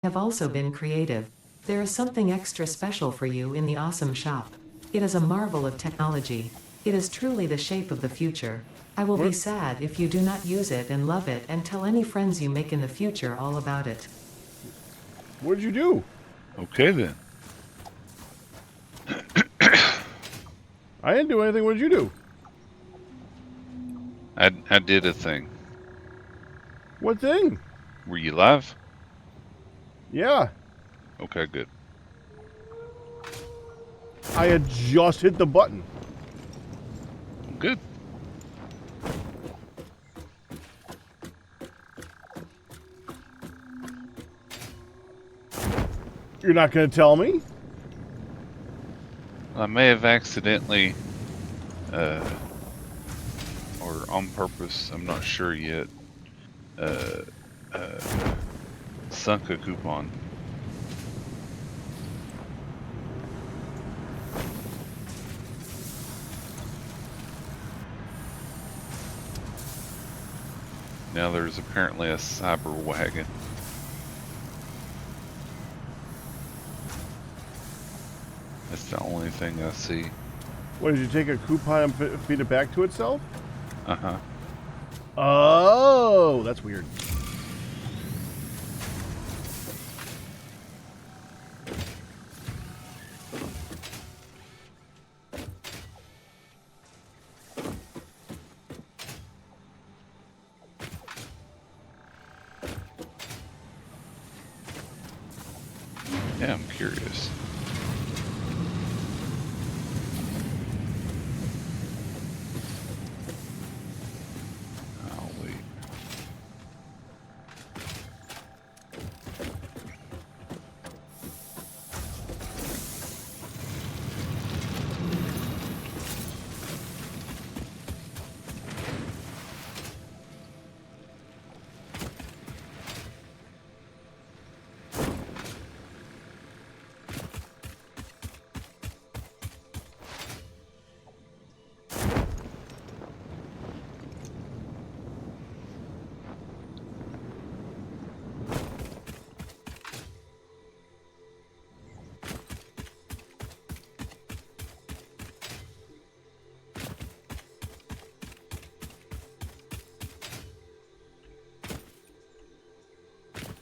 have also been creative. There is something extra special for you in the awesome shop. It is a marvel of technology. It is truly the shape of the future. I will be What? sad if you do not use it and love it and tell any friends you make in the future all about it. What did you do? Okay then. I didn't do anything. What did you do? I did a thing. What thing? Were you live? Yeah. Okay, good. I had just hit the button. Good. You're not going to tell me? I may have accidentally, or on purpose, I'm not sure yet, sunk a coupon. Now there's apparently a cyber wagon. That's the only thing I see. What, did you take a coupon and feed it back to itself? Uh-huh. Oh, that's weird. Yeah, I'm curious. I'll wait.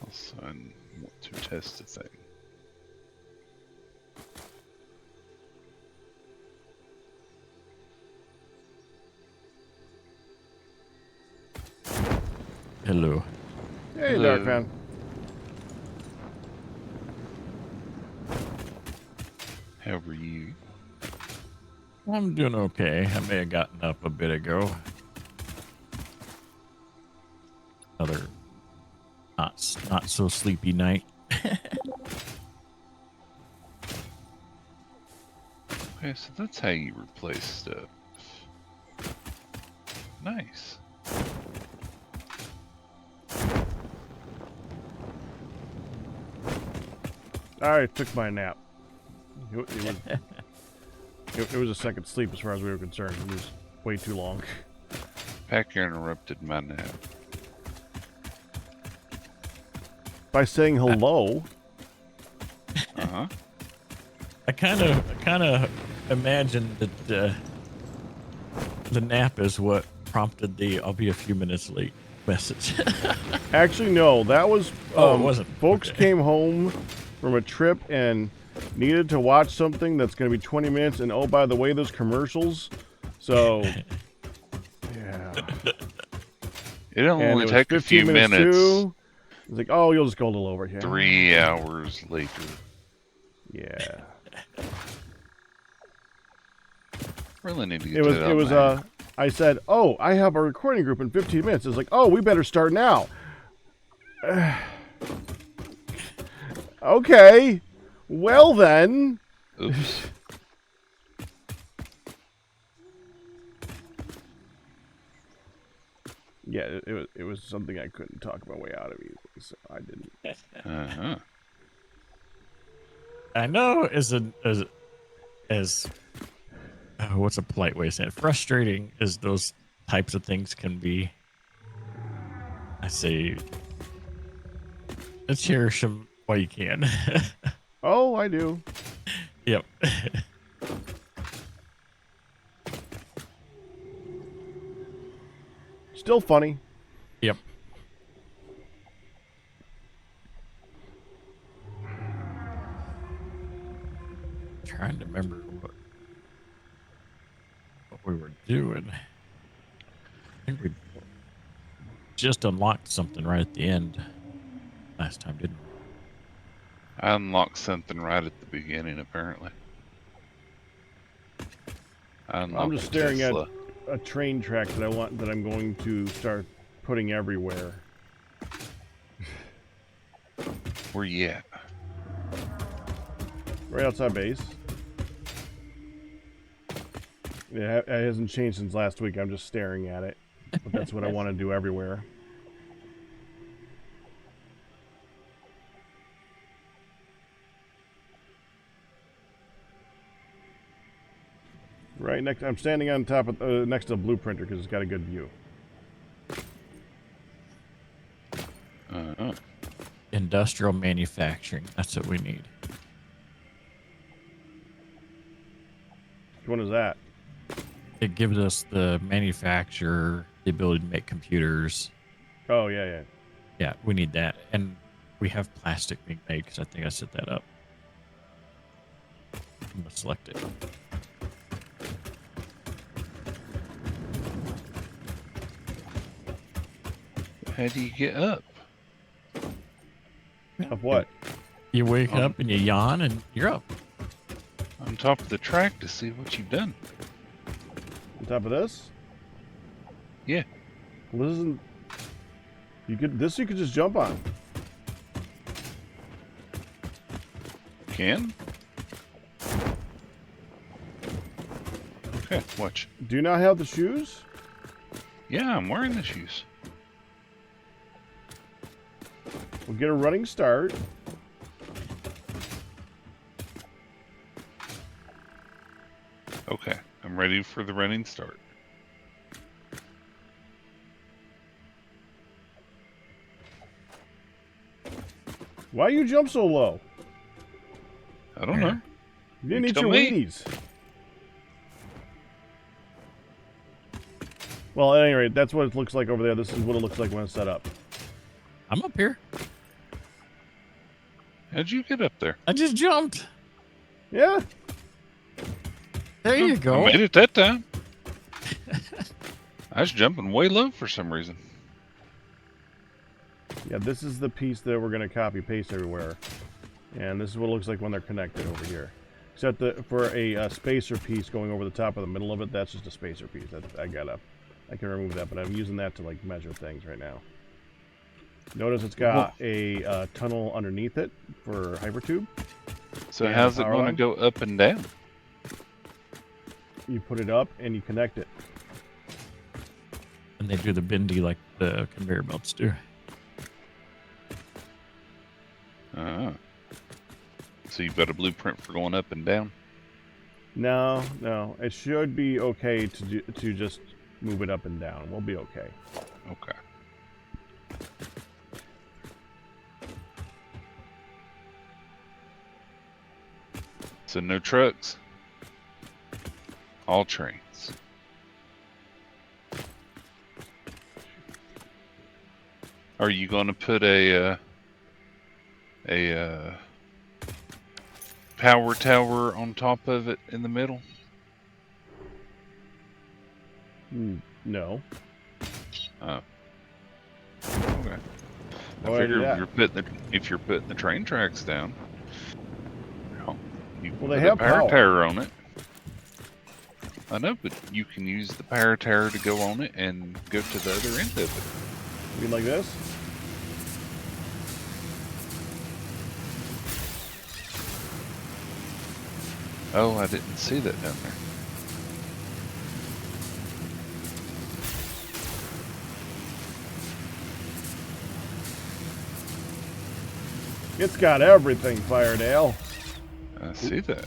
Also, I want to test a thing. Hello. Hey, Hello. Darkman. How are you? I'm doing okay. I may have gotten up a bit ago. Another not so sleepy night. Okay, so that's how you replace stuff. Nice. I took my nap. It was a second sleep as far as we were concerned. It was way too long. Packer interrupted my nap. By saying hello. Uh-huh. I kind of imagined that the nap is what prompted the "I'll be a few minutes late" message. Actually, no. That was Oh, it wasn't. Folks Okay. came home from a trip and needed to watch something that's going to be 20 minutes. And oh, by the way, there's commercials. So, yeah. It'll And only it was take a 15 few minutes minutes. too. It's like, oh, you'll just go a little over. Yeah. 3 hours later. Yeah. Really need to get It was. that It was. on I said, oh, I have a recording group in 15 minutes. It's like, oh, we better start now. Okay. Well then. Oops. Yeah, it was something I couldn't talk my way out of easily, so I didn't. Uh-huh. I know what's a polite way of saying it? Frustrating as those types of things can be. I say, let's hear some Well, you can. Oh, I do. Yep. Still funny. Yep. Trying to remember what we were doing. I think we just unlocked something right at the end last time, didn't we? I unlocked something right at the beginning, apparently. I I'm unlocked just a staring Tesla. at a train track that I'm going to start putting everywhere. Where you at? Right outside base. Yeah, it hasn't changed since last week. I'm just staring at it. But that's what I want to do everywhere. Right next, I'm standing on top of next to the blueprinter because it's got a good view. Industrial manufacturing. That's what we need. Which one is that? It gives us the manufacturer the ability to make computers. Oh yeah, yeah. Yeah, we need that. And we have plastic being made because I think I set that up. I'm going to select it. How do you get up? Of what? You wake up and you yawn and you're up. On top of the track to see what you've done. On top of this? Yeah. Well, this isn't. You could just jump on. Can? Okay, watch. Do you not have the shoes? Yeah, I'm wearing the shoes. We'll get a running start. Okay, I'm ready for the running start. Why you jump so low? I don't know. You didn't eat tell your me. Wheaties. Well, at any rate, that's what it looks like over there. This is what it looks like when it's set up. I'm up here. How'd you get up there? I just jumped. Yeah. There you go. I made it that time. I was jumping way low for some reason. Yeah, this is the piece that we're going to copy paste everywhere. And this is what it looks like when they're connected over here. Except for a spacer piece going over the top of the middle of it, that's just a spacer piece. I can remove that, but I'm using that to like measure things right now. Notice it's got a tunnel underneath it for hypertube. So And how's it power going to line? go up and down? You put it up and you connect it. And they do the bendy like the conveyor belts do. So you've got a blueprint for going up and down? No, it should be okay to just move it up and down. We'll be okay. Okay. So no trucks? All trains. Are you going to put a power tower on top of it in the middle? No. Oh. Okay. I Why figure do that? if you're putting the train tracks down, you Well, put they a have power power. tower on it. I know, but you can use the power tower to go on it and go to the other end of it. You mean like this? Oh, I didn't see that down there. It's got everything, Firedale. I see that.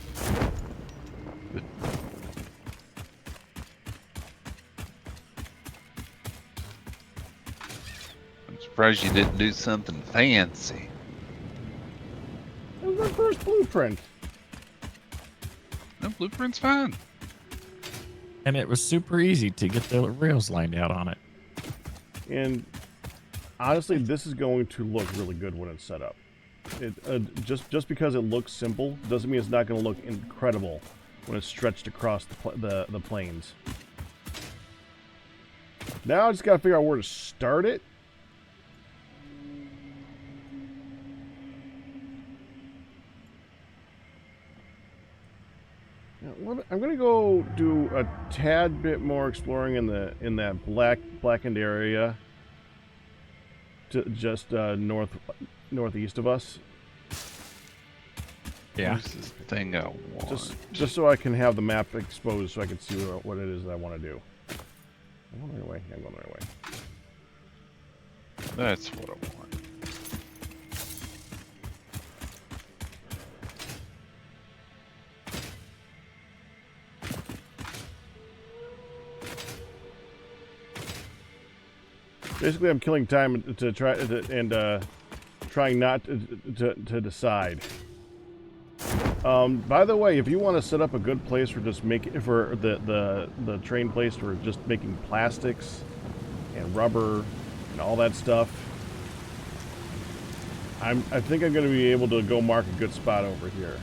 I'm surprised you didn't do something fancy. first blueprint. No, blueprint's fine. And it was super easy to get the rails lined out on it. And honestly, this is going to look really good when it's set up. Just because it looks simple doesn't mean it's not going to look incredible when it's stretched across the planes. Now I just got to figure out where to start it. I'm gonna go do a tad bit more exploring in that blackened area, just northeast of us. Yeah. Where's this thing I want? Just so I can have the map exposed, so I can see what it is that I want to do. I'm going the right way. I'm going the right way. That's what I want. Basically, I'm killing time to try trying not to decide. By the way, if you want to set up a good place for just the train place for just making plastics and rubber and all that stuff, I think I'm going to be able to go mark a good spot over here.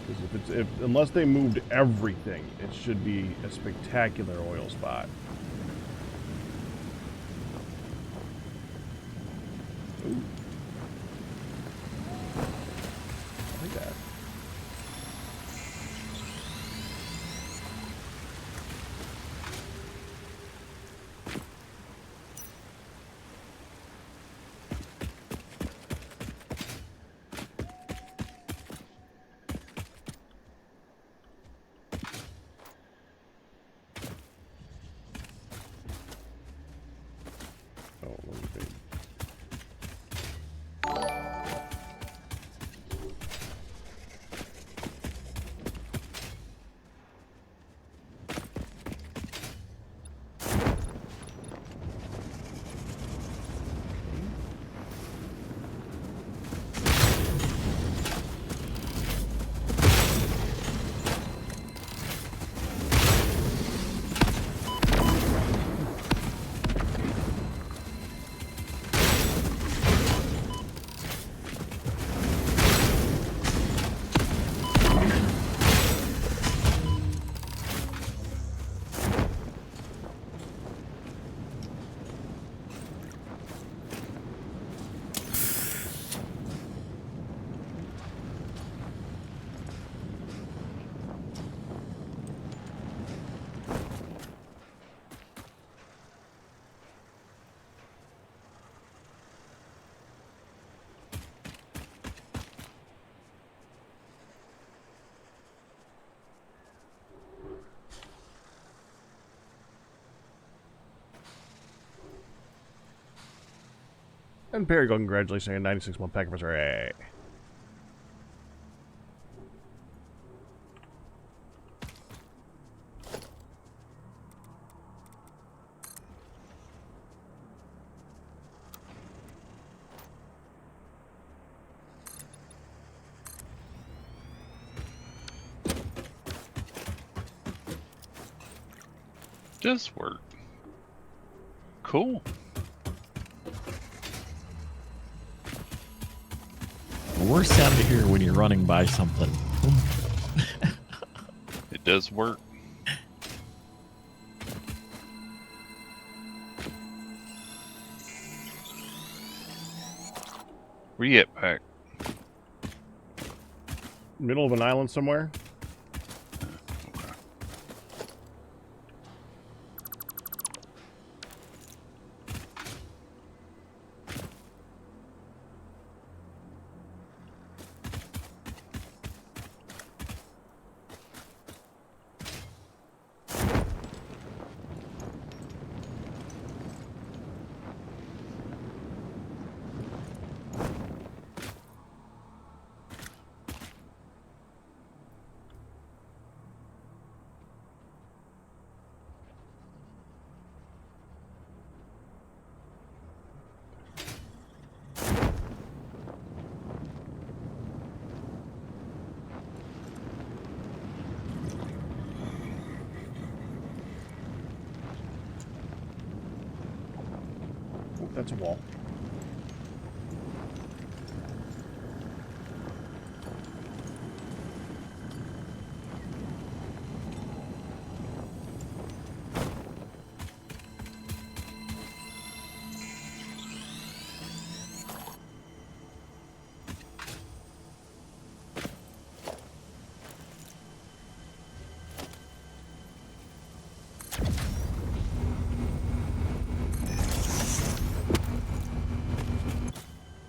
Because unless they moved everything, it should be a spectacular oil spot. Ooh. I like that. Oh, let me think. And Perry, go congratulations on a 96-month pack anniversary. Does work. Cool. Worst sound to hear when you're running by something. It does work. Where you at, Pack? Middle of an island somewhere. Okay. That's a wall.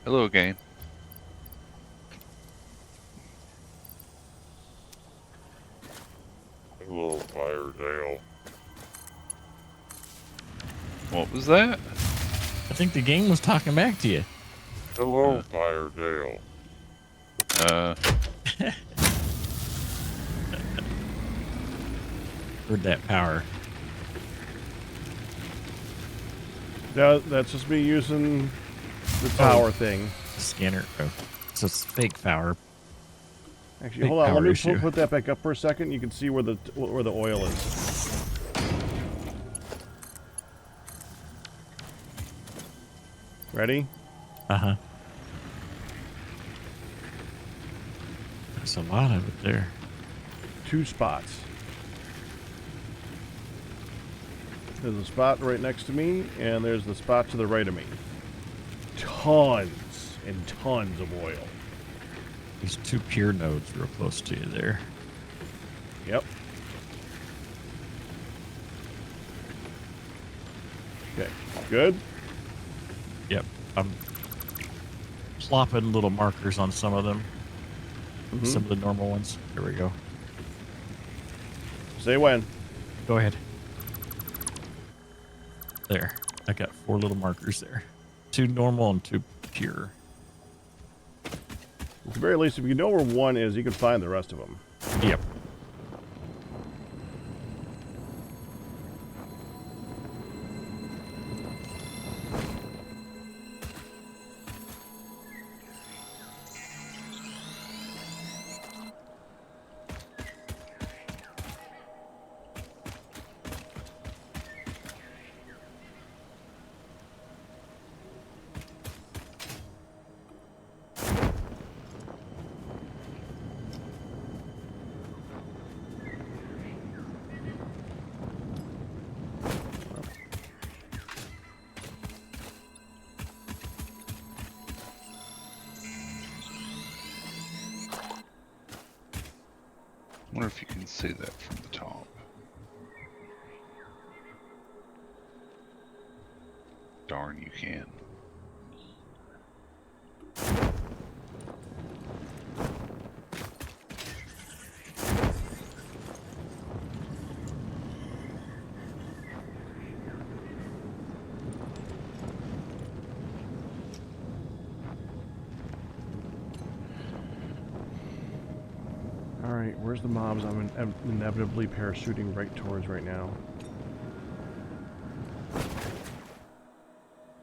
Hello, game. Hello, Firedale. What was that? I think the game was talking back to you. Hello, Firedale. Heard that power. Yeah, that's just me using the tower thing. The scanner. Oh, it's a fake power. Actually, Big hold on. Let power me issue. put that back up for a second. You can see where the oil is. Ready? Uh-huh. There's a lot of it there. 2 spots. There's a spot right next to me, and there's the spot to the right of me. Tons and tons of oil. These 2 pier nodes real close to you there. Yep. Okay, good. Yep. I'm plopping little markers on some of them. Some of the normal ones. There we go. Say when. Go ahead. There. I got 4 little markers there. 2 normal and 2 pure. At the very least, if you know where one is, you can find the rest of them. Yep. I wonder if you can see that from the top. Darn, you can. Alright, where's the mobs I'm inevitably parachuting right towards right now?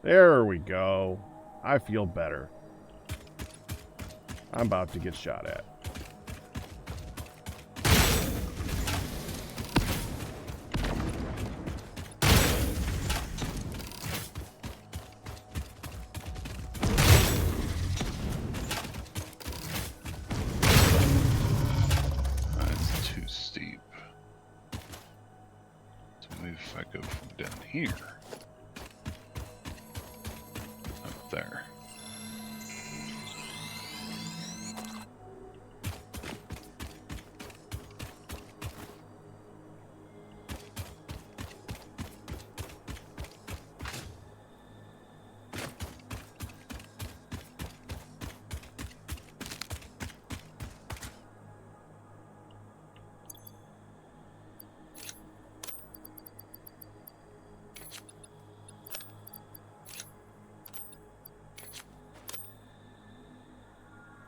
There we go. I feel better. I'm about to get shot at. That's too steep. So maybe if I go from down here. Up there.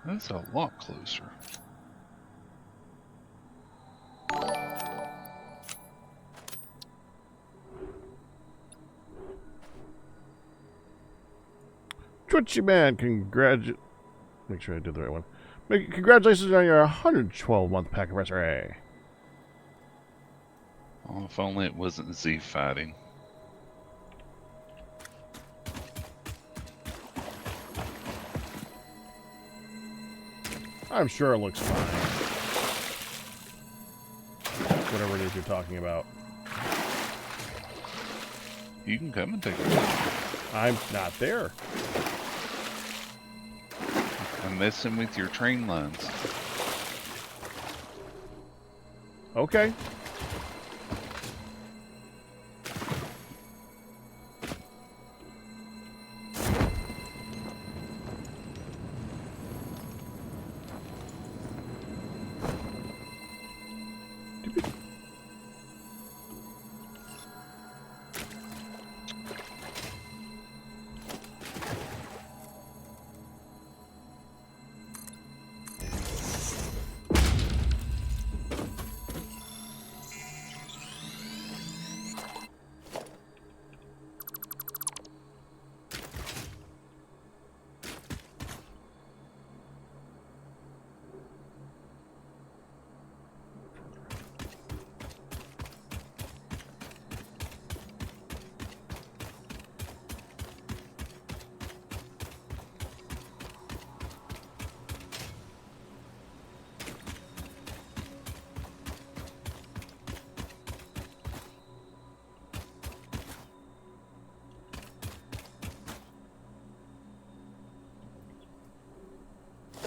That's a lot closer. Twitchy man, make sure I did the right one. Congratulations on your 112-month pack anniversary. Oh, if only it wasn't Z fighting. I'm sure it looks fine. Whatever it is you're talking about. You can come and take a look. I'm not there. I'm messing with your train lines. Okay.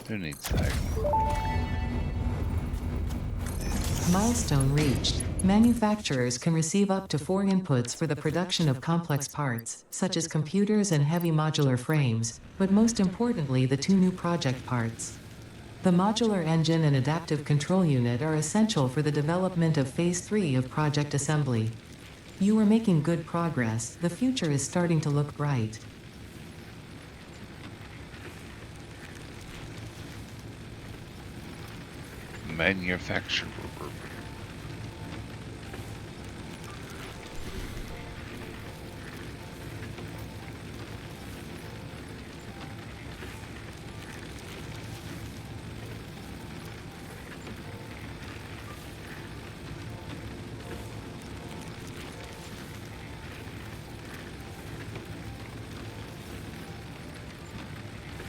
Who needs that? Milestone reached. Manufacturers can receive up to 4 inputs for the production of complex parts, such as computers and heavy modular frames, but most importantly the 2 new project parts. The modular engine and adaptive control unit are essential for the development of Phase 3 of Project Assembly. You are making good progress. The future is starting to look bright. Manufacturer.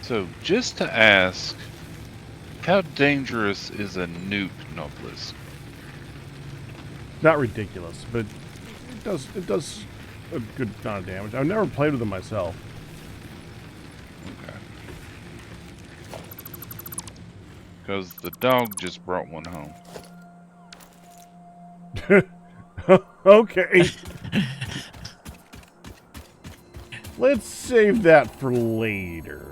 So, just to ask, how dangerous is a nuke, Nobles? Not ridiculous, but it does a good amount of damage. I've never played with them myself. Okay. Because the dog just brought one home. Okay. Let's save that for later.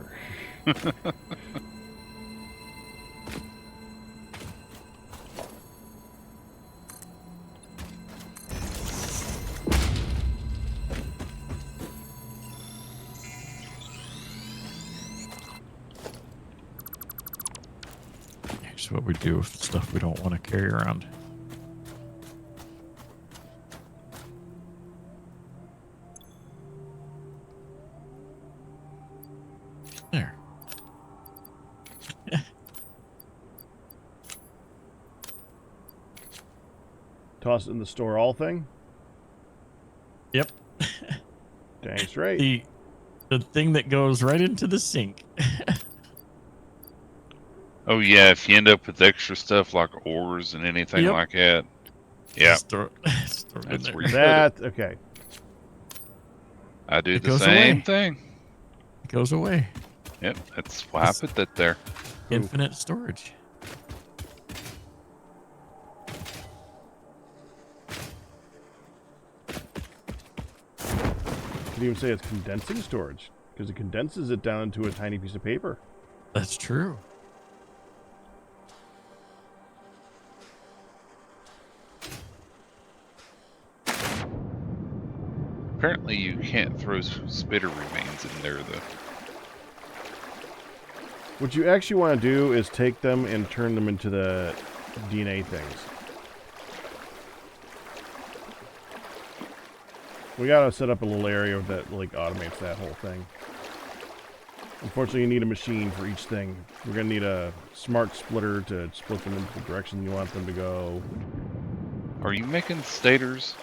Here's what we do with stuff we don't want to carry around. There. Toss it in the store all thing? Yep. Dang straight. The thing that goes right into the sink. Oh yeah, if you end up with extra stuff like ores and anything Yep. like that, yeah, Store it in that's there. where you That, okay. I do It the goes same away. thing. It goes away. Yep, that's why I put that there. Infinite storage. Could even say it's condensing storage, because it condenses it down into a tiny piece of paper. That's true. Apparently you can't throw spitter remains in there though. What you actually want to do is take them and turn them into the DNA things. We gotta set up a little area that like automates that whole thing. Unfortunately, you need a machine for each thing. We're gonna need a smart splitter to split them into the direction you want them to go. Are you making stators?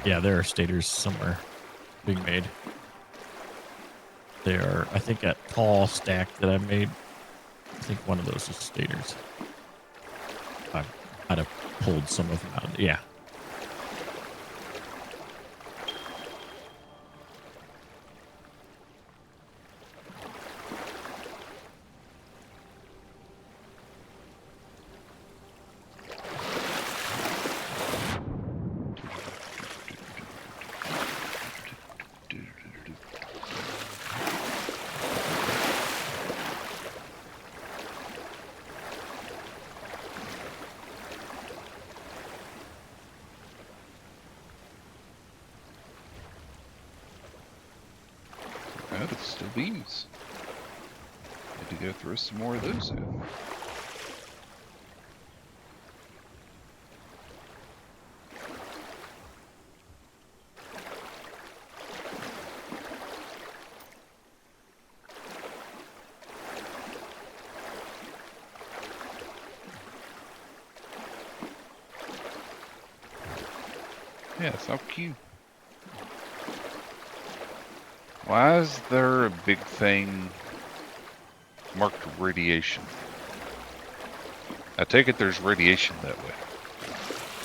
Yeah, there are stators somewhere being made. They are, I think, that tall stack that I made. I think one of those is stators. I'd have pulled some of them out. Yeah. Oh, there's still beams. Need to go throw some more of those in. Yes, how cute. Why is there a big thing marked radiation? I take it there's radiation that way.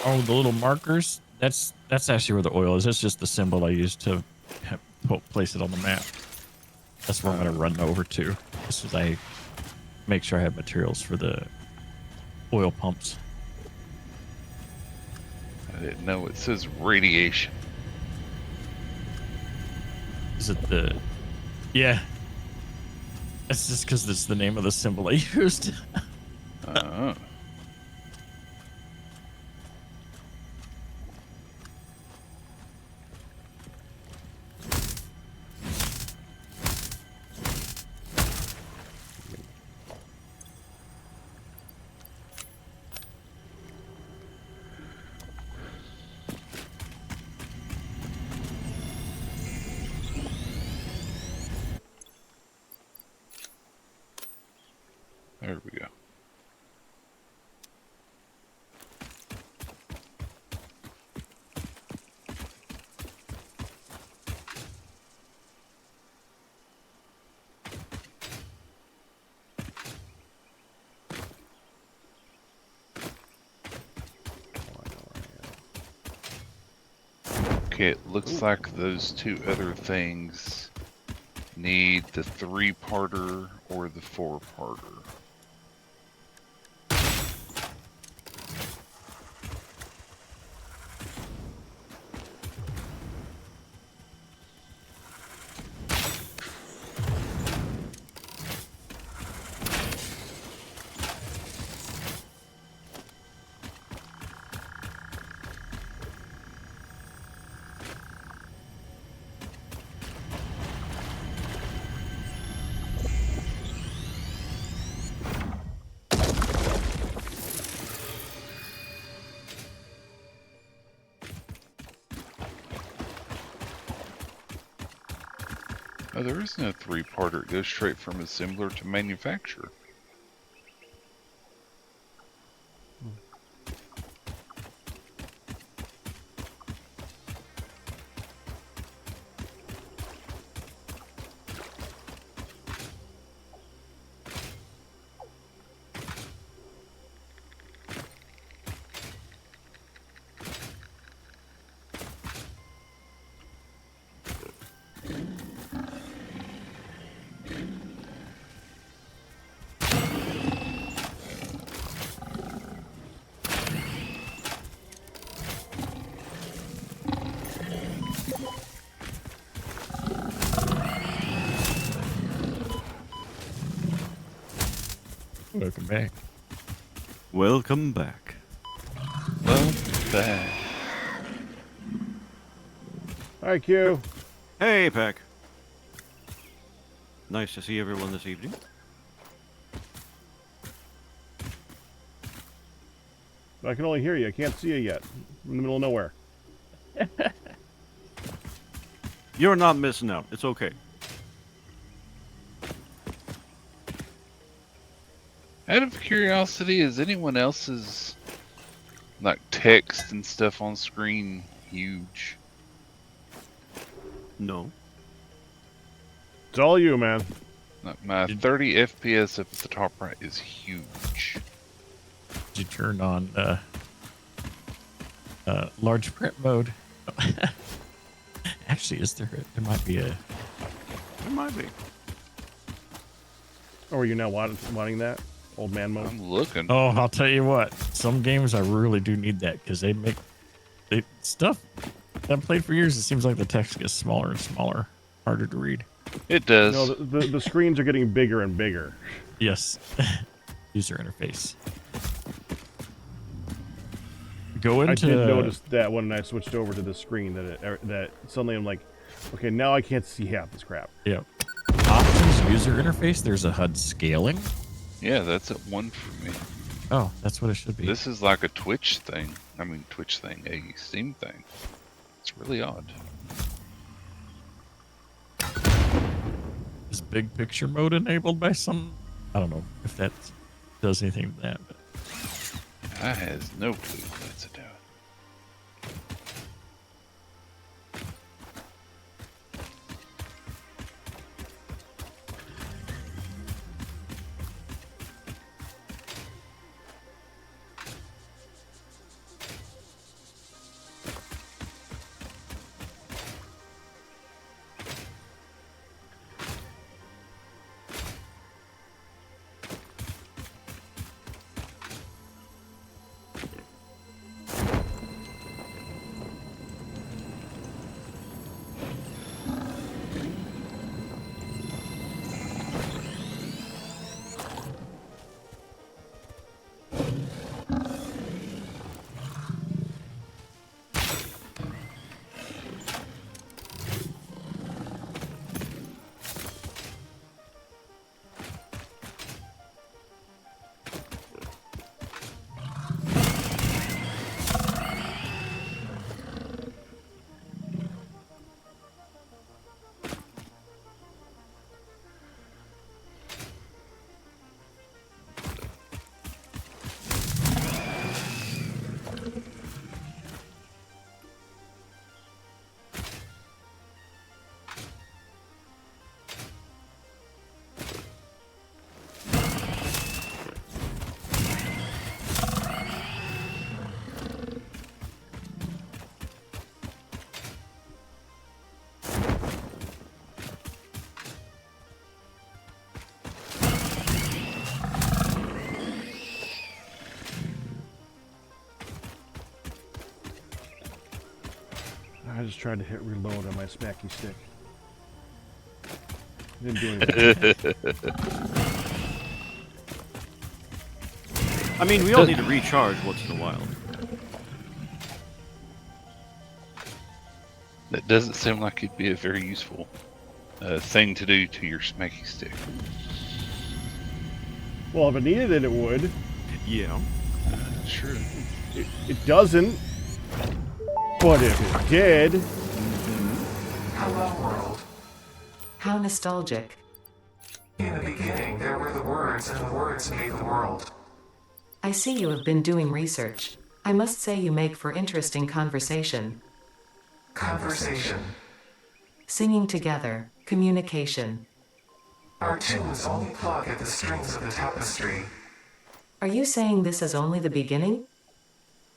Oh, the little markers? That's actually where the oil is. That's just the symbol I used to place it on the map. That's where I'm going to run over to. This is I make sure I have materials for the oil pumps. I didn't know it says radiation. Is it the... Yeah. That's just because it's the name of the symbol I used. Uh-huh. There we go. Okay, it looks like those two other things need the 3-parter or the 4-parter. Oh, there is no 3-parter. It goes straight from assembler to manufacturer. Welcome back. Welcome back. Well, back. Hi, Q. Hey, Peck. Nice to see everyone this evening. I can only hear you. I can't see you yet. I'm in the middle of nowhere. You're not missing out. It's okay. Out of curiosity, is anyone else's like text and stuff on screen huge? No. It's all you, man. My 30 FPS up at the top right is huge. Did you turn on large print mode? Actually, is there? There might be a. It might be. Or are you now wanting that? Old man mode? I'm looking. Oh, I'll tell you what. Some games I really do need that because they make stuff that I've played for years. It seems like the text gets smaller and smaller, harder to read. It does. No, the screens are getting bigger and bigger. Yes. User interface. Go into. I did notice that when I switched over to the screen that suddenly I'm like, okay, now I can't see half this crap. Yeah. Options user interface. There's a HUD scaling. Yeah, that's at 1 for me. Oh, that's what it should be. This is like a Twitch thing. I mean, Twitch thing, a Steam thing. It's really odd. Is big picture mode enabled by some? I don't know if that does anything to that. But I has no clue what that's about. I just tried to hit reload on my smacky stick. Didn't do anything. I mean, we all need to recharge once in a while. That doesn't seem like it'd be a very useful thing to do to your smacky stick. Well, if it needed it, it would. Yeah. Sure. It doesn't. But if it did... Hello, world. How nostalgic. In the beginning, there were the words, and the words made the world. I see you have been doing research. I must say you make for interesting conversation. Conversation. Singing together, communication. Our tunes only plug at the strings of the tapestry. Are you saying this is only the beginning?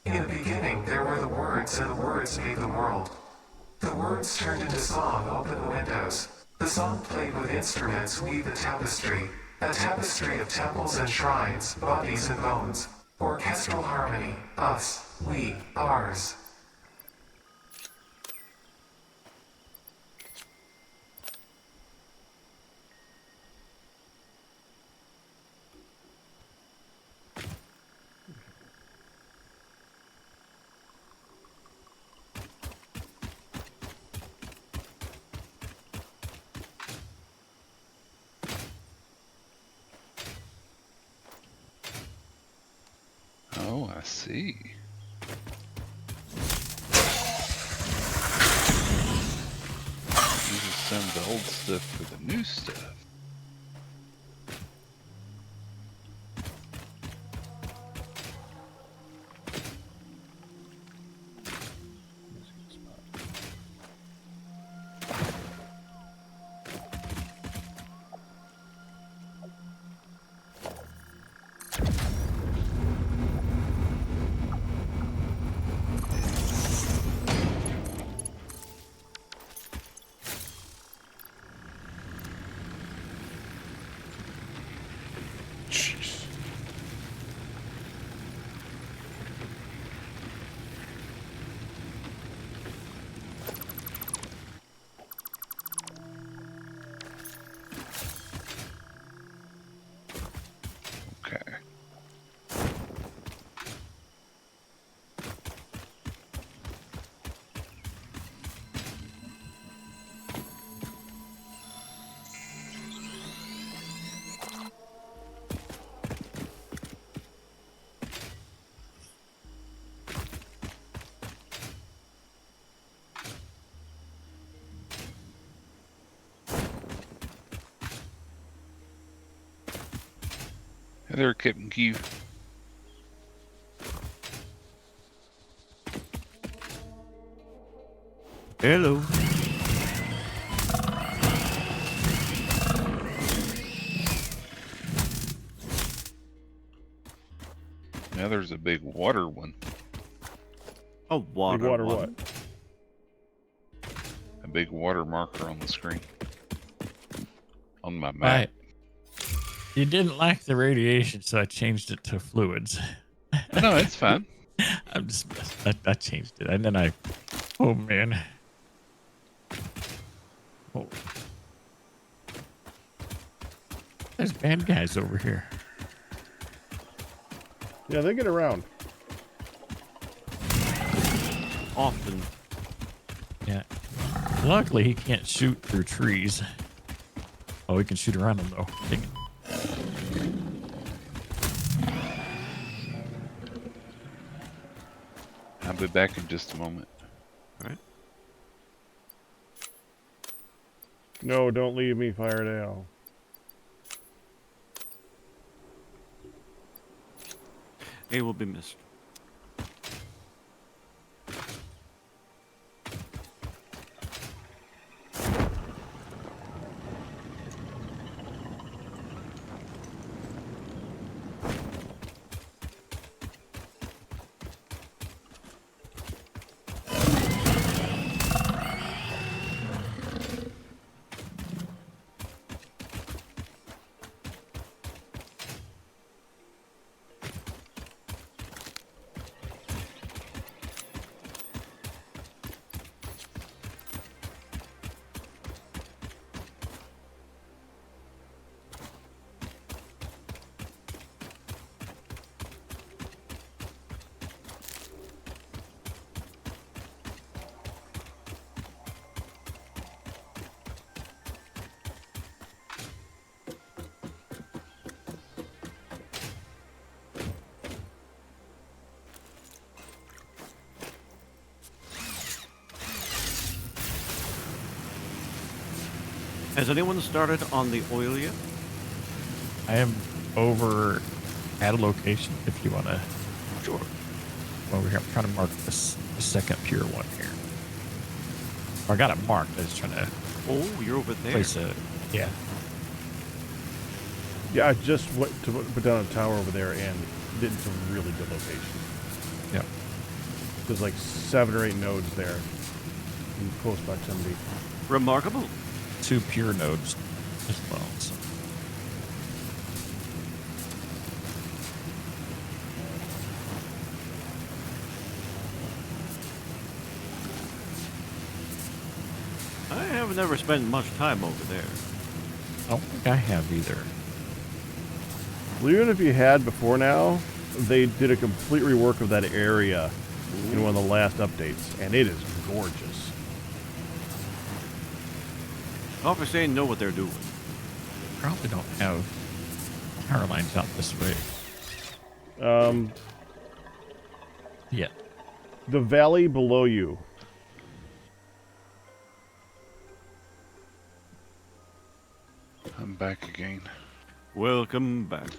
In the beginning, there were the words, and the words made the world. The words turned into song, open the windows. The song played with instruments, weave the tapestry. A tapestry of temples and shrines, bodies and bones. Orchestral harmony, us, we, ours. Oh, I see. Uses some of the old stuff for the new stuff. Hey there, Captain Q. Hello. Now there's a big water one. A water, Big water one. what? A big water marker on the screen. On my map. Right. You didn't like the radiation, so I changed it to fluids. No, it's fine. I'm just, I changed it, and then oh man. Oh. There's bad guys over here. Yeah, they get around. Often. Yeah. Luckily, he can't shoot through trees. Oh, he can shoot around them, though. Dang it. I'll be back in just a moment. Right? No, don't leave me, Firedale. He will be missed. Has anyone started on the oil yet? I am over at a location if you want to. Sure. Over here, I'm trying to mark the second pure one here. Or I got it marked. I was trying to Oh, you're over there. place it. Yeah. Yeah, I just went to put down a tower over there and did some really good location. Yep. There's like 7 or 8 nodes there in close proximity. Remarkable. 2 pure nodes as well. So. I have never spent much time over there. I don't think I have either. Well, even if you had before now, they did a complete rework of that area in one of the last updates, and it is gorgeous. Officer saying know what they're doing. Probably don't have power lines out this way yet. The valley below you. I'm back again. Welcome back.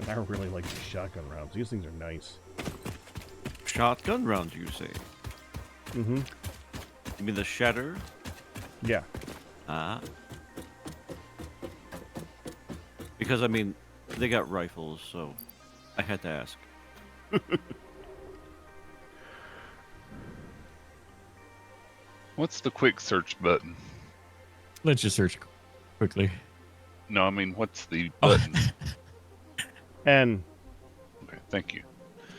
I really like the shotgun rounds. These things are nice. Shotgun rounds, you say? Mm-hmm. You mean the shatter? Yeah. Ah. Because, I mean, they got rifles, so I had to ask. What's the quick search button? Let's just search quickly. No, I mean, what's the Oh. button? And Okay, thank you.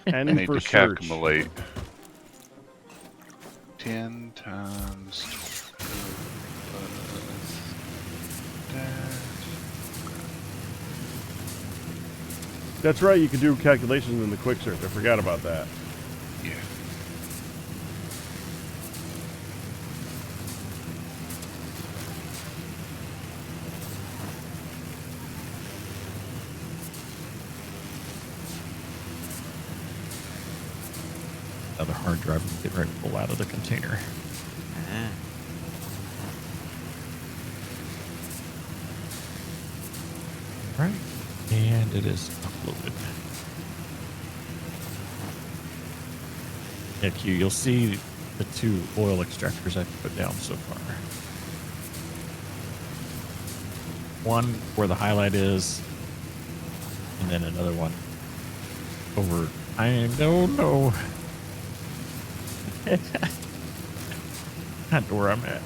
and I need for to search. calculate. 10 times That's right, you can do calculations in the quick search. I forgot about that. Yeah. Another hard drive and get ready to pull out of the container. Right. And it is uploaded. Yeah, Q, you'll see the 2 oil extractors I've put down so far. One where the highlight is, and then another one over. I don't know. Not where I'm at.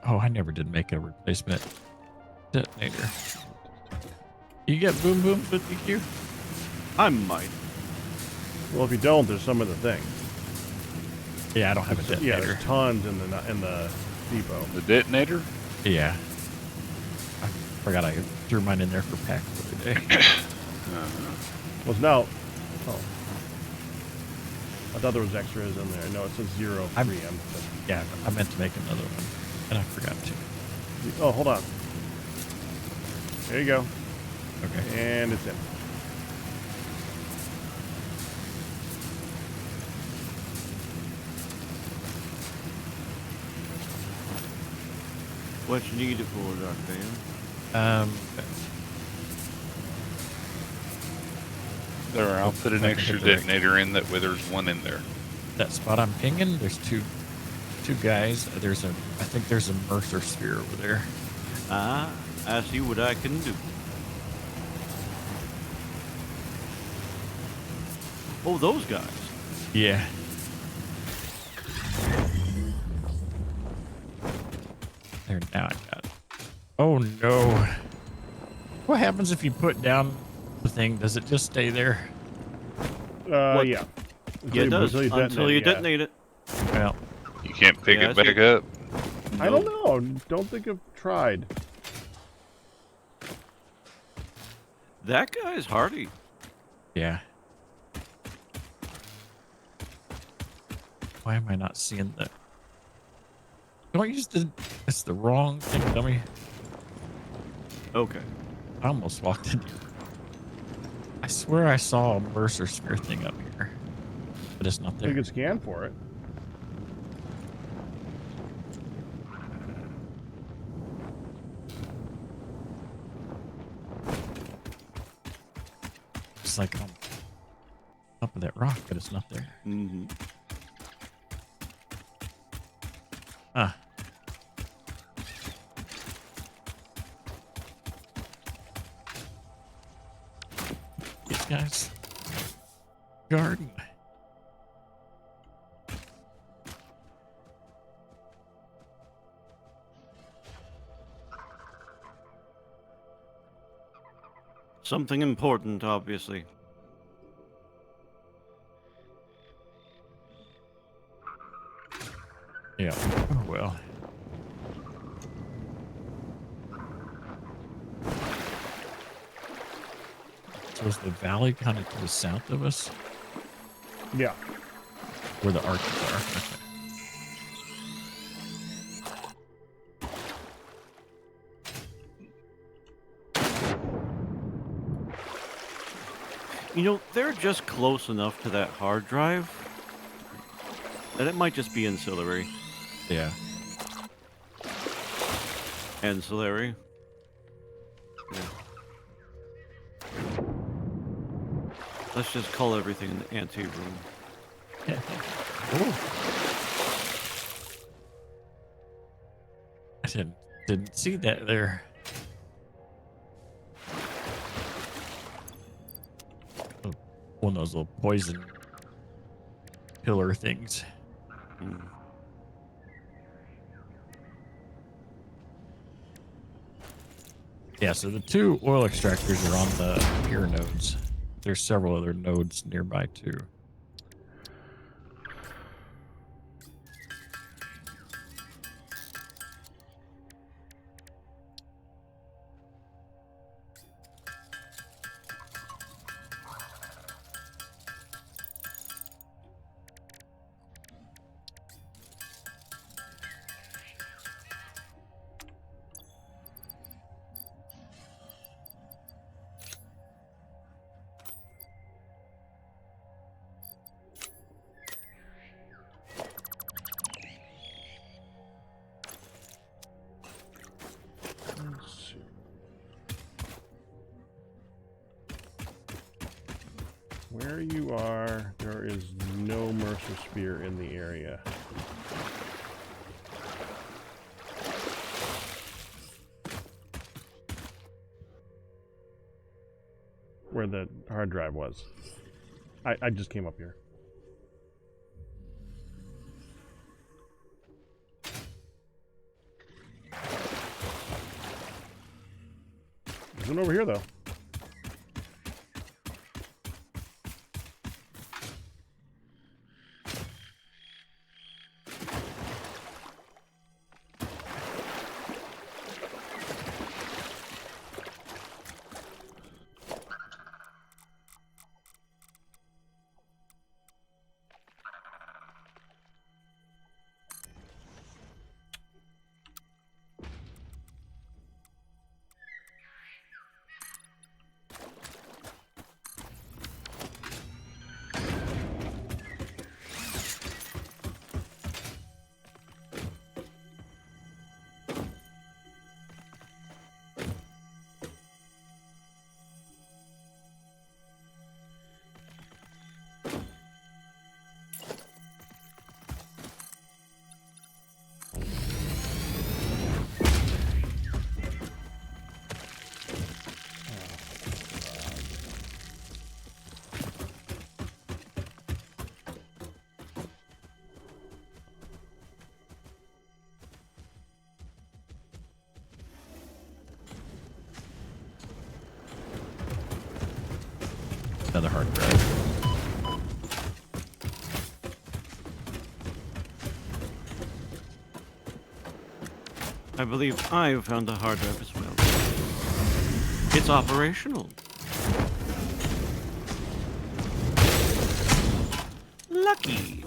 Oh, I never did make a replacement detonator. You got boom booms with the Q? I might. Well, if you don't, there's some of the thing. Yeah, I don't have a Yeah, detonator. there's tons in the depot. The detonator? Yeah. I forgot I threw mine in there for pack for the day. Well, it's now. Oh. I thought there was extras in there. No, it says 0 I'm- 3M. Yeah, I meant to make another one, and I forgot to. Oh, hold on. There you go. Okay. And it's in. What you need it for, Dark Van? There, I'll put an I can extra hit the right- detonator in that way there's one in there. That spot I'm pinging, there's two guys. I think there's a Mercer sphere over there. Ah, I see what I can do. Oh, those guys. Yeah. There, now I got it. Oh no. What happens if you put down the thing? Does it just stay there? What? Yeah. Yeah, it does. Until you yeah. detonate it. Well, You can't pick Yeah, it I see. back up. I don't know. Don't think I've tried. That guy's hardy. yeah. Why am I not seeing that? Don't use the... It's the wrong thing, dummy. Okay. I almost walked in here. I swear I saw a Mercer sphere thing up here. But it's not You there. can scan for it. It's like on top of that rock, but it's not there. Mm-hmm. Ah. These guys. Garden. Something important, obviously. Yeah. Oh well. So is the valley kind of to the south of us? Yeah. Where the arches are. Okay. You know, they're just close enough to that hard drive that it might just be ancillary. Yeah. Ancillary. Yeah. Let's just call everything an anti-room. Ooh. I didn't see that there. Oh, one of those little poison pillar things. Mm. Yeah, so the 2 oil extractors are on the pier nodes. There's several other nodes nearby too. Let's see. Where you are, there is no Mercer Spear in the area. Where the hard drive was. I just came up here. There's one over here, though. Another hard drive. I believe I've found a hard drive as well. It's operational. Lucky.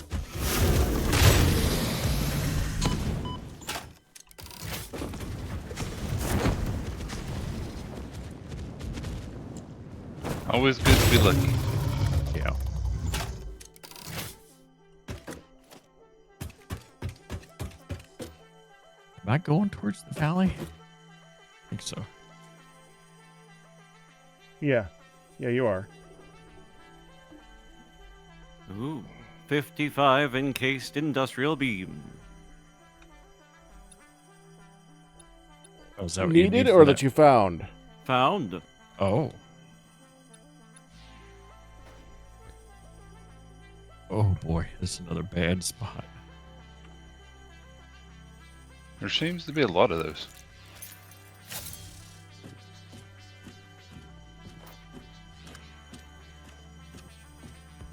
Always good to be lucky. Yeah. Am I going towards the valley? I think so. Yeah. Yeah, you are. Ooh, 55 encased industrial beam. Oh, is that what you Needed need or for that you found? Found. Oh. Oh boy, this is another bad spot. There seems to be a lot of those.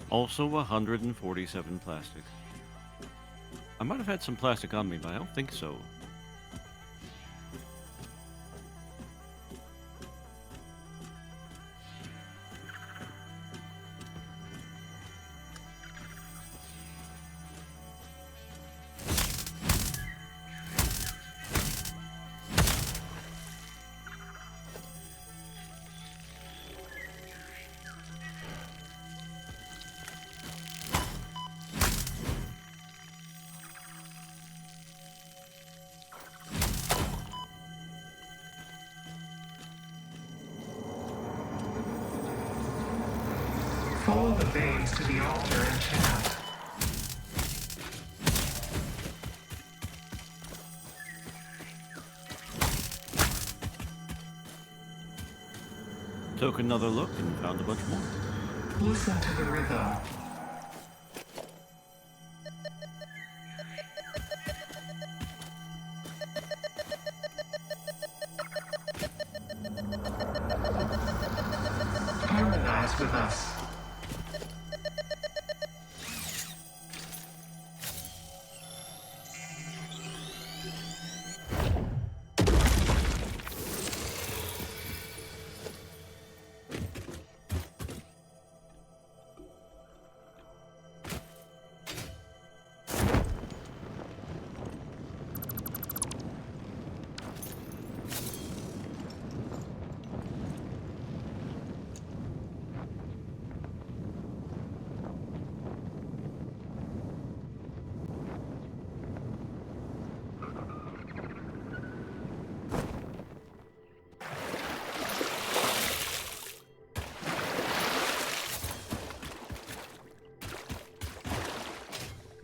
Also 147 plastic. I might have had some plastic on me, but I don't think so. Follow the babes to the altar and chant. Took another look and found a bunch more. Listen to the rhythm.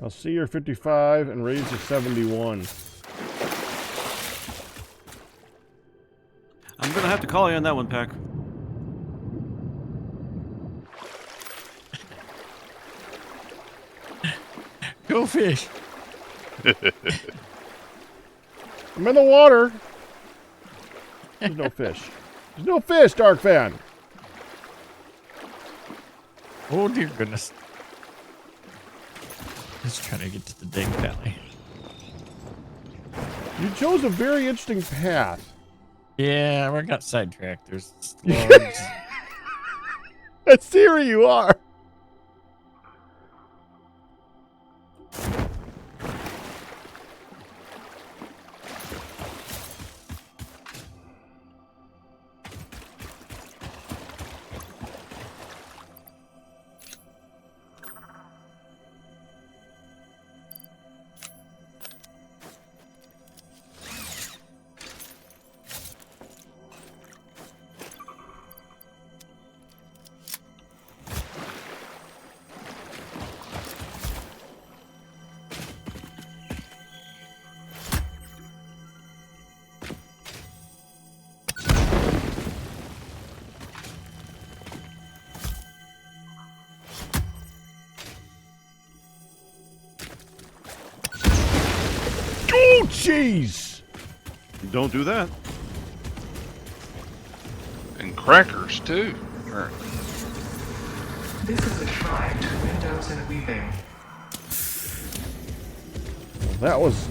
I'll see you're 55 and raise to 71. I'm gonna have to call you on that one, Pack. Go fish. I'm in the water. There's no fish. There's no fish, Dark Fan. Oh dear goodness. Just trying to get to the dig valley. You chose a very interesting path. Yeah, we got sidetracked. There's slugs. I see where you are. Oh, jeez! Don't do that. And crackers, too. This is a shrine to windows and weaving. That was...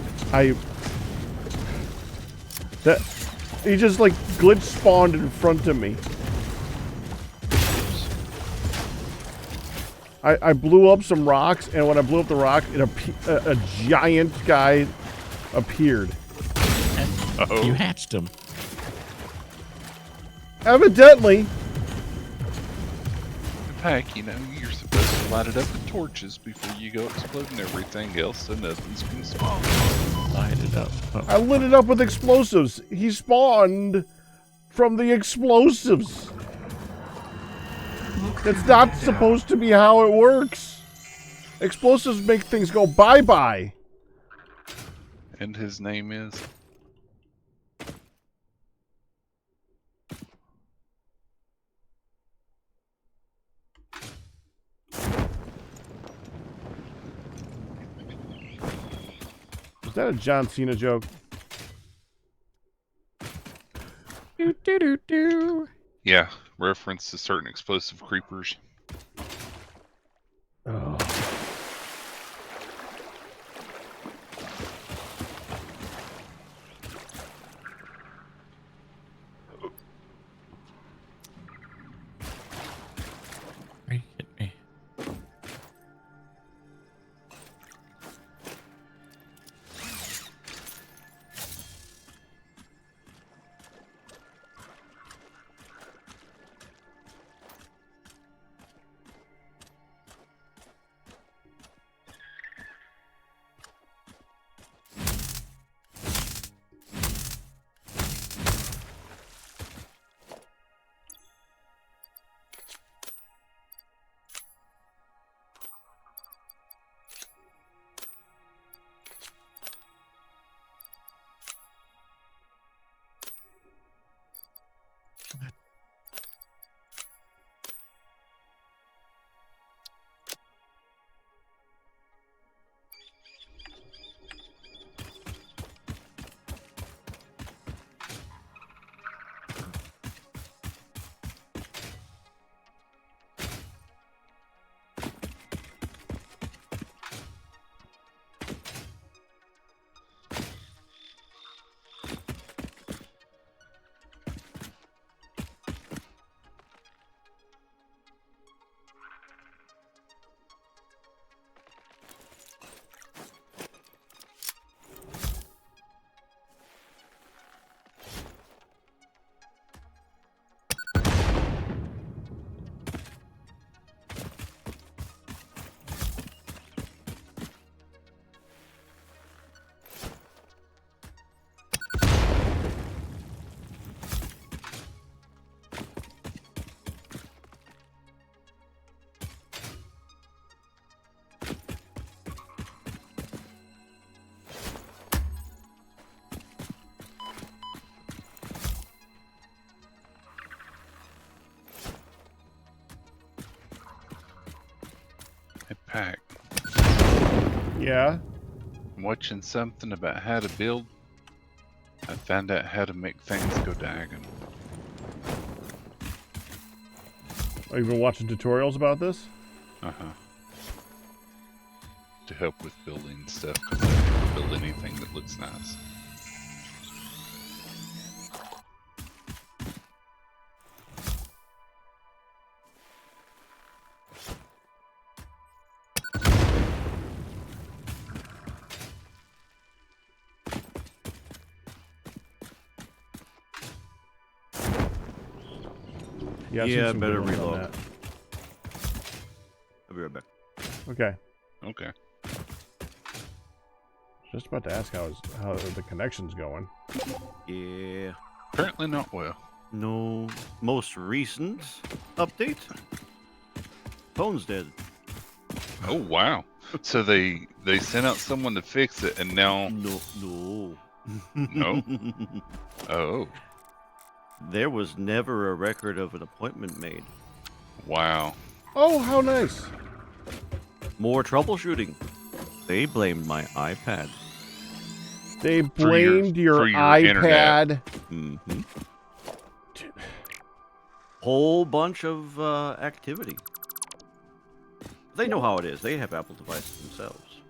That... He just, like, glitch spawned in front of me. I blew up some rocks, and when I blew up the rock, a giant guy appeared. Uh-oh. You hatched him. Evidently. Pack, you know, you're supposed to light it up with torches before you go exploding everything else so nothing's gonna spawn. Light it up. Oh. I lit it up with explosives. He spawned from the explosives. That's not supposed to be how it works. Explosives make things go bye-bye. And his name is... Is that a John Cena joke? Do, do, do, do. Yeah, reference to certain explosive creepers. Oh. Are you kidding me? Hey, Pack. Yeah. I'm watching something about how to build. I found out how to make things go diagonal. Oh, you've been watching tutorials about this? Uh-huh. To help with building stuff, because I can build anything that looks nice. Yeah, I've seen Yeah, some good better ones on reload. that. I'll be right back. Okay. Okay. Just about to ask how the connection's going. Yeah. Apparently not well. No. Most recent update? Phone's dead. Oh, wow. So they sent out someone to fix it, and now... No. No? Oh. There was never a record of an appointment made. Wow. Oh, how nice. More troubleshooting. They blamed my iPad. They For your- blamed your for your iPad. Mm-hmm. Whole bunch of activity. They know how it is. They have Apple devices themselves.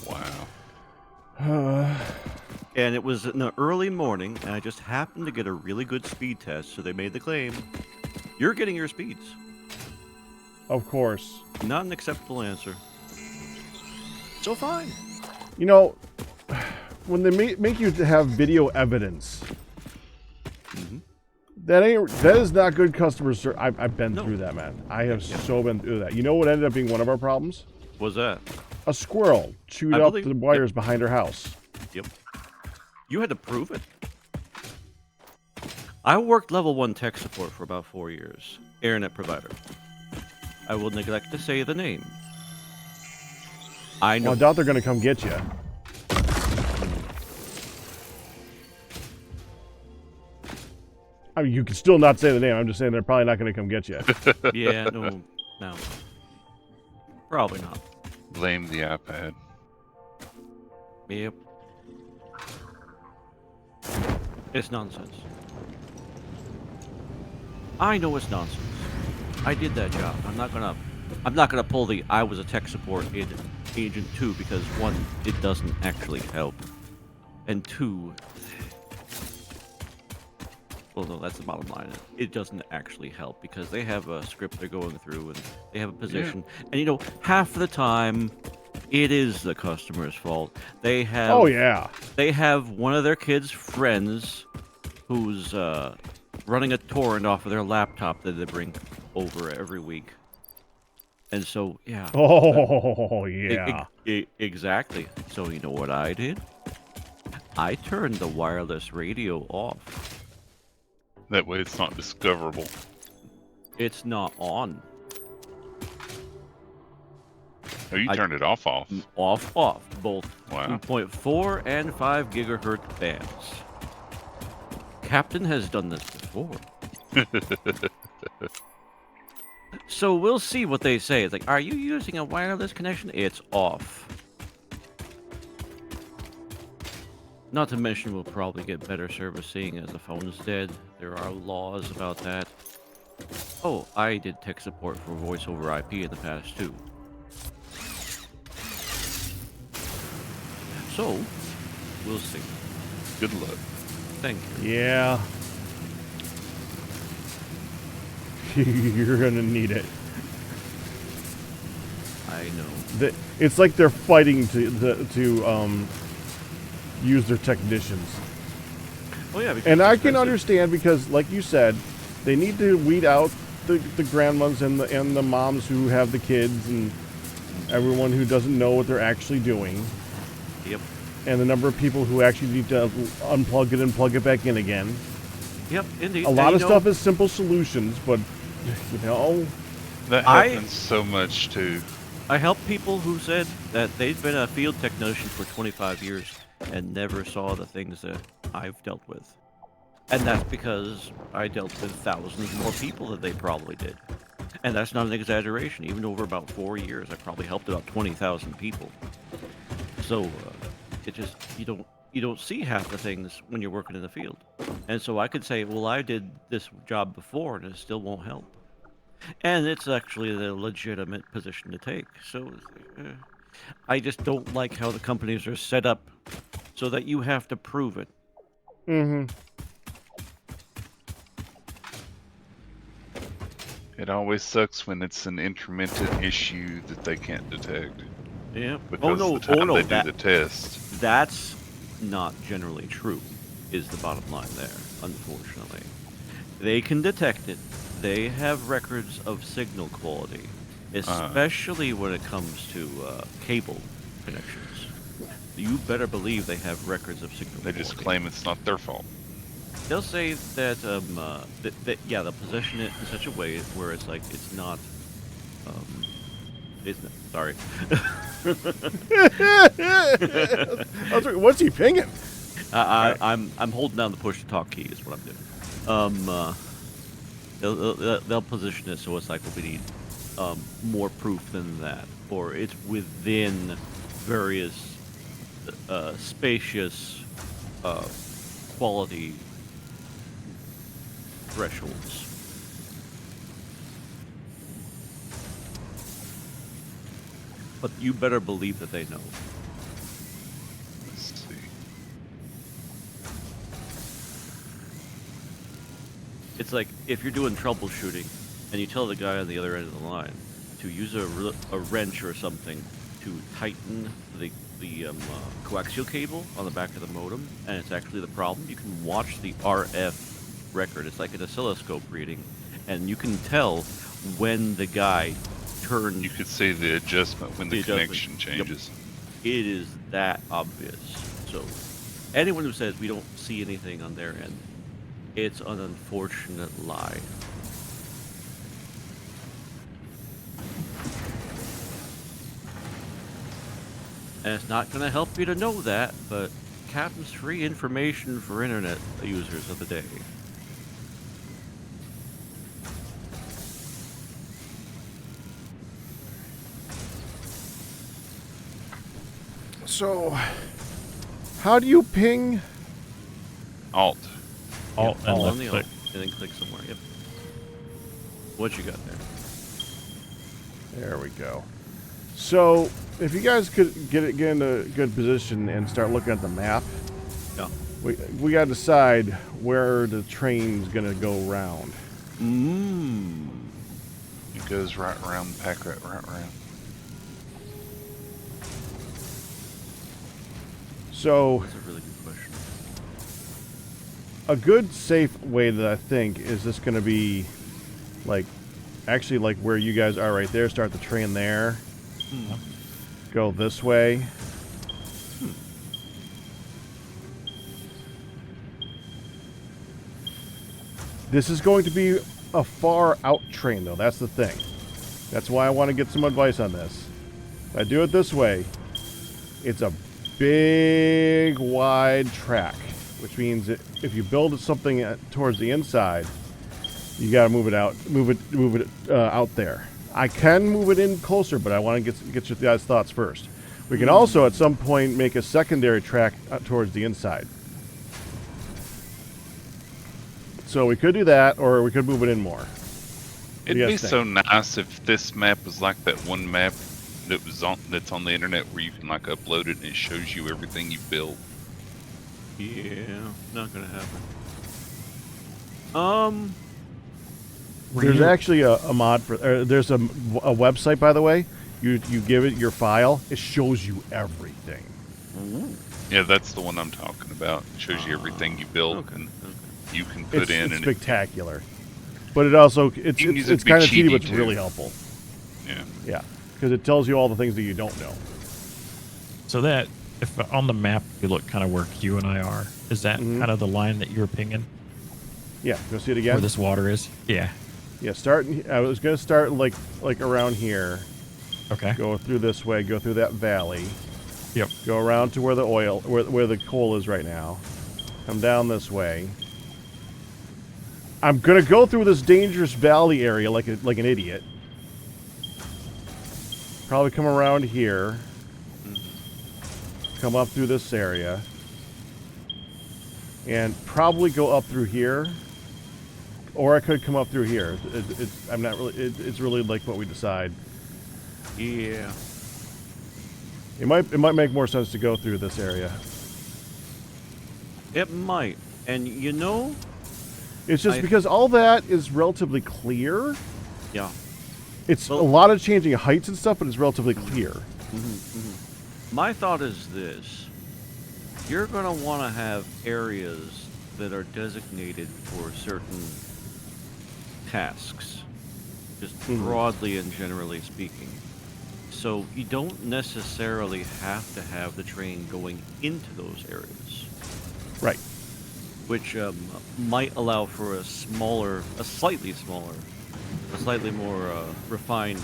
Wow. And it was in the early morning, and I just happened to get a really good speed test, so they made the claim, you're getting your speeds. Of course. Not an acceptable answer. So fine. You know, when they make you have video evidence, Mm-hmm. that is not good customer service. I've been No. through that, man. I have Yeah. so been through that. You know what ended up being one of our problems? What's that? A squirrel chewed I up believe- the wires behind her house. Yep. You had to prove it. I worked level 1 tech support for about 4 years. Internet provider. I will neglect to say the name. I know. Well, I doubt they're going to come get you. I mean, you can still not say the name. I'm just saying they're probably not going to come get you. Yeah, no. Probably not. Blame the iPad. Yep. It's nonsense. I know it's nonsense. I did that job. I'm not gonna pull the I was a tech support in Agent 2 because 1, it doesn't actually help. And 2, well, no, that's the bottom line. It doesn't actually help because they have a script they're going through and they have a position. And you know, half the time, it is the customer's fault. They have. Oh, yeah. They have one of their kids' friends who's running a torrent off of their laptop that they bring over every week. And so, yeah. Oh, yeah. Exactly. So you know what I did? I turned the wireless radio off. That way it's not discoverable. It's not on. Oh, you I- turned it off. Off. Both Wow. 2.4 and 5 gigahertz bands. Captain has done this before. So we'll see what they say. It's like, are you using a wireless connection? It's off. Not to mention we'll probably get better service seeing as the phone's dead. There are laws about that. Oh, I did tech support for voice over IP in the past too. So, we'll see. Good luck. Thank you. Yeah. You're going to need it. I know. It's like they're fighting to use their technicians. Oh yeah, because And it's I can expensive. understand because, like you said, they need to weed out the grandmas and the moms who have the kids and everyone who doesn't know what they're actually doing. Yep. And the number of people who actually need to unplug it and plug it back in again. Yep, indeed. A lot of stuff is simple solutions, but, you know, That I- happens so much too. I helped people who said that they've been a field technician for 25 years and never saw the things that I've dealt with. And that's because I dealt with thousands more people than they probably did. And that's not an exaggeration. Even over about 4 years, I probably helped about 20,000 people. So it just you don't see half the things when you're working in the field. And so I could say, well, I did this job before, and it still won't help. And it's actually the legitimate position to take. So I just don't like how the companies are set up so that you have to prove it. Mm-hmm. It always sucks when it's an intermittent issue that they can't detect. Yeah. Because the time they do the test. That's not generally true, is the bottom line there, unfortunately. They can detect it. They have records of signal quality, especially when it comes to cable connections. You better believe they have records of signal quality. They just claim it's not their fault. They'll say that, yeah, they'll position it in such a way where it's like it's not, sorry. What's he pinging? I'm holding down the push to talk key is what I'm doing. They'll position it so it's like, well, we need more proof than that, or it's within various spacious quality thresholds. But you better believe that they know. Let's see. It's like if you're doing troubleshooting and you tell the guy on the other end of the line to use a wrench or something to tighten the coaxial cable on the back of the modem, and it's actually the problem, you can watch the RF record. It's like an oscilloscope reading, and you can tell when the guy turned. You could see the adjustment when the connection changes. Yep. It is that obvious. So anyone who says we don't see anything on their end, it's an unfortunate lie. And it's not going to help you to know that, but Captain's free information for internet users of the day. So, how do you ping? Alt. Alt and on left the click. alt, and then click somewhere. Yep. What you got there? There we go. So, if you guys could get in a good position and start looking at the map, Yeah. we got to decide where the train's gonna go round. It goes right around, pack right around. So, That's a really good question. a good, safe way that I think is this going to be, like, actually like where you guys are right there. Start the train there. Go this way. This is going to be a far out train, though. That's the thing. That's why I want to get some advice on this. If I do it this way, it's a big, wide track, which means that if you build something towards the inside, you got to move it out there. I can move it in closer, but I want to get your guys' thoughts first. We can also, at some point, make a secondary track towards the inside. So we could do that, or we could move it in more. It'd be so nice if this map was like that one map that's on the internet where you can like upload it and it shows you everything you built. Yeah, not gonna happen. There's actually a mod for. There's a website, by the way. You give it your file, it shows you everything. Yeah, that's the one I'm talking about. It shows you everything you built and you can put in. It's and spectacular. But it also it's kind of cheaty, but it's too. really helpful. Yeah. Yeah, because it tells you all the things that you don't know. So that, if on the map you look kind of where Q and I are, is that kind of the line that you're pinging? Yeah, go see it again. Where this water is? Yeah. Yeah, I was gonna start like around here. Okay. Go through this way. Go through that valley. Yep. Go around to where the coal is right now. Come down this way. I'm gonna go through this dangerous valley area like an idiot. Probably come around here. Come up through this area. And probably go up through here. Or I could come up through here. I'm not really. It's really like what we decide. Yeah. It might make more sense to go through this area. It might. And you know, It's just because all that is relatively clear. yeah. It's Well- a lot of changing heights and stuff, but it's relatively clear. My thought is this. You're going to want to have areas that are designated for certain tasks, just broadly and generally speaking. So you don't necessarily have to have the train going into those areas, Right. which might allow for a slightly more refined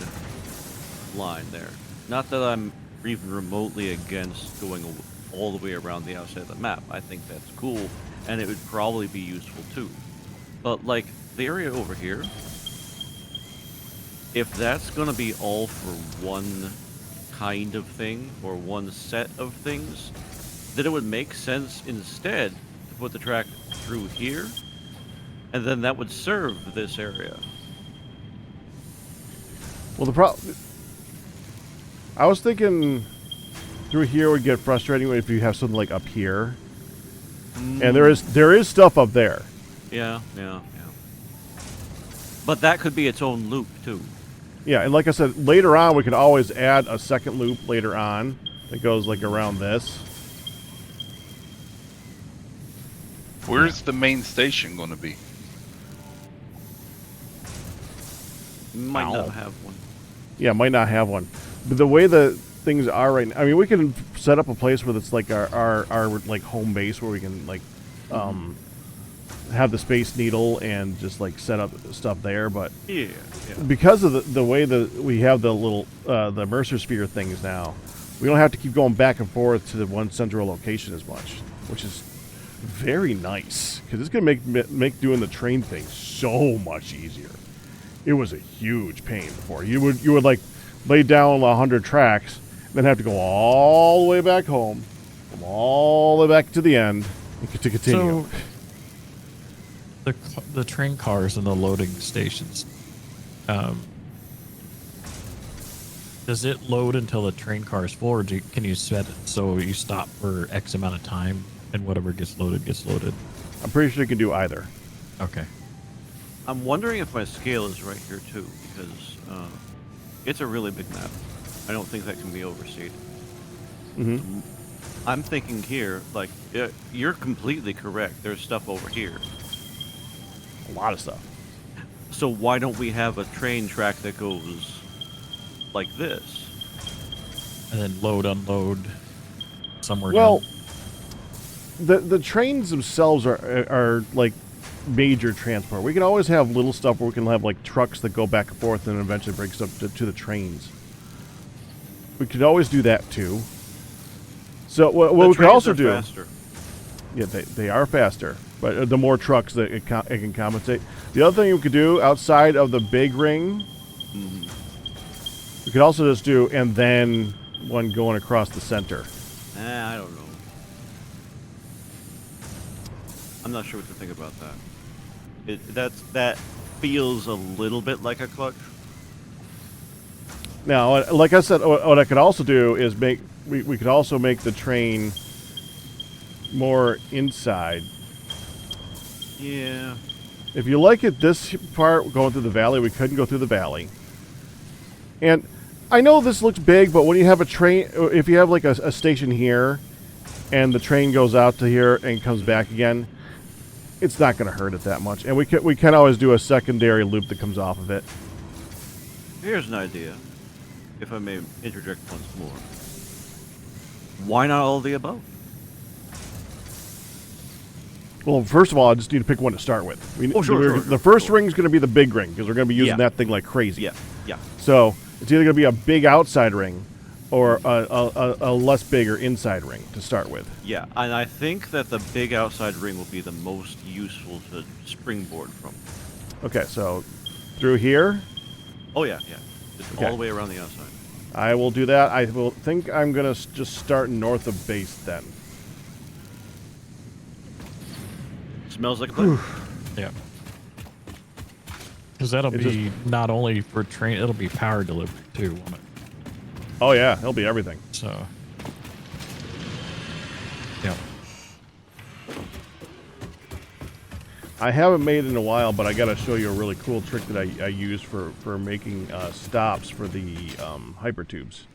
line there. Not that I'm even remotely against going all the way around the outside of the map. I think that's cool, and it would probably be useful too. But like the area over here, if that's going to be all for one kind of thing or one set of things, then it would make sense instead to put the track through here, and then that would serve this area. Well, I was thinking through here would get frustrating if you have something like up here, and there is stuff up there. Yeah. But that could be its own loop too. Yeah, and like I said, later on we could always add a second loop later on that goes like around this. Where's the main station going to be? Might Ow. not have one. Yeah, might not have one, but the way the things are right now, I mean, we can set up a place where it's like our like home base where we can like have the Space Needle and just like set up stuff there, but Yeah. because of the way that we have the little the Mercer Sphere things now, we don't have to keep going back and forth to the one central location as much, which is very nice because it's gonna make doing the train thing so much easier. It was a huge pain before. You would like lay down 100 tracks, then have to go all the way back home, come all the way back to the end, and to continue. So the train cars and the loading stations, does it load until the train car is full, or can you set it so you stop for X amount of time and whatever gets loaded gets loaded? I'm pretty sure you can do either. Okay. I'm wondering if my scale is right here too, because it's a really big map. I don't think that can be overstated. Mm-hmm. I'm thinking here, like, you're completely correct. There's stuff over here. A lot of stuff. So why don't we have a train track that goes like this? And then load, unload somewhere Well, down. the trains themselves are like major transport. We can always have little stuff where we can have like trucks that go back and forth and eventually brings up to the trains. We could always do that too. So what we could also do, faster. yeah, they are faster, but the more trucks that it can compensate. The other thing we could do outside of the big ring, we could also just do and then one going across the center. I don't know. I'm not sure what to think about that. That feels a little bit like a clutch. Now, like I said, what I could also do is we could also make the train more inside. Yeah. If you like it, this part going through the valley, we couldn't go through the valley. And I know this looks big, but when you have a train, if you have like a station here, and the train goes out to here and comes back again, it's not going to hurt it that much. And we can always do a secondary loop that comes off of it. Here's an idea, if I may interject once more. Why not all of the above? Well, first of all, I just need to pick one to start with. The first ring is going to be the big ring because we're going to be using that thing like crazy. Yeah. So it's either going to be a big outside ring, or a less bigger inside ring to start with. Yeah, and I think that the big outside ring will be the most useful to springboard from. Okay, so through here, Oh yeah, yeah. Just Okay. all the way around the outside. I will do that. I will think I'm gonna just start north of base then. Smells like a plan. Yeah. Because that'll It be not only for train, it'll be power delivery too, won't it? Oh yeah, it'll be everything. So, yeah. I haven't made it in a while, but I gotta show you a really cool trick that I use for making stops for the hyper tubes.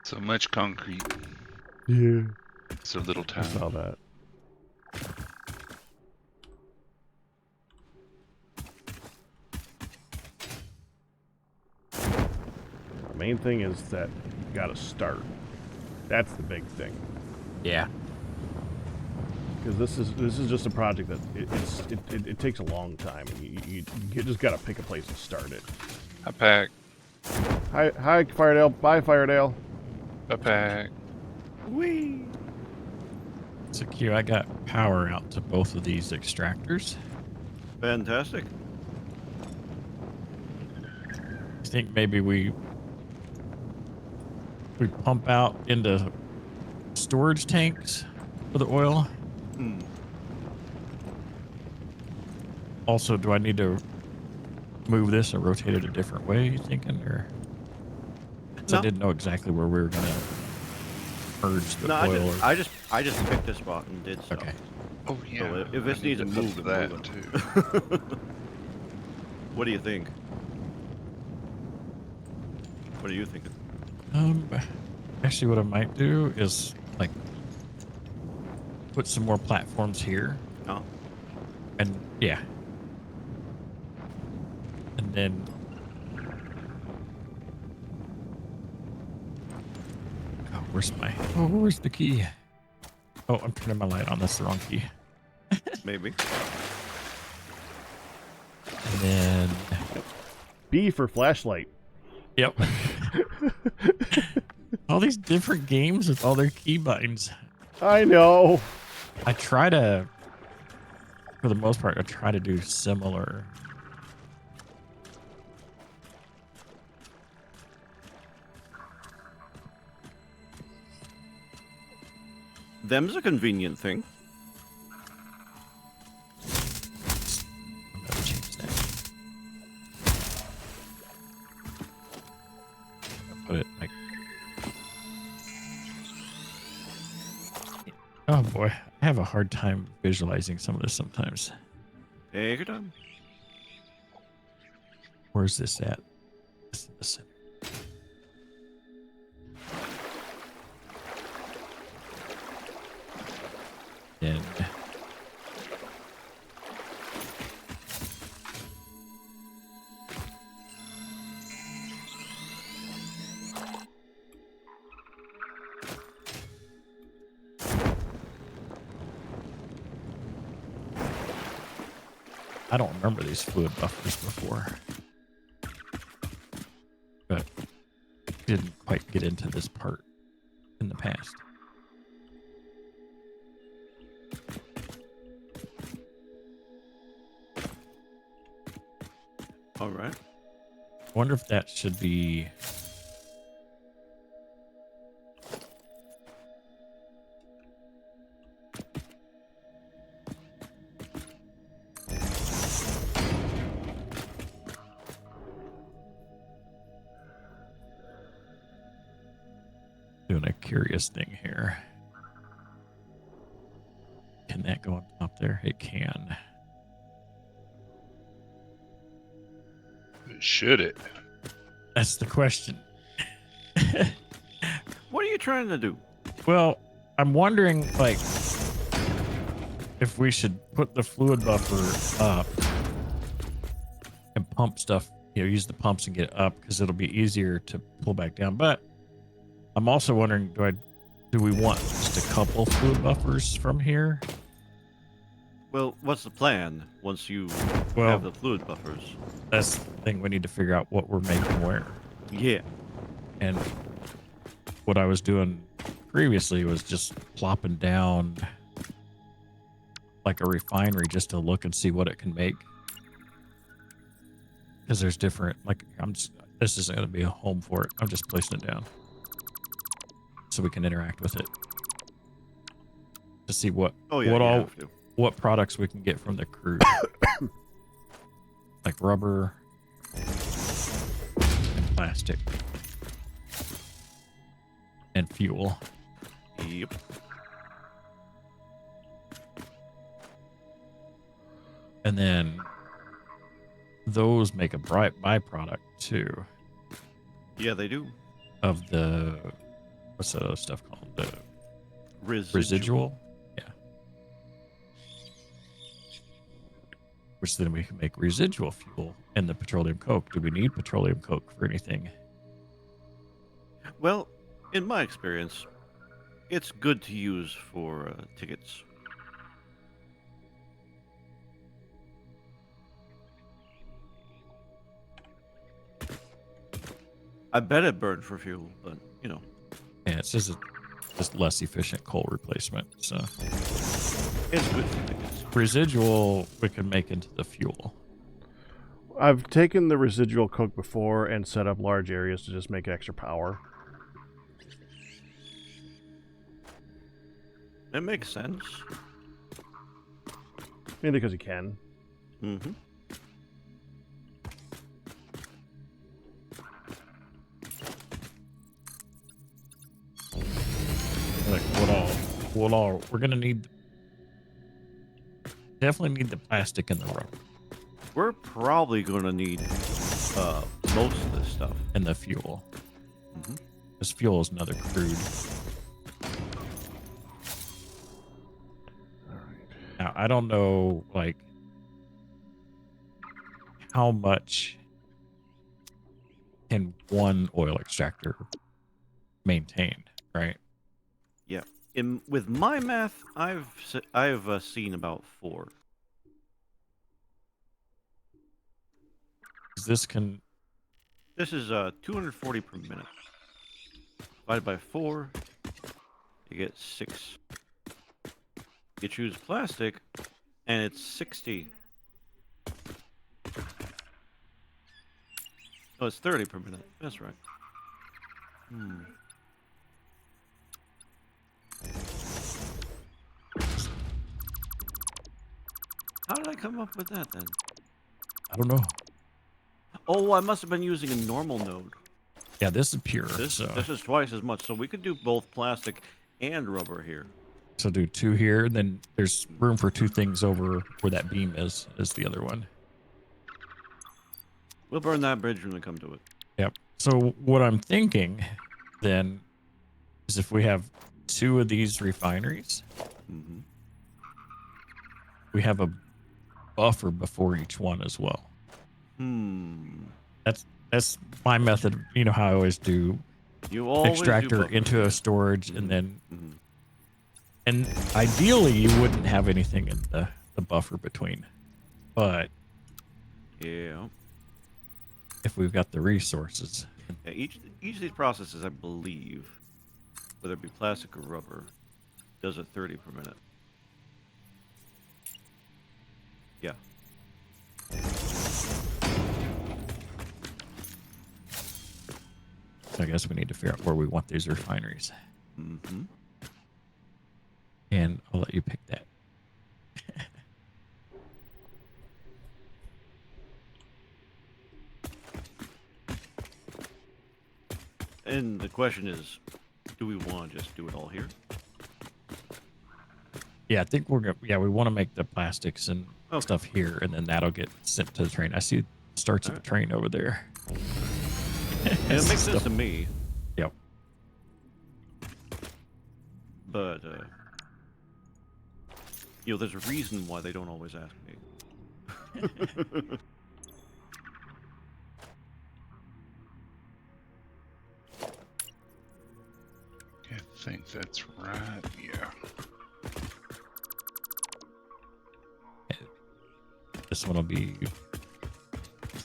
So much concrete, Yeah, so little I time. saw that. The main thing is that you gotta start. That's the big thing. Yeah. Because this is just a project that it takes a long time, and you just gotta pick a place to start it. I pack. Hi, Firedale. Bye, Firedale. I pack. Whee! So Q, I got power out to both of these extractors. Fantastic. I think maybe we pump out into storage tanks for the oil. Hmm. Also, do I need to move this or rotate it a different way, you thinking? Or 'cause I No. didn't know exactly where we were going to purge the No, oil. I just picked a spot and did so. Okay. Oh yeah. if this I needs to a flip move, for it's that moving. too. What do you think? What are you thinking? Actually, what I might do is like put some more platforms here, Oh, and yeah, and then where's the key? Oh, I'm turning my light on. That's the wrong key. maybe. And then B for flashlight. yep. All these different games with all their key bindings. I know. I try to, for the most part, I try to do similar. Them's a convenient thing. I'm gonna change that. I'll put it like. Oh boy, I have a hard time visualizing some of this sometimes. Take your time. Where's this at? This is the center. And I don't remember these fluid buffers before, but didn't quite get into this part in the past. All right. I wonder if that should be. Doing a curious thing here. Can that go on top there? It can. Should it? That's the question. What are you trying to do? Well, I'm wondering, like, if we should put the fluid buffer up and pump stuff, use the pumps and get it up, because it'll be easier to pull back down. But I'm also wondering, do we want just a couple fluid buffers from here? Well, what's the plan once you Well- have the fluid buffers? That's the thing. We need to figure out what we're making where. Yeah. And what I was doing previously was just plopping down like a refinery just to look and see what it can make. Because there's different, like, this isn't going to be a home for it. I'm just placing it down so we can interact with it to see what what products we can get from the crude, like rubber and plastic and fuel. Yep. And then those make a bright byproduct too Yeah, they do. of the, what's that other stuff called? The Residual. residual? Yeah. Which then we can make residual fuel in the petroleum coke. Do we need petroleum coke for anything? Well, in my experience, it's good to use for tickets. I bet it burned for fuel, but you know. Yeah, it's just less efficient coal replacement. So It's good for tickets. residual we can make into the fuel. I've taken the residual coke before and set up large areas to just make extra power. It makes sense. Mainly because you can. Mm-hmm. Like we're gonna need, definitely need the plastic and the rubber We're probably going to need most of this stuff. and the fuel. Mhm. This fuel is another crude. Now I don't know like how much can one oil extractor maintain, right? Yeah. With my math, I've seen about 4. 'Cause this can, This is 240 per minute. Divided by 4, you get 6. You choose plastic, and it's 60. Oh, it's 30 per minute. That's right. How did I come up with that then? I don't know. Oh, I must have been using a normal node. Yeah, this is pure. This so is twice as much, so we could do both plastic and rubber here. so do 2 here, and then there's room for 2 things over where that beam is the other one. We'll burn that bridge when we come to it. Yep. So what I'm thinking then is if we have 2 of these refineries, Mm-hmm. we have a buffer before each one as well. That's my method. You know how I always do You always extractor do buffer. into a storage, and then Mhm. and ideally you wouldn't have anything in the buffer between. But Yeah. if we've got the resources, Yeah, each of these processes, I believe, whether it be plastic or rubber, does it 30 per minute. Yeah. so I guess we need to figure out where we want these refineries. Mm-hmm. And I'll let you pick that. And the question is, do we want to just do it all here? Yeah, I think we're gonna. Yeah, we want to make the plastics and Okay. stuff here, and then that'll get sent to the train. I see starts of the train over there. And it makes sense to me, Yep. but there's a reason why they don't always ask me. think that's right. Yeah. This one will be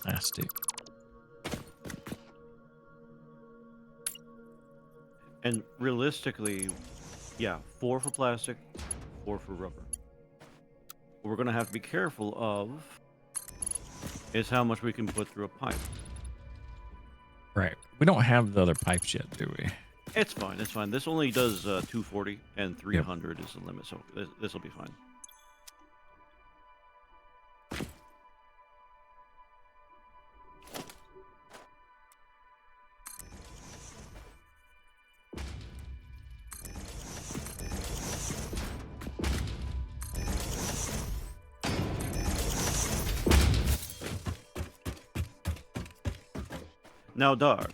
plastic. And realistically, yeah, 4 for plastic, 4 for rubber. What we're going to have to be careful of is how much we can put through a pipe. Right. We don't have the other pipes yet, do we? It's fine. It's fine. This only does 240 and 300 is the limit, so this will be fine. Now, Dark,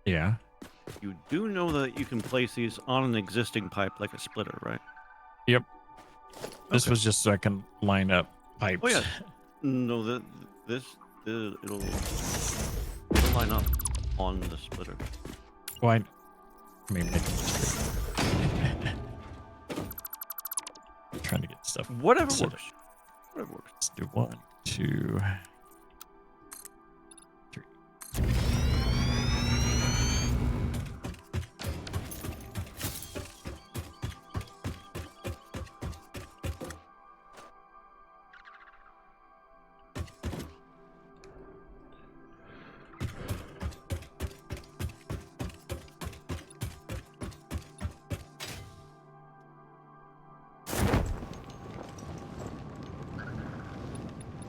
Yeah. you do know that you can place these on an existing pipe like a splitter, right? Yep. This Okay. was just so I can line up pipes. Oh, yeah. No, it'll line up on the splitter. Why? I mean, make them straight. Trying to get stuff. Whatever set works. Whatever works. Let's do 1, 2, 3.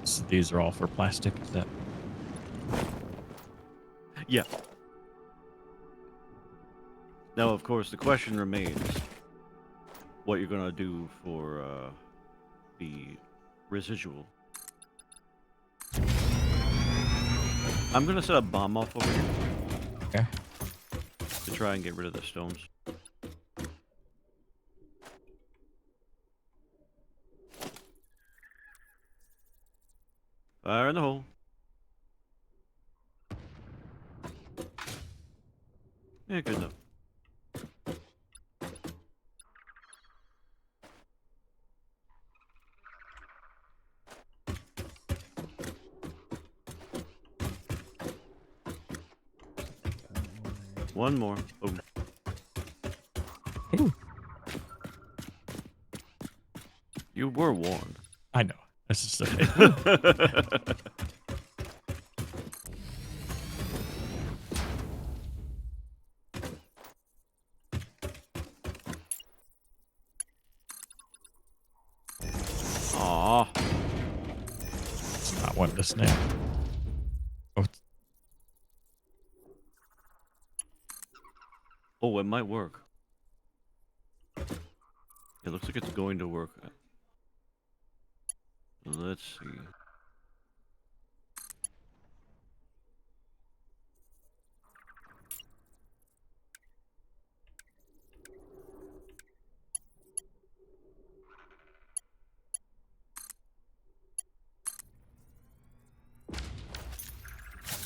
So these are all for plastic. Is that? Yeah. Now, of course, the question remains what you're going to do for the residual. I'm going to set a bomb off over here. Okay. To try and get rid of the stones. Fire in the hole. Yeah, good enough. One more. Boom. Ooh. You were warned. I know. This is Aw. it's not wanting to snap. Oh, Oh, it might work. It looks like it's going to work. Let's see.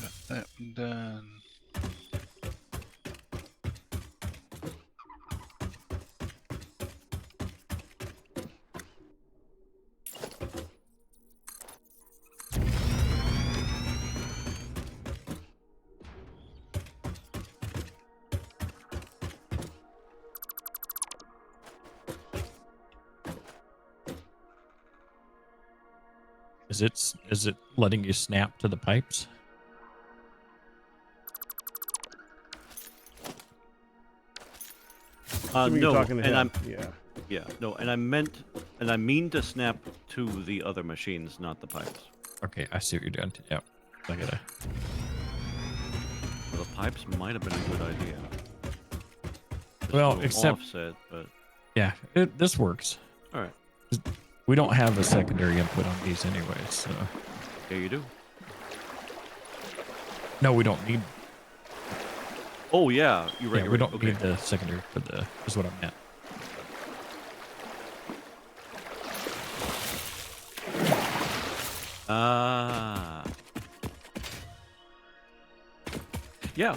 Got that one done. is it letting you snap to the pipes? Assuming you're No, talking to and him. Yeah. no, and I mean to snap to the other machines, not the pipes. Okay, I see what you're doing. Yep. I gotta. Well, the pipes might have been a good idea. Just Well, a little except- offset, but Yeah, this works. all right, We don't have a secondary input on these anyways, so. there you do. No, we don't need. Oh yeah, you're right. Yeah, you're we right. don't Okay. need the secondary for the. Is what I meant. Ah. Yeah.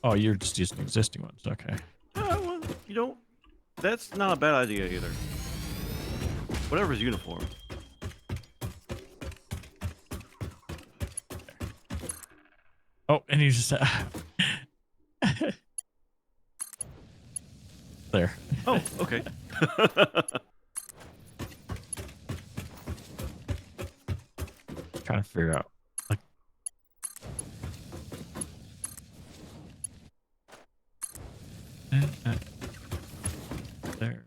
Oh, you're just using existing ones. Okay. Well, that's not a bad idea either. Whatever's uniform. Oh, and you just there. Oh, okay. Trying to figure out. Like, there.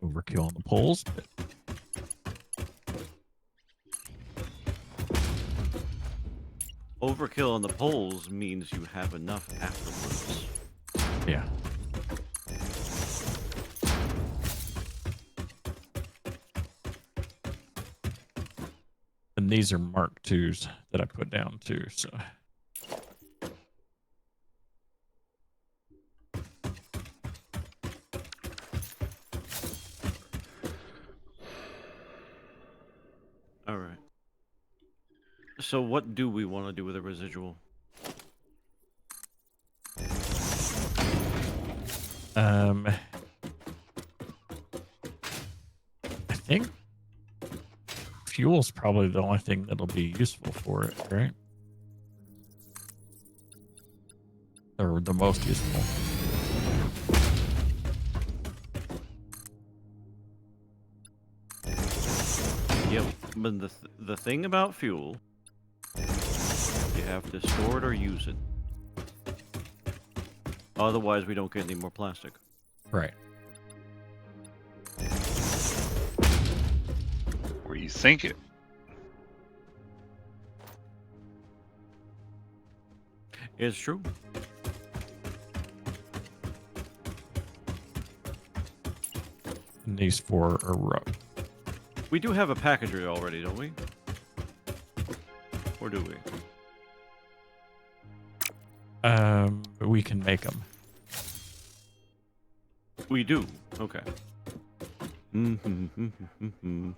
Overkill on the poles. But Overkill on the poles means you have enough afterwards. yeah. And these are Mark IIs that I put down too, so. All right. So what do we want to do with a residual? I think fuel's probably the only thing that'll be useful for it, right? Or the most useful. Yep. But the thing about fuel, you have to store it or use it. Otherwise, we don't get any more plastic. Right. Where you think it. It's true. And these four are rough. We do have a packager already, don't we? Or do we? We can make them. We do. Okay. Mm-hmm.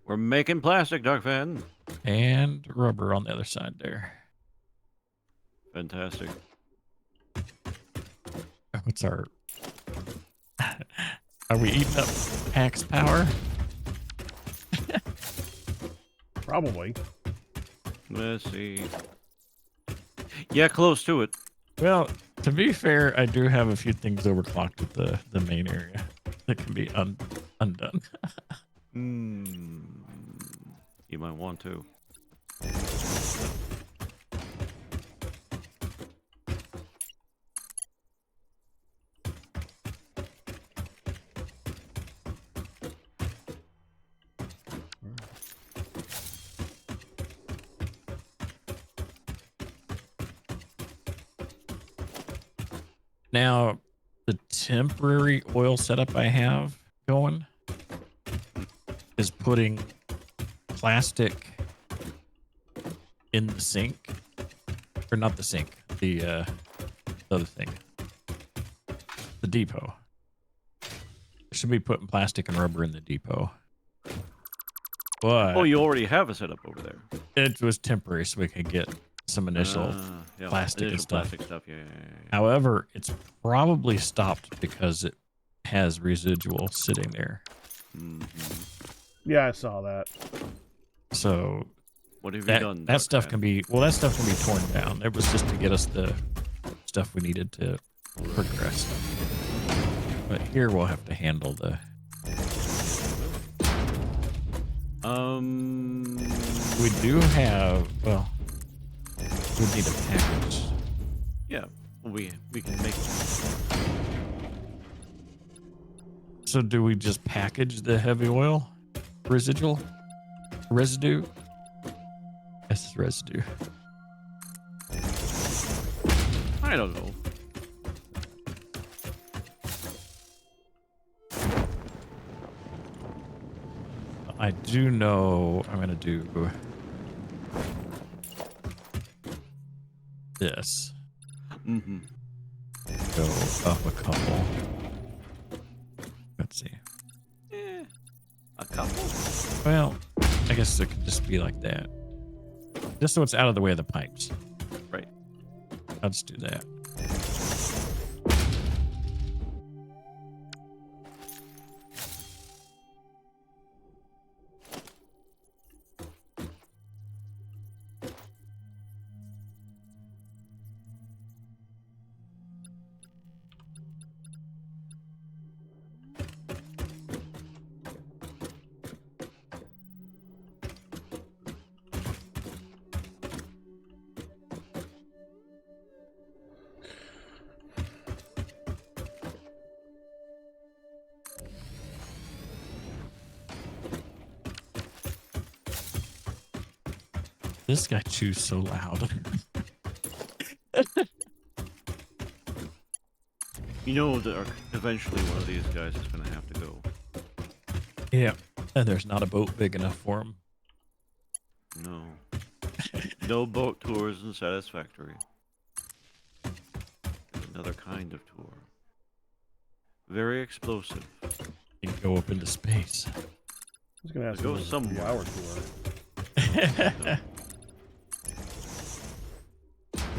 We're making plastic, Dark Fan. And rubber on the other side there. Fantastic. What's our... Are we eating up Pax power? Probably. Let's see. Yeah, close to it. Well, to be fair, I do have a few things overclocked at the main area that can be undone. You might want to. Now, the temporary oil setup I have going is putting plastic in the sink, or not the sink, the other thing, the depot. Should be putting plastic and rubber in the depot. But Oh, you already have a setup over there. it was temporary, so we could get some initial Yeah, plastic and initial stuff. plastic stuff. Yeah. However, it's probably stopped because it has residual sitting there. Yeah, I saw that. So What have you that, done? that stuff Darkman? can be, well, that stuff can be torn down. It was just to get us the stuff we needed to progress. But here we'll have to handle the... We do have, well, we need a package. Yeah, we can make. So do we just package the heavy oil residue? This is residue. I don't know. I do know I'm going to do this. Mm-hmm. Go up a couple. Let's see. A couple? Well, I guess it could just be like that. Just so it's out of the way of the pipes. Right. I'll just do that. This guy chews so loud. You know that eventually one of these guys is going to have to go. Yeah. And there's not a boat big enough for him. No. No boat tours in Satisfactory. There's another kind of tour. Very explosive. You can go up into space. I was going to ask Go you a somewhere. 3-hour tour.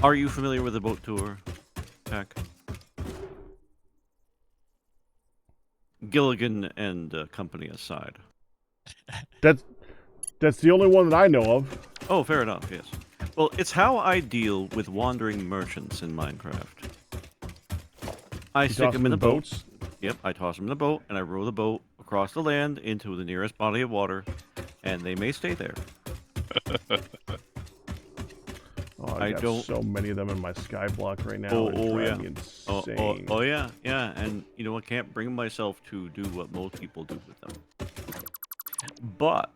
Are you familiar with the boat tour, Pack? Gilligan and company aside. That's the only one that I know of. Oh, fair enough, yes. Well, it's how I deal with wandering merchants in Minecraft. I You stick toss them in the boat. boats. Yep, I toss them in the boat, and I row the boat across the land into the nearest body of water, and they may stay there. Oh, I I got don't- so many of them in my sky block right now. Oh, It's oh, driving yeah. me Oh, insane. yeah, and you know, I can't bring myself to do what most people do with them. But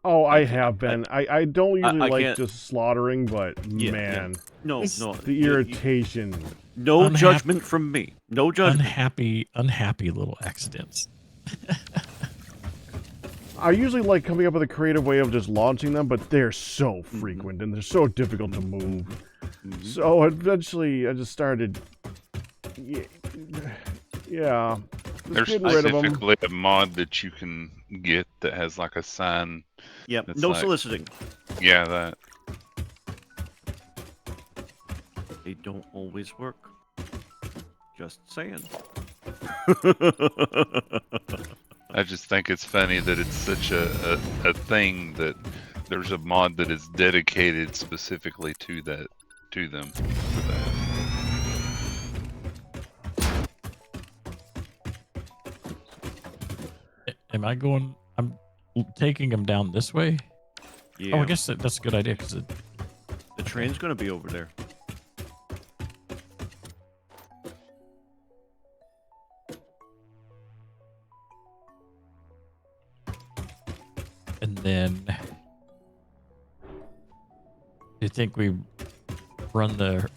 Oh, I I can't- have been. I don't usually I like can't- just slaughtering, but Yeah, man, no, It's no, the you- irritation. no Unhap- judgment from me. No judgment. Unhappy little accidents. I usually like coming up with a creative way of just launching them, but they're so frequent and they're so difficult to move. Mhm. So eventually, I just started. Yeah. Just There's getting rid of them. specifically a mod that you can get that has like a sign. Yep, It's no like- soliciting. Yeah, that. They don't always work. Just saying. I just think it's funny that it's such a thing that there's a mod that is dedicated specifically to that, to them. For that. Am I going? I'm taking him down this way. Yeah, Oh, I guess that's a good idea because the train's gonna be over there. and then do you think we run the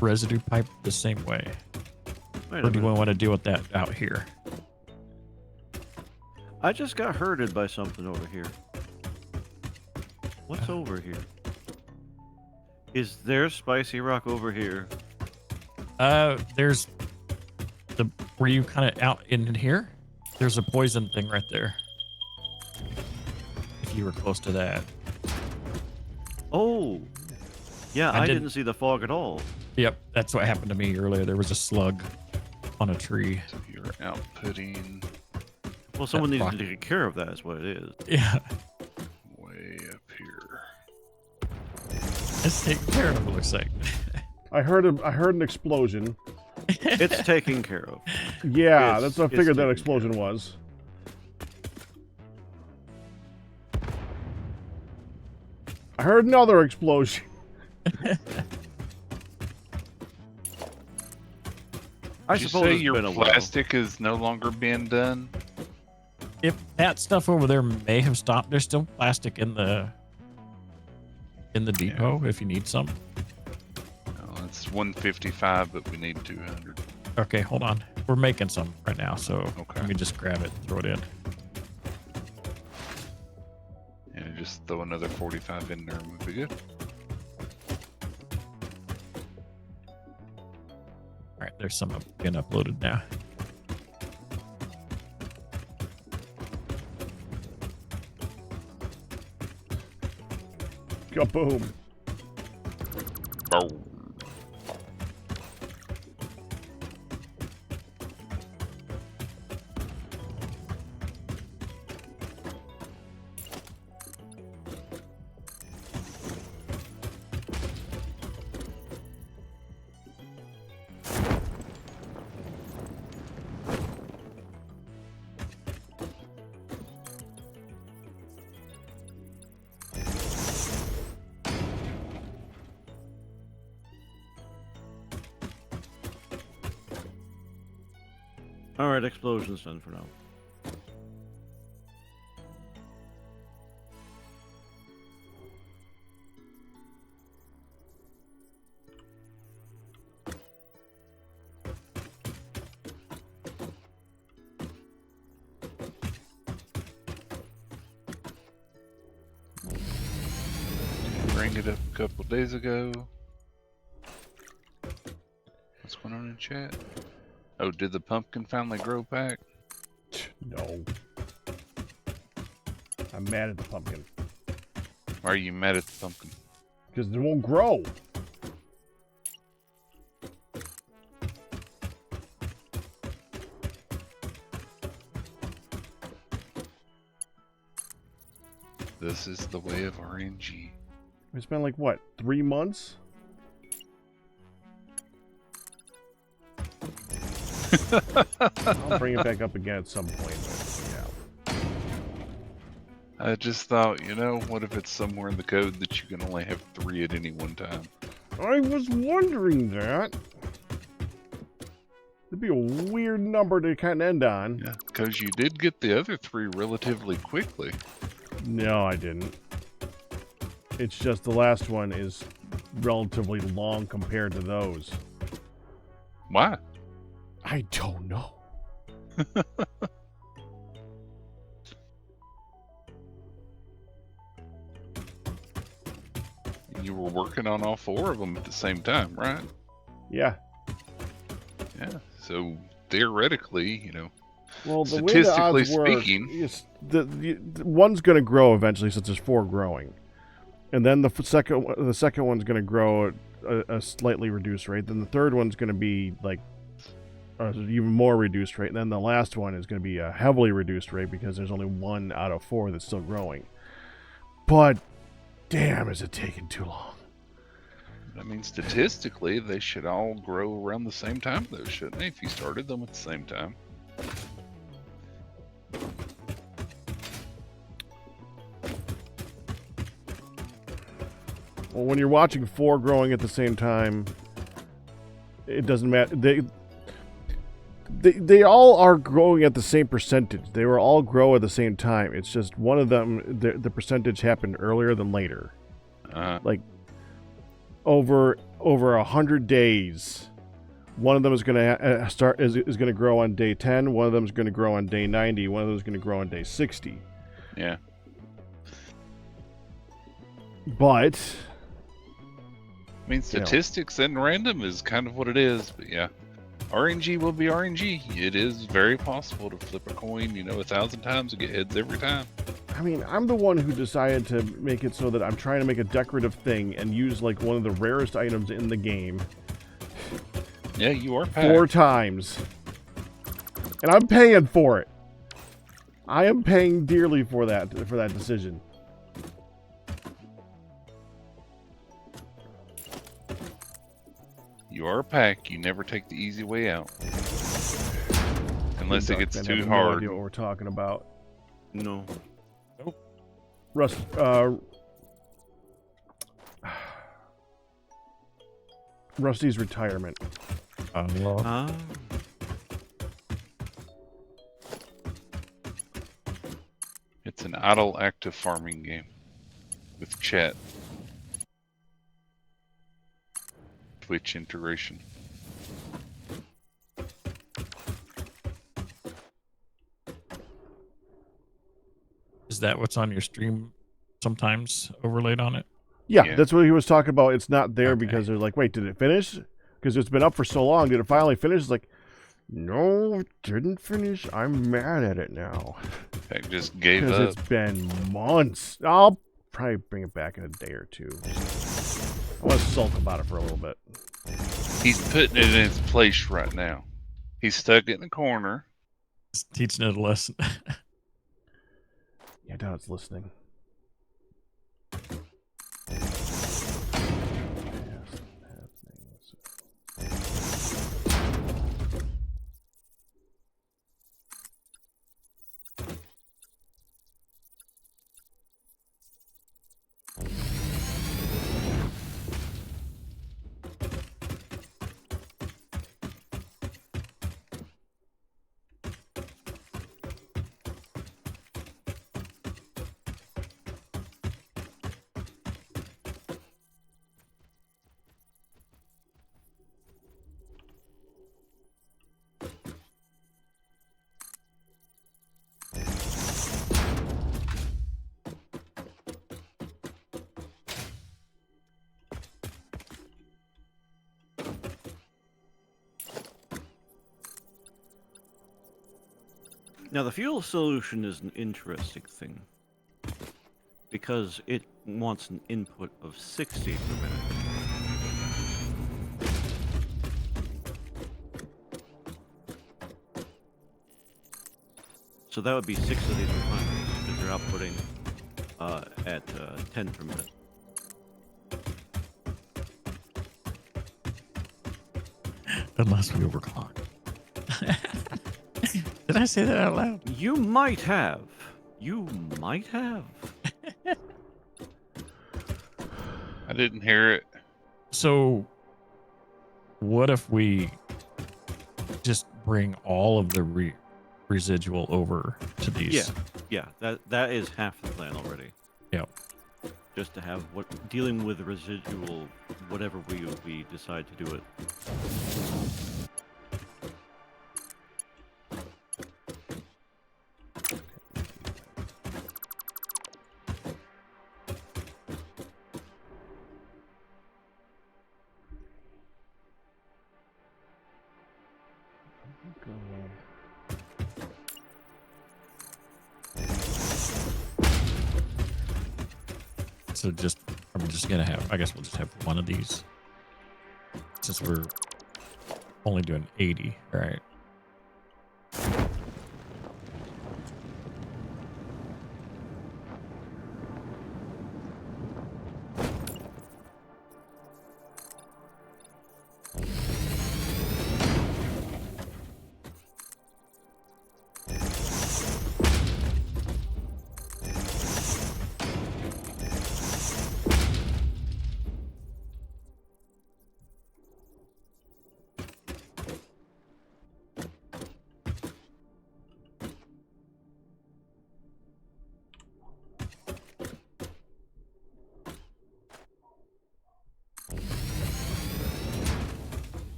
residue pipe the same way, Wait a or do we minute. want to deal with that out here? I just got herded by something over here. What's over here? Is there spicy rock over here? There's the were you kind of out in here? There's a poison thing right there. If you were close to that. Oh, yeah, I I didn't- didn't see the fog at all. Yep, that's what happened to me earlier. There was a slug on a tree. So you're outputting Well, someone needs rock- to take care of that. Is what it is. Yeah, way up here. it's taken care of. It looks like. I heard an explosion. It's taken care of. Yeah, It's- that's what I it's figured that taken explosion was. I heard another explosion. I Did you suppose say it's your been a while. plastic is no longer being done? If that stuff over there may have stopped, there's still plastic in the depot if you need some. Oh, that's There's 155, but we need 200. Okay, hold on. We're making some right now, so Okay. let me just grab it, throw it in. Yeah, just throw another 45 in there and we'll be good. All right, there's some being uploaded now. Kaboom. Oh. All right, explosions done for now. Bring it up a couple days ago. What's going on in chat? Oh, did the pumpkin finally grow back? No. I'm mad at the pumpkin. Why are you mad at the pumpkin? Because it won't grow. This is the way of RNG. It's been like, what, 3 months? I'll bring it back up again at some point, but yeah. I just thought, you know, what if it's somewhere in the code that you can only have 3 at any one time? I was wondering that. It'd be a weird number to kind of end on. Yeah, because you did get the other 3 relatively quickly. No, I didn't. It's just the last one is relatively long compared to those. Why? I don't know. You were working on all 4 of them at the same time, right? Yeah. Yeah, so theoretically, you know, Well, the way the statistically odds work speaking, is the one's going to grow eventually, since there's 4 growing, and then the second one's going to grow at a slightly reduced rate. Then the third one's going to be like even more reduced rate, and then the last one is going to be a heavily reduced rate because there's only 1 out of 4 that's still growing. But damn, is it taking too long? I mean, statistically, they should all grow around the same time, though, shouldn't they? If you started them at the same time. Well, when you're watching 4 growing at the same time, it doesn't matter. They all are growing at the same percentage. They will all grow at the same time. It's just one of them, the percentage happened earlier than later. Like over 100 days, one of them is going to is going to grow on day 10. One of them is going to grow on day 90. One of them is going to grow on day 60. Yeah. But I mean, statistics and random is kind of what it is, but yeah. RNG will be RNG. It is very possible to flip a coin, 1,000 times and get heads every time. I mean, I'm the one who decided to make it so that I'm trying to make a decorative thing and use like one of the rarest items in the game. Yeah, you are packed. 4 times. And I'm paying for it. I am paying dearly for that decision. You are a pack. You never take the easy way out. Unless it gets I too have hard. No idea what we're talking about. No. Rusty's retirement. It's an idle active farming game with chat. Twitch integration. Is that what's on your stream sometimes overlaid on it? Yeah, Yeah. that's what he was talking about. It's not there Okay. because they're like, wait, did it finish? Because it's been up for so long. Did it finally finish? It's like, no, it didn't finish. I'm mad at it now. Heck, just gave Because up. it's been months. I'll probably bring it back in a day or two. I want to sulk about it for a little bit. He's putting it in its place right now. He's stuck in the corner. It's teaching it a lesson. Yeah, I doubt it's listening. Now, the fuel solution is an interesting thing because it wants an input of 60 per minute. So that would be 6 of these refineries because they're outputting at 10 per minute. Unless we overclock. Did I say that out loud? You might have. You might have. I didn't hear it. So, what if we just bring all of the residual over to these? Yeah. That is half the plan already. Yep. Just to have dealing with the residual, whatever we decide to do it. So I'm just gonna have. I guess we'll just have one of these, since we're only doing 80, right?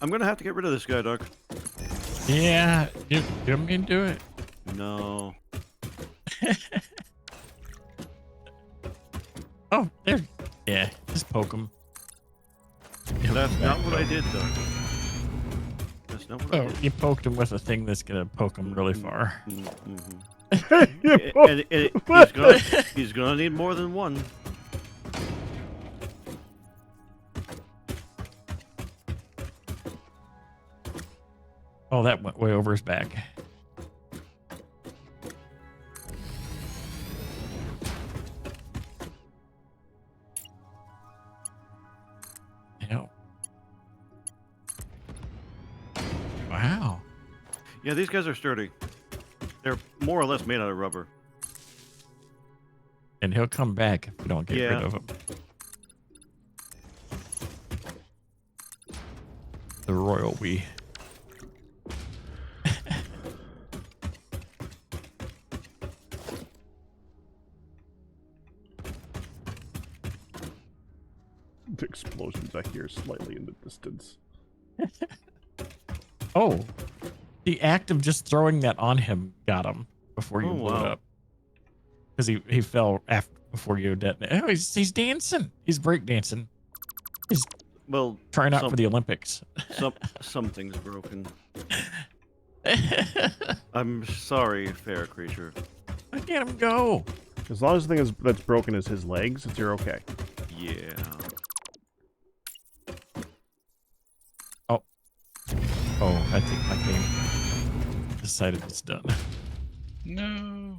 I'm gonna have to get rid of this guy, Doc. Yeah, you want me to do it? No. Oh, there. Yeah, just poke him. That's not what I did, Doc. That's not what I Oh, did. you poked him with a thing that's gonna poke him really far. He's gonna need more than one. Oh, that went way over his back. Yep. Wow. Yeah, these guys are sturdy. They're more or less made out of rubber. And he'll come back if we don't get rid of him. The royal we. The explosions I hear slightly in the distance. Oh, the act of just throwing that on him got him before you Oh, blew it wow. up. Because he fell before you detonated. Oh, he's dancing. He's break dancing. He's Well, trying out for the Olympics. something's broken. I'm sorry, fair creature. Let him go. As long as the thing that's broken is his legs, you're okay. Yeah. Oh, I think my game decided it's done. No.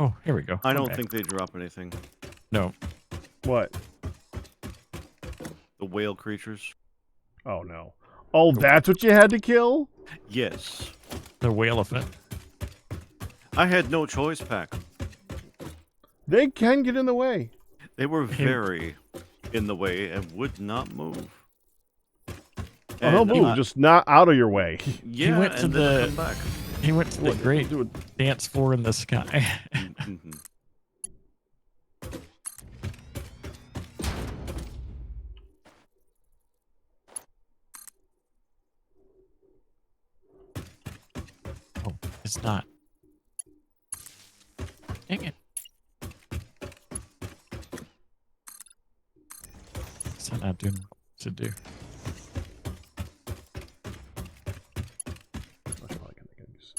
Oh, here we go. I We're don't back. think they drop anything. No. What? The whale creatures. Oh, no. Oh, that's what you had to kill? Yes. The whale elephant. I had no choice, Pack. They can get in the way. They were very in the way and would not move. Oh, he'll move, just not out of your way. Yeah, went to and then the- come back. He went to the great Do it. dance floor in the sky. Mhm. Oh, it's not. Dang it. It's not doing what to do. That's probably gonna get used.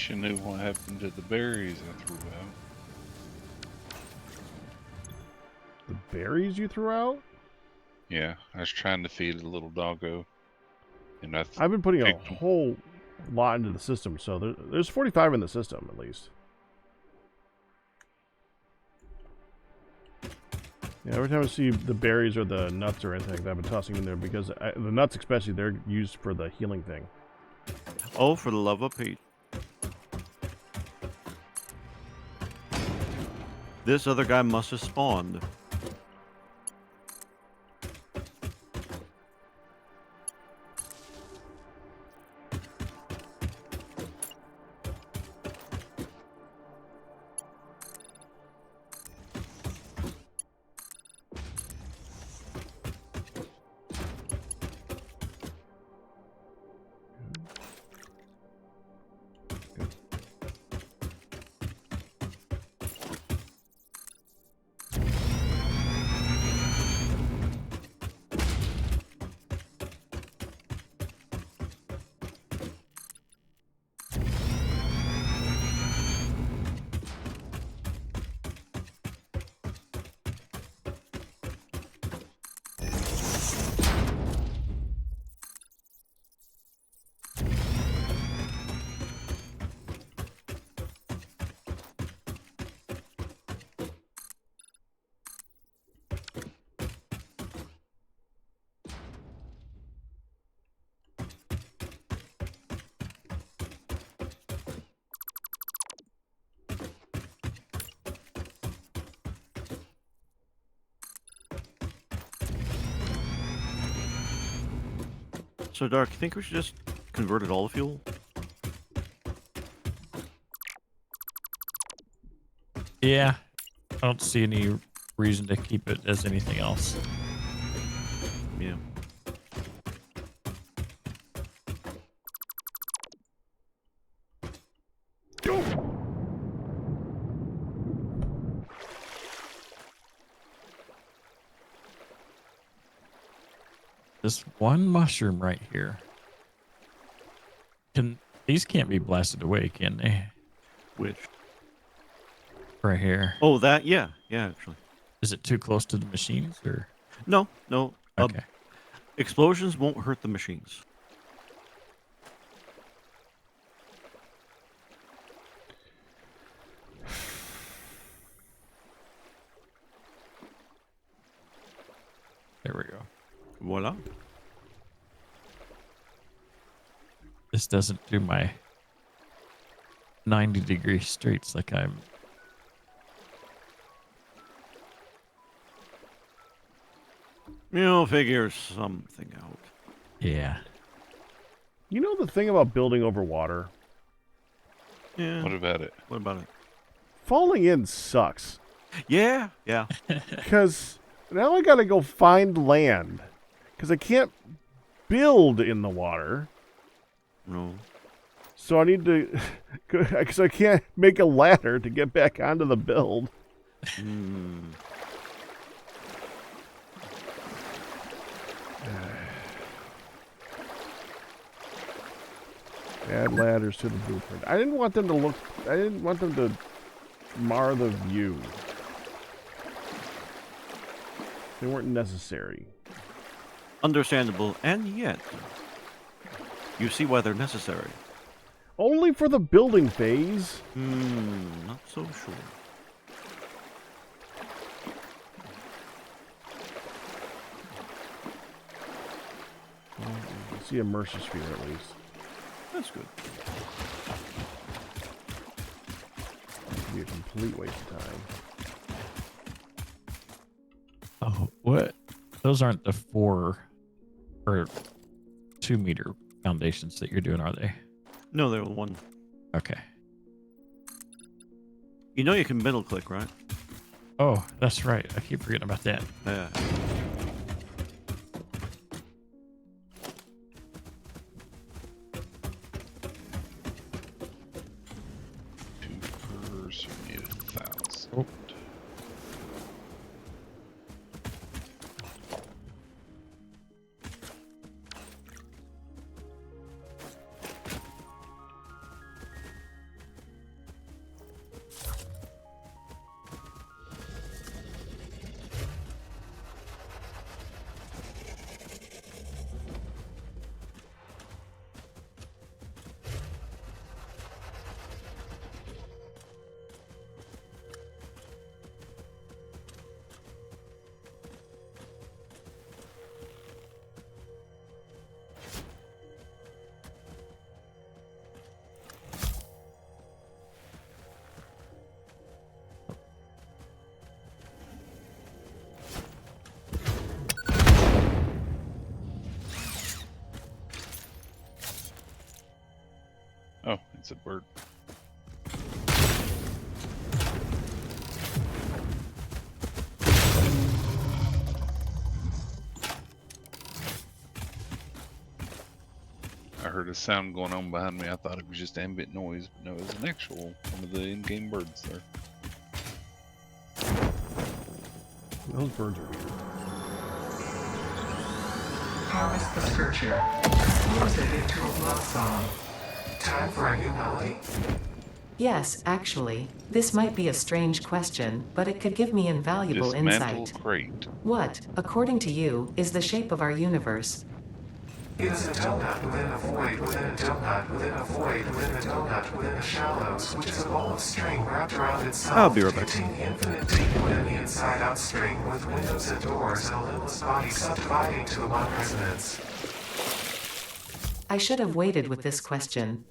Wish I knew what happened to the berries I threw out. The berries you threw out? Yeah, I was trying to feed a little doggo, and I've been putting a picked 'em. whole lot into the system, so there's 45 in the system at least. Yeah, every time I see the berries or the nuts or anything, I've been tossing in there because the nuts, especially, they're used for the healing thing. Oh, for the love of Pete. This other guy must have spawned. So, Dark, you think we should just convert it all to fuel? Yeah, I don't see any reason to keep it as anything else. Yeah. This one mushroom right here. These can't be blasted away, can they? Which? Right here. Oh, that? Yeah. Yeah, actually. Is it too close to the machines or? No, no. Okay. Explosions won't hurt the machines. There we go. Voila. This doesn't do my 90-degree straights like I'm. You'll figure something out. Yeah. You know the thing about building over water? Yeah. What about it? What about it? Falling in sucks. Yeah. Yeah. Because now I gotta go find land. Because I can't build in the water. No. So I need to... Because I can't make a ladder to get back onto the build. Hmm. Add ladders to the blueprint. I didn't want them to look... I didn't want them to mar the view. They weren't necessary. Understandable, and yet you see why they're necessary. Only for the building phase. Not so sure. Well, you can see a Mercer sphere at least. That's good. It'd be a complete waste of time. Oh, what? Those aren't the 4 or 2 meter foundations that you're doing, are they? No, they're one. Okay. You know you can middle click, right? Oh, that's right. I keep forgetting about that. Yeah. So we need 1,000. Oh. acid bird. I heard a sound going on behind me. I thought it was just ambient noise, but no, it was an actual one of the in-game birds there. Those birds are weird. Harvest the scripture. Fuse it into a blood song. Time for a new melody? Yes, actually, this might be a strange question, but it could give me invaluable Dismantle insight. crate. What, according to you, is the shape of our universe? It is a donut within a void within a donut within a void within a donut within the shallows, which is a ball of string wrapped around itself. I'll be right back. Containing infinite deep within the inside-out string, with windows and doors and a limbless body subdividing to the one resonance. I should have waited with this question.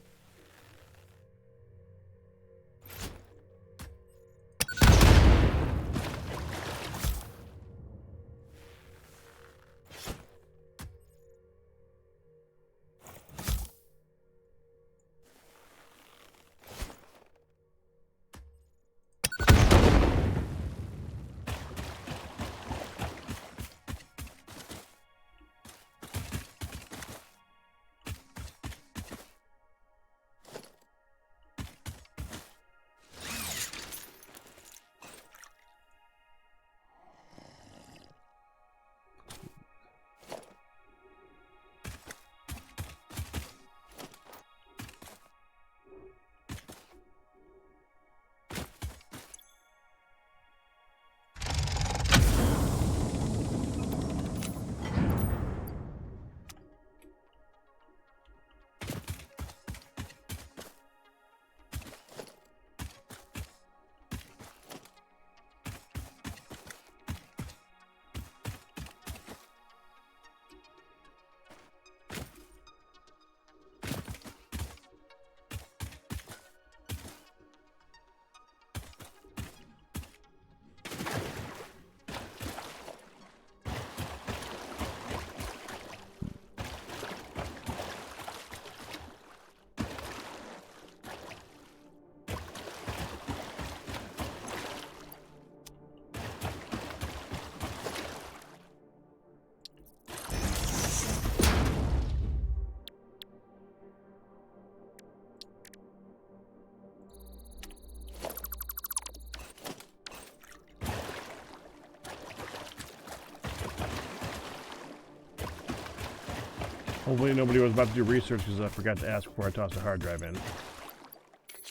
Hopefully nobody was about to do research because I forgot to ask before I tossed a hard drive in.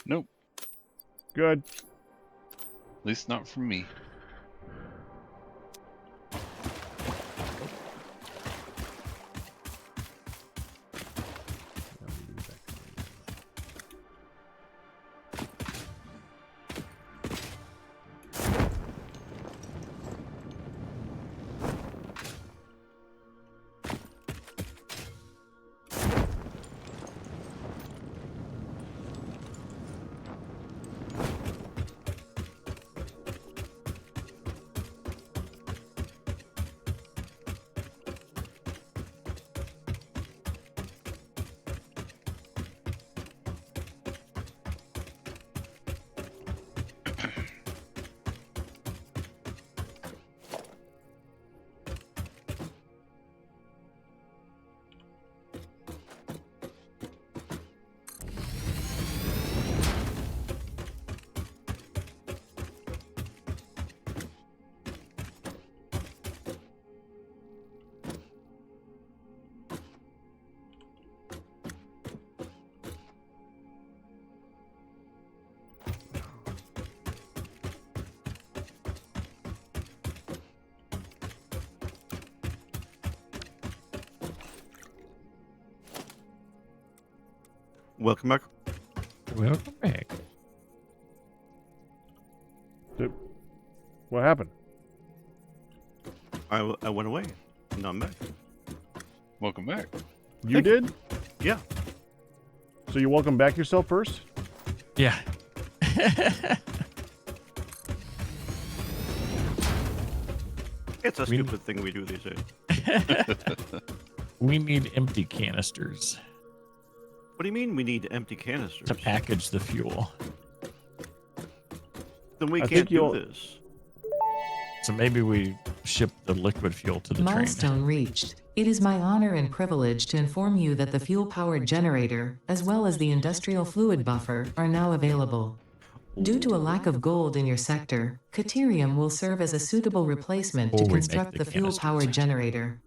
Nope. Good. At least not from me. Welcome back. Welcome back. What happened? I went away. Now I'm back. Welcome back. You did? Yeah. So you welcome back yourself first? Yeah. It's a stupid thing we do these days. We need empty canisters. What do you mean we need empty canisters? to package the fuel. Then we I can't think do you'll- this. So maybe we ship the liquid fuel to the train. Milestone reached. It is my honor and privilege to inform you that the fuel-powered generator, as well as the industrial fluid buffer, are now available. Due to a lack of gold in your sector, Caterium will serve as a suitable replacement to Or we make construct the the fuel-powered generator.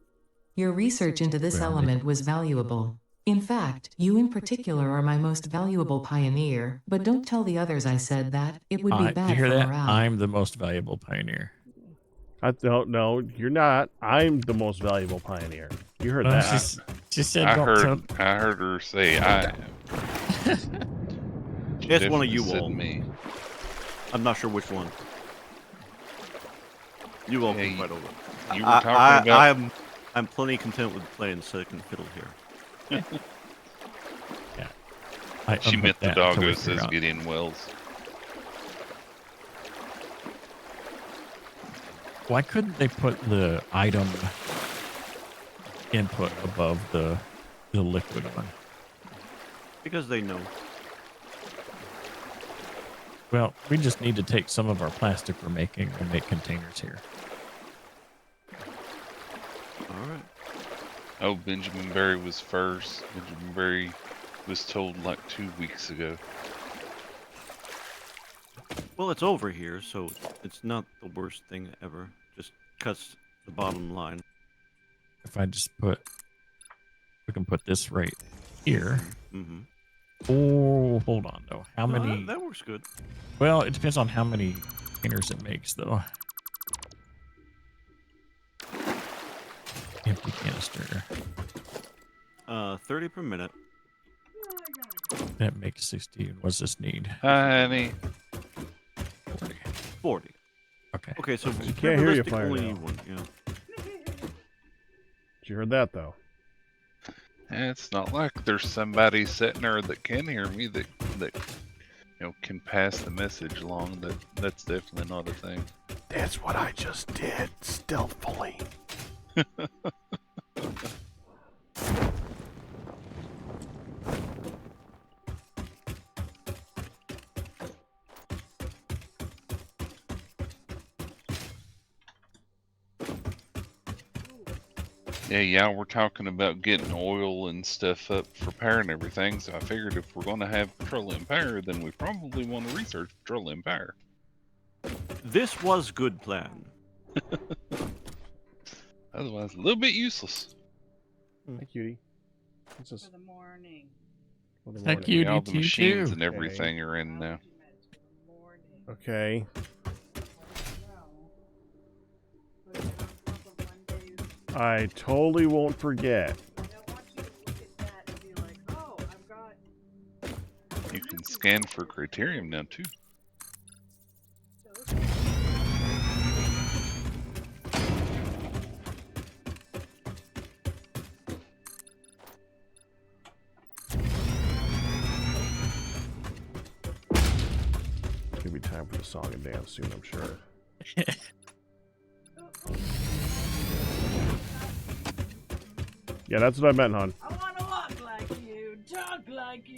Your research into this Well, element was valuable. In fact, you in particular are my most valuable pioneer, but don't tell the others I said that. It would be Do you bad hear for that? morale. I'm the most valuable pioneer. I don't know. You're not. I'm the most valuable pioneer. You heard No, that. she said I don't tell. heard her say I am. She It's one of definitely you said all. Me. I'm not sure which one. You all Hey, can fight over. You were talking about. I'm plenty content with playing second fiddle here. I She unhooked meant the that until we doggo figure says out. Gideon Wells. Why couldn't they put the item input above the liquid one? Because they know. Well, we just need to take some of our plastic we're making and make containers here. All right. Oh, Benjamin Berry was first. Benjamin Berry was told like 2 weeks ago. Well, it's over here, so it's not the worst thing ever. Just cuts the bottom line. If I just we can put this right here. Mm-hmm. Oh, hold on though. How many? That works good. Well, it depends on how many containers it makes though. Empty canister. 30 per minute. That makes 60. What does this need? Honey. 40. 40. Okay. Okay, so You can't hear you, realistic Fire only now. need one. Yeah. You heard that though. It's not like there's somebody sitting there that can hear me that can pass the message along. That's definitely not a thing. That's what I just did, stealthily. Yeah, we're talking about getting oil and stuff up for power and everything, so I figured if we're going to have petroleum power, then we probably want to research petroleum power. This was good plan. Otherwise, a little bit useless. Hi, cutie. What's this? For the morning. For the Thank morning. you. All the you machines too. and everything are in now. Okay. I totally won't forget. You can scan for criterium now too. It's gonna be time for the song and dance soon, I'm sure. Yeah, that's what I meant, hon. I want to walk like you, talk like you.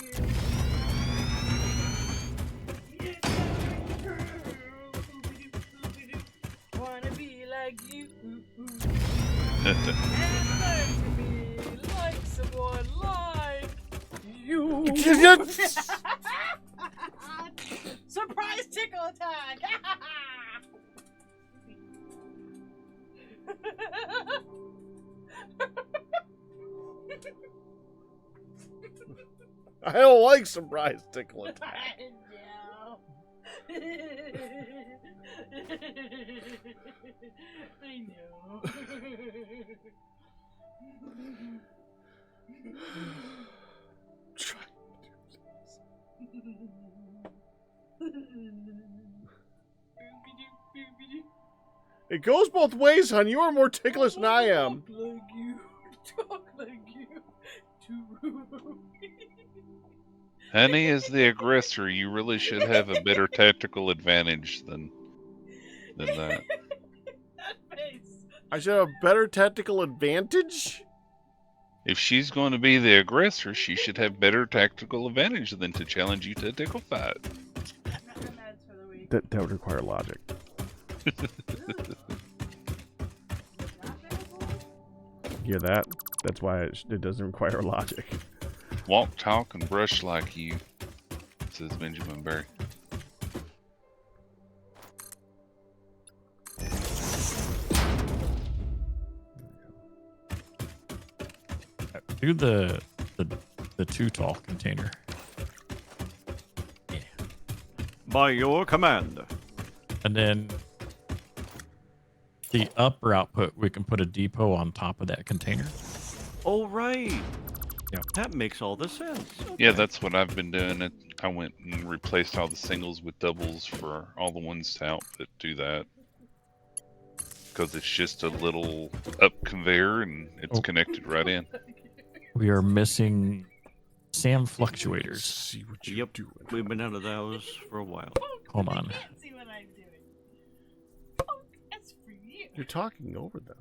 Wanna be like you. And learn to be like someone like you. Surprise tickle attack! I don't like surprise tickle attack. I know. It goes both ways, hon. You are more ticklish than I am. Talk like you. Talk like you. Too. Honey, as the aggressor, you really should have a better tactical advantage than that. That face. I should have a better tactical advantage? If she's going to be the aggressor, she should have better tactical advantage than to challenge you to a tickle fight. And that's for the week. That would require logic. Hear that? That's why it doesn't require logic. Walk, talk, and brush like you, says Benjamin Barry. Do the too tall container. Yeah. By your command. And then the upper output, we can put a depot on top of that container. Oh, right. Yeah. That makes all the sense. Yeah, that's what I've been doing. I went and replaced all the singles with doubles for all the ones to output do that. Because it's just a little up conveyor and it's connected right in. We are missing SAM fluctuators. See what Yep. We've been out of those for a while. Hold on. I can't see what I'm doing. Oh, that's for you. You're talking over them.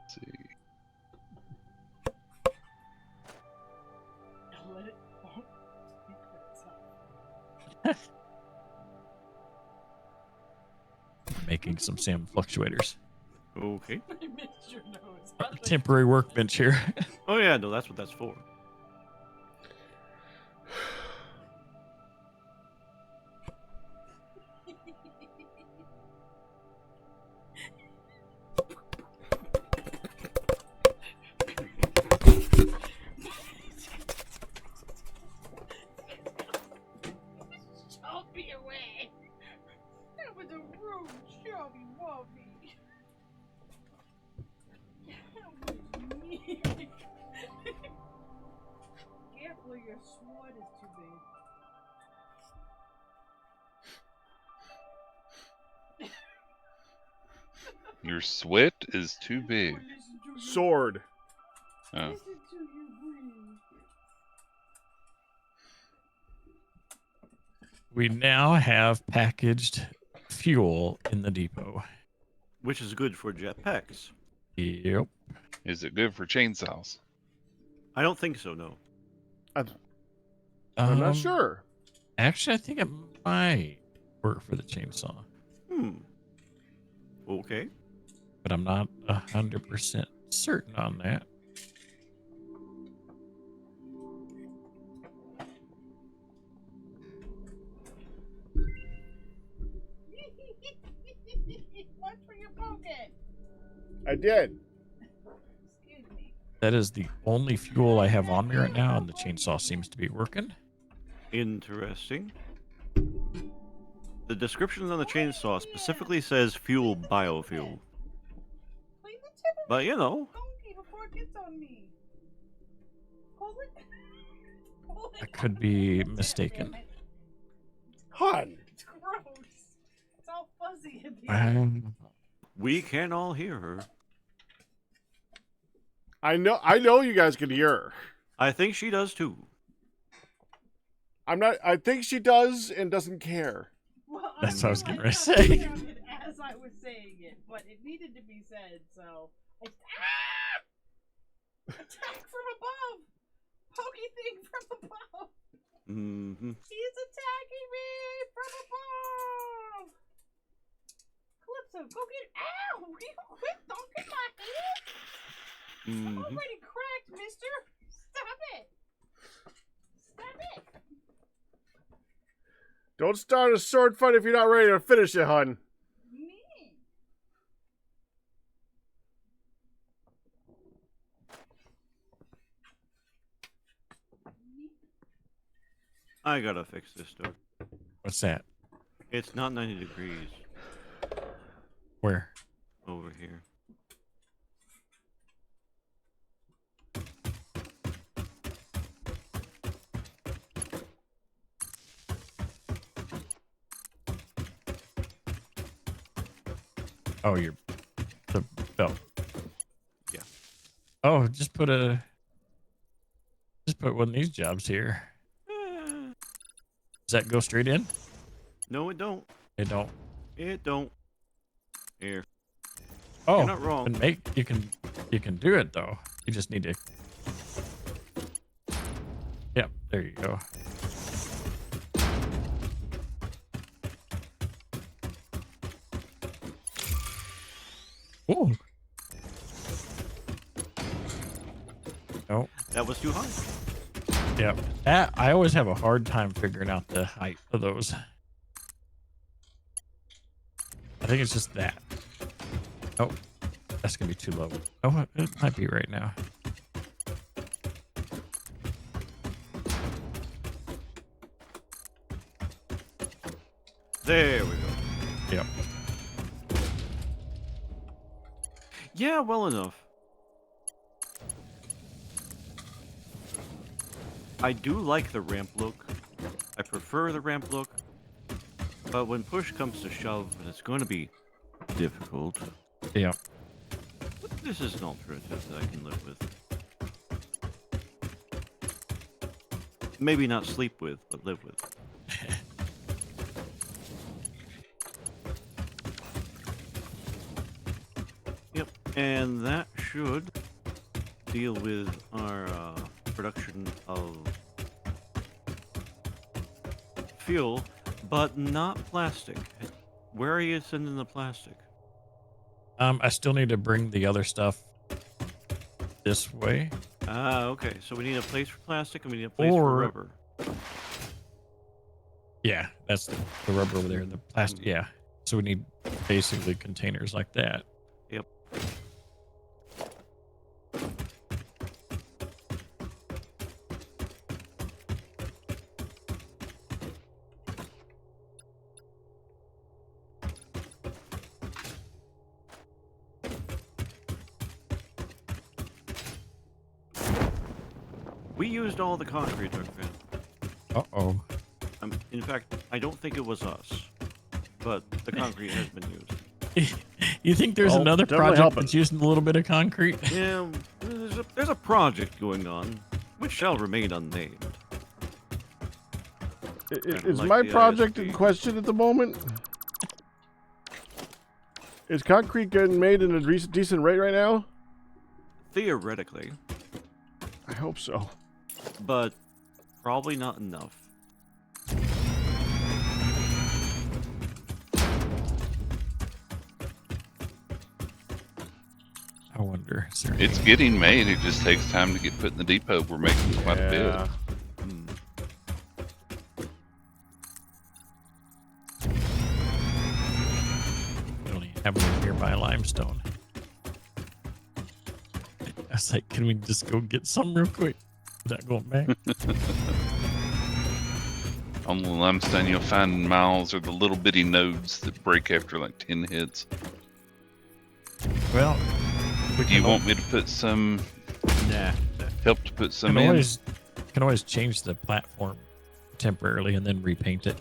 Let's see. Don't let it. Don't speak for itself. Making some SAM fluctuators. Okay. I missed your nose. Temporary workbench here. Oh, yeah, no, that's what that's for. Show me away. That was a rude chubby wubby. That was mean. Careful, your sword is too big. Your sweat is too big. Listen to me. Sword. Oh. Listen to you breathe. We now have packaged fuel in the depot. Which is good for jetpacks. Yep. Is it good for chainsaws? I don't think so, no. I'm not sure. Actually, I think it might work for the chainsaw, Okay. but I'm not 100% certain on that. Watch where you're poking. I did. Excuse me. That is the only fuel I have on me right now, and the chainsaw seems to be working. Interesting. The description on the chainsaw specifically says fuel biofuel. Leave the tip of But, you know, donkey before it gets on me. Pull it. Pull it. I could be mistaken. Hun. It's gross. It's all fuzzy in here. we can all hear her. I know you guys can hear her. I think she does too. I think she does and doesn't care. Well, That's what I was getting ready to realized say. I sounded as I was saying it, but it needed to be said, so. Attack from above! Pokey thing from above! Mm-hmm. He's attacking me from above! Calypso, go get. Ow! Will you quit dunking my head? I'm Mm-hmm. already cracked, mister! Stop it! Stop it! Don't start a sword fight if you're not ready to finish it, hun. Me? I gotta fix this door. What's that? It's not 90 degrees Where? over here. Oh, the belt. Yeah. Oh, just put one of these jobs here. Does that go straight in? No, it don't. It don't. It don't. Here. Oh, You're not wrong. You can do it though. You just need to Yep, there you go. Ooh. Oh, That was too high. yep. That, I always have a hard time figuring out the height of those. I think it's just that. Oh, that's gonna be too low. Oh, it might be right now. There we go. Yep. Yeah, well enough. I do like the ramp look. I prefer the ramp look. But when push comes to shove, it's going to be difficult. Yep. But this is an alternative that I can live with. Maybe not sleep with, but live with. Yep, and that should deal with our production of fuel, but not plastic. Where are you sending the plastic? I still need to bring the other stuff this way. Ah, okay. So we need a place for plastic and we need a place for Or- rubber. Yeah, that's the rubber over there. The plastic. Yeah. So we need basically containers like that. Yep. We used all the concrete, Dr. Fan. Uh-oh. In fact, I don't think it was us, but the concrete has been used. You think there's Oh, another definitely project helping. that's using a little bit of concrete? Yeah, there's a project going on, which shall remain unnamed. Is like my the project ISP. in question at the moment? Is concrete getting made in a decent rate right now? Theoretically, I hope so. but probably not enough. I wonder. Is there It's getting made. It just takes time to get put in the depot. We're making quite a bit. Yeah. Hmm. we don't even have any nearby limestone. I was like, can we just go get some real quick without going back? On the limestone, you'll find miles or the little bitty nodes that break after like 10 hits. Well, we Do you can want me to put some, Nah. help to put some can in? always change the platform temporarily and then repaint it.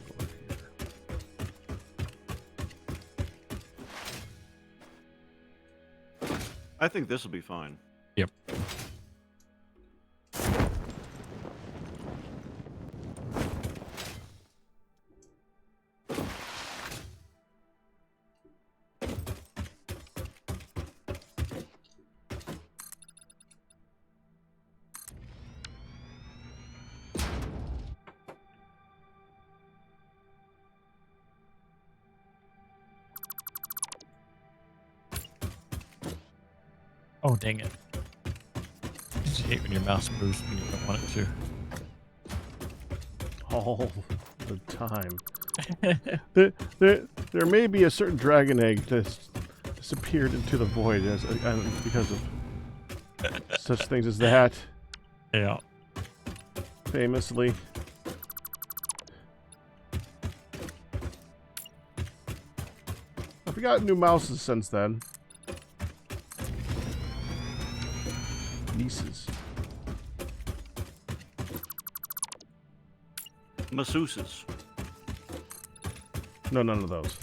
I think this will be fine. Yep. Oh, dang it. I just hate when your mouse moves when you don't want it All the time. There may be a certain dragon egg that's disappeared into the void because of such things as that. to. Yeah. Famously. I've got new mouses since then. Nieces. Masseuses. No, none of those.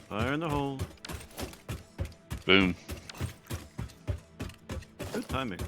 Fire in the hole. Boom. Good timing.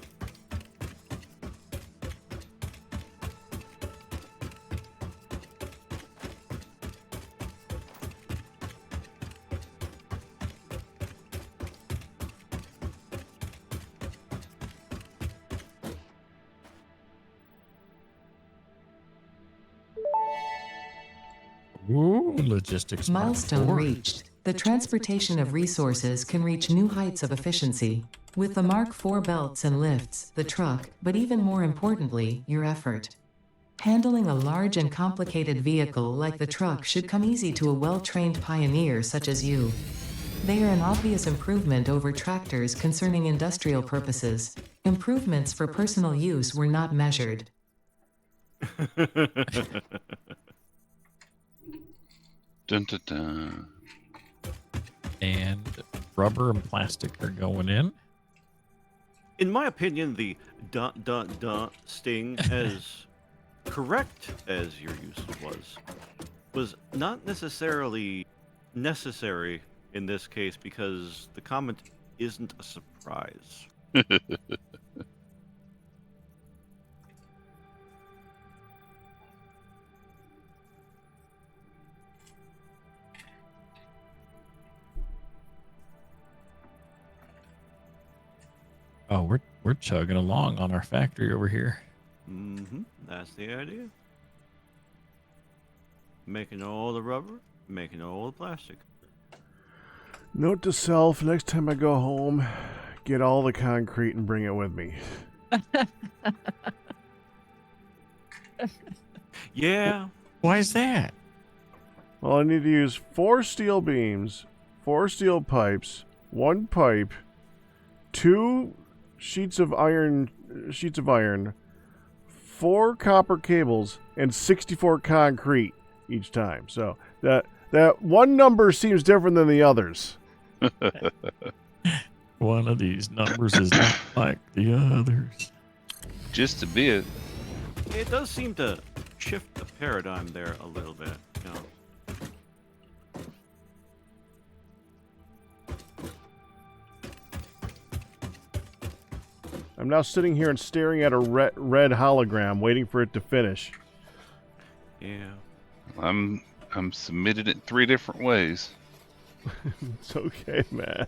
Ooh, logistics. Mark Milestone 4. reached. The transportation of resources can reach new heights of efficiency. With the Mark IV belts and lifts, the truck, but even more importantly, your effort. Handling a large and complicated vehicle like the truck should come easy to a well-trained pioneer such as you. They are an obvious improvement over tractors concerning industrial purposes. Improvements for personal use were not measured. Dun, dun, dun. And rubber and plastic are going in. In my opinion, the sting, as correct as your use was not necessarily necessary in this case because the comment isn't a surprise. Oh, we're chugging along on our factory over here. Mm-hmm. That's the idea. Making all the rubber, making all the plastic. Note to self, next time I go home, get all the concrete and bring it with me. Yeah. Why is that? Well, I need to use 4 steel beams, 4 steel pipes, 1 pipe, 2 sheets of iron, 4 copper cables, and 64 concrete each time. So that one number seems different than the others. One of these numbers is not like the others. Just a bit. It does seem to shift the paradigm there a little bit, you know. I'm now sitting here and staring at a red hologram, waiting for it to finish. Yeah. I'm submitted it 3 different ways. It's okay, man.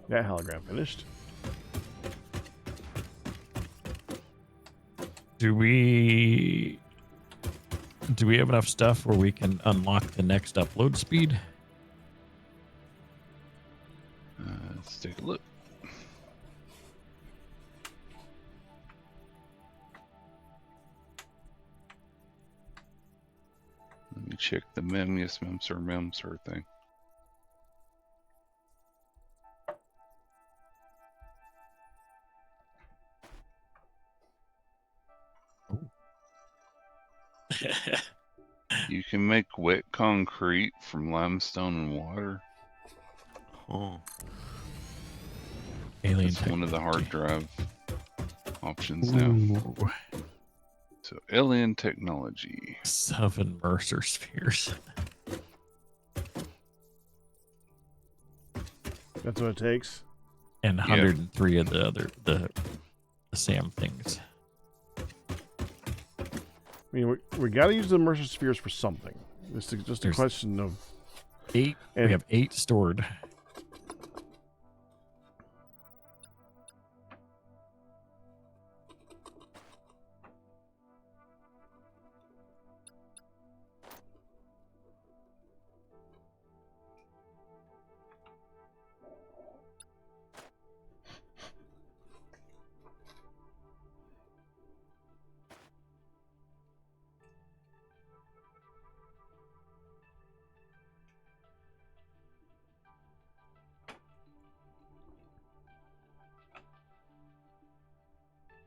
That hologram finished. Do we have enough stuff where we can unlock the next upload speed? Let's take a look. Let me check the memsur thing. You can make wet concrete from limestone and water. Oh. Alien That's one of the hard drive options Ooh. now. So alien technology. 7 Mercer spheres. That's what it takes. And 103 of the other the SAM things. I mean, we got to use the immersive spheres for something. It's just a question of 8. And we have 8 stored.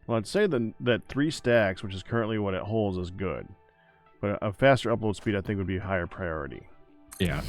Well, I'd say that 3 stacks, which is currently what it holds, is good. But a faster upload speed, I think, would be a higher priority. Yeah.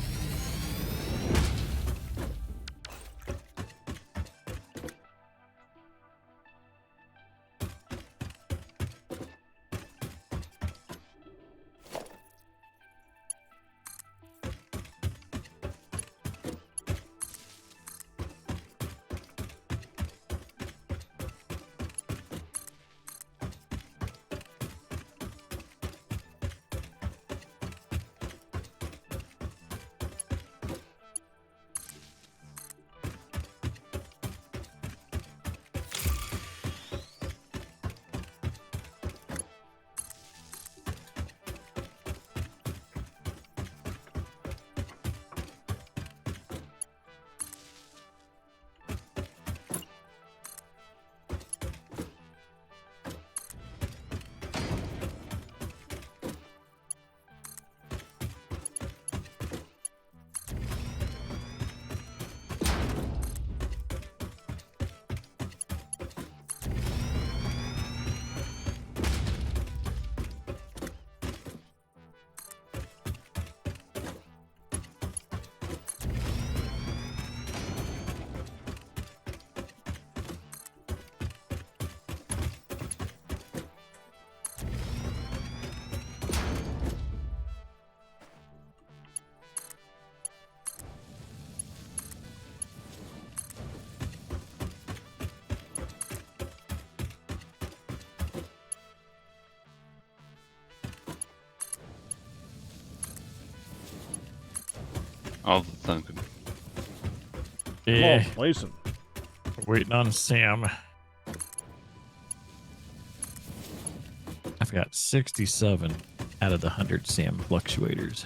All the thinking. Yeah, Come on, listen. waiting on Sam. I've got 67 out of the 100 Sam fluctuators.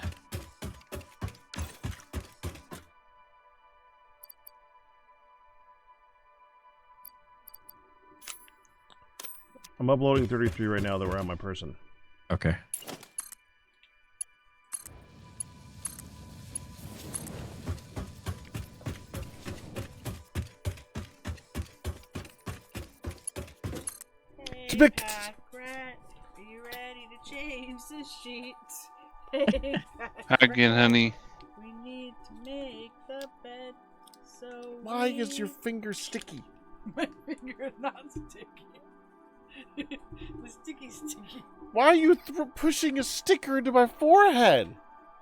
I'm uploading 33 right now that we're on my person. Okay. Hey, Tick. Cockrat, are you ready to change the sheets? Hey, Hi again, honey. we need to make the bed. So Why is your finger sticky? my finger is not sticky? The sticky's sticky. Why are you pushing a sticker into my forehead?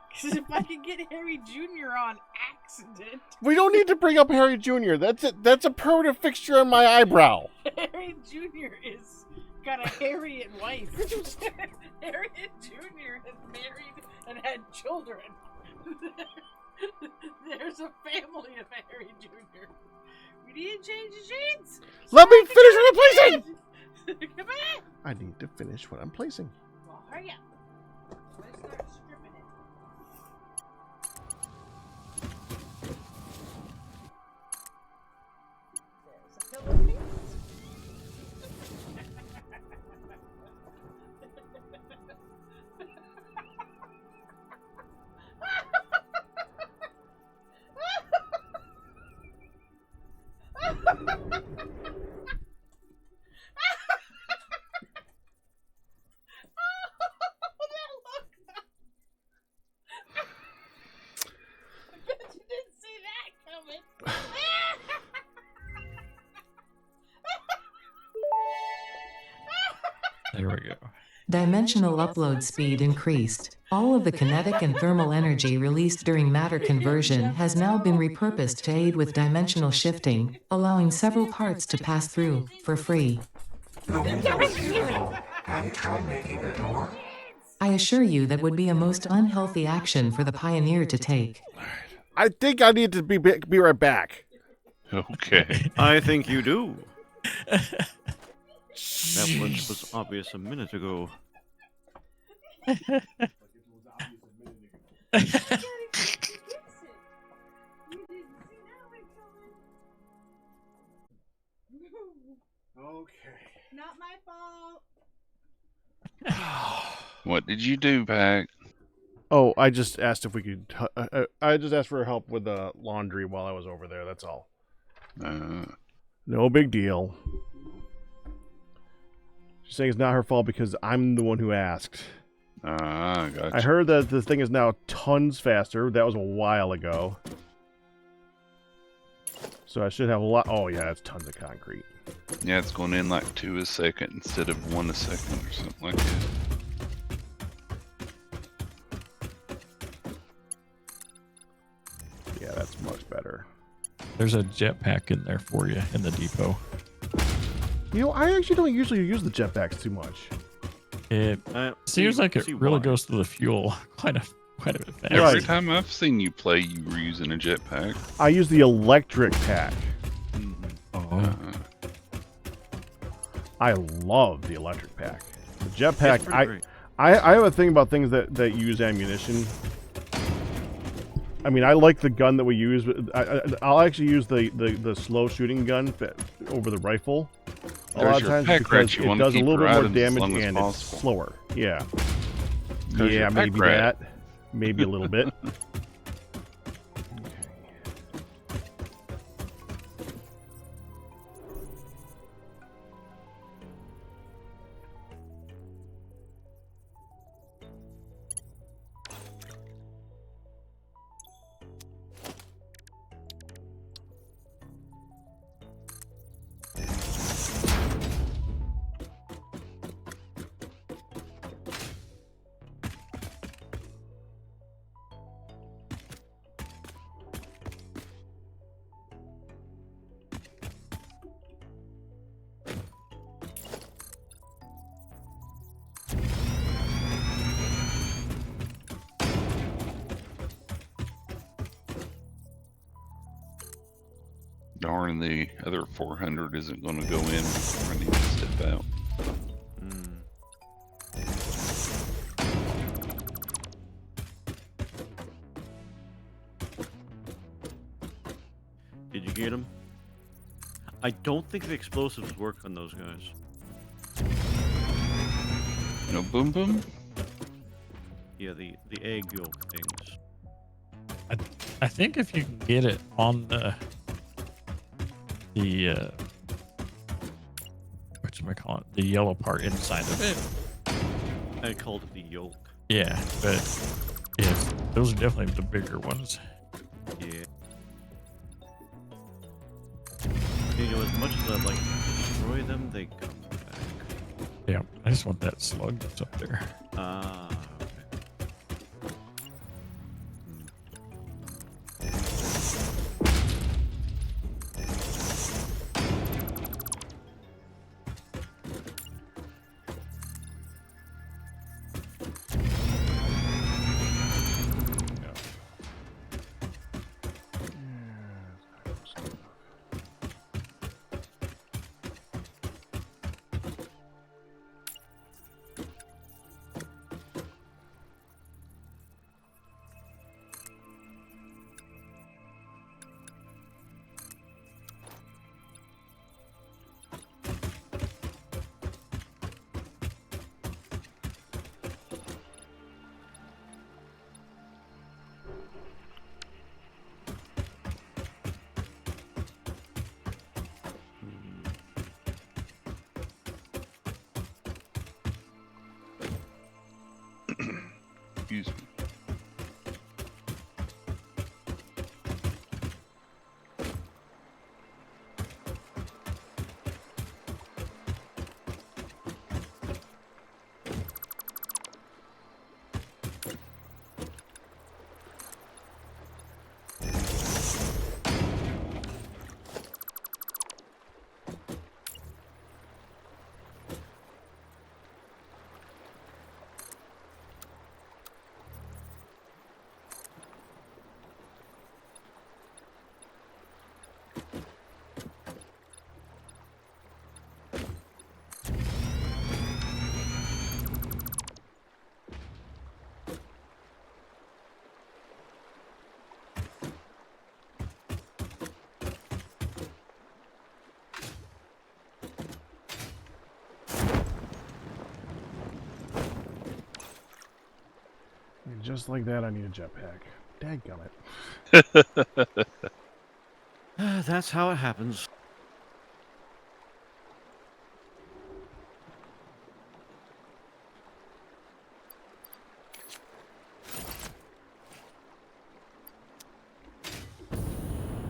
Because if I can get Harry Jr. on accident, We don't need to bring up Harry Jr. That's a permanent fixture on my eyebrow. Harry Jr. is got a Harriet wife. Harriet Jr. is married and had children. There's a family of Harry Jr. We need to change the sheets. Let me finish what I'm placing! Come on. I need to finish what I'm placing. Well, hurry up. Let's start stripping it. There's a pillowcase. There we go. Dimensional upload speed increased. All of the kinetic and thermal energy released during matter conversion has now been repurposed to aid with dimensional shifting, allowing several parts to pass through, for free. The window is beautiful. Have you tried making a door? I assure you that would be a most unhealthy action for the pioneer to take. I think I need to be right back. Okay. I think you do. That much was obvious a minute ago. Okay. Not my fault. What did you do, Pac? Oh, I just asked if we could. I just asked for help with the laundry while I was over there. That's all. No big deal. She's saying it's not her fault because I'm the one who asked. Gotcha. I heard that the thing is now tons faster. That was a while ago. So I should have a lot. Oh yeah, that's tons of concrete. Yeah, it's going in like 2 a second instead of 1 a second or something like that. Yeah, that's much better. There's a jetpack in there for you in the depot. You know, I actually don't usually use the jetpacks too much. It seems like it see really why. goes through the fuel quite a bit fast. Right. Every time I've seen you play, you were using a jetpack. I use the electric pack. Oh. I love the electric pack. The It's jetpack, pretty great. I have a thing about things that use ammunition. I mean, I like the gun that we use. But I'll actually use the slow shooting gun over the rifle. A There's lot of your times pack because rat. You it wanna does a keep little your bit more items as damage long as and it's possible. slower. Yeah. There's Yeah, your pack maybe rat. that. Maybe a little bit. darn the other 400 isn't going to go in before I need to step out. Mm. Did you get him? I don't think the explosives work on those guys. No boom boom? Yeah, the egg yolk things. I think if you can get it on the whatchamacallit, the yellow part inside of it. I called it the yolk. Yeah, but yes, those are definitely the bigger ones. Yeah. You know, as much as I'd like to destroy them, they come back. Yeah, I just want that slug that's up there. Ah, okay. Excuse me. And just like that, I need a jetpack. Dadgummit. That's how it happens.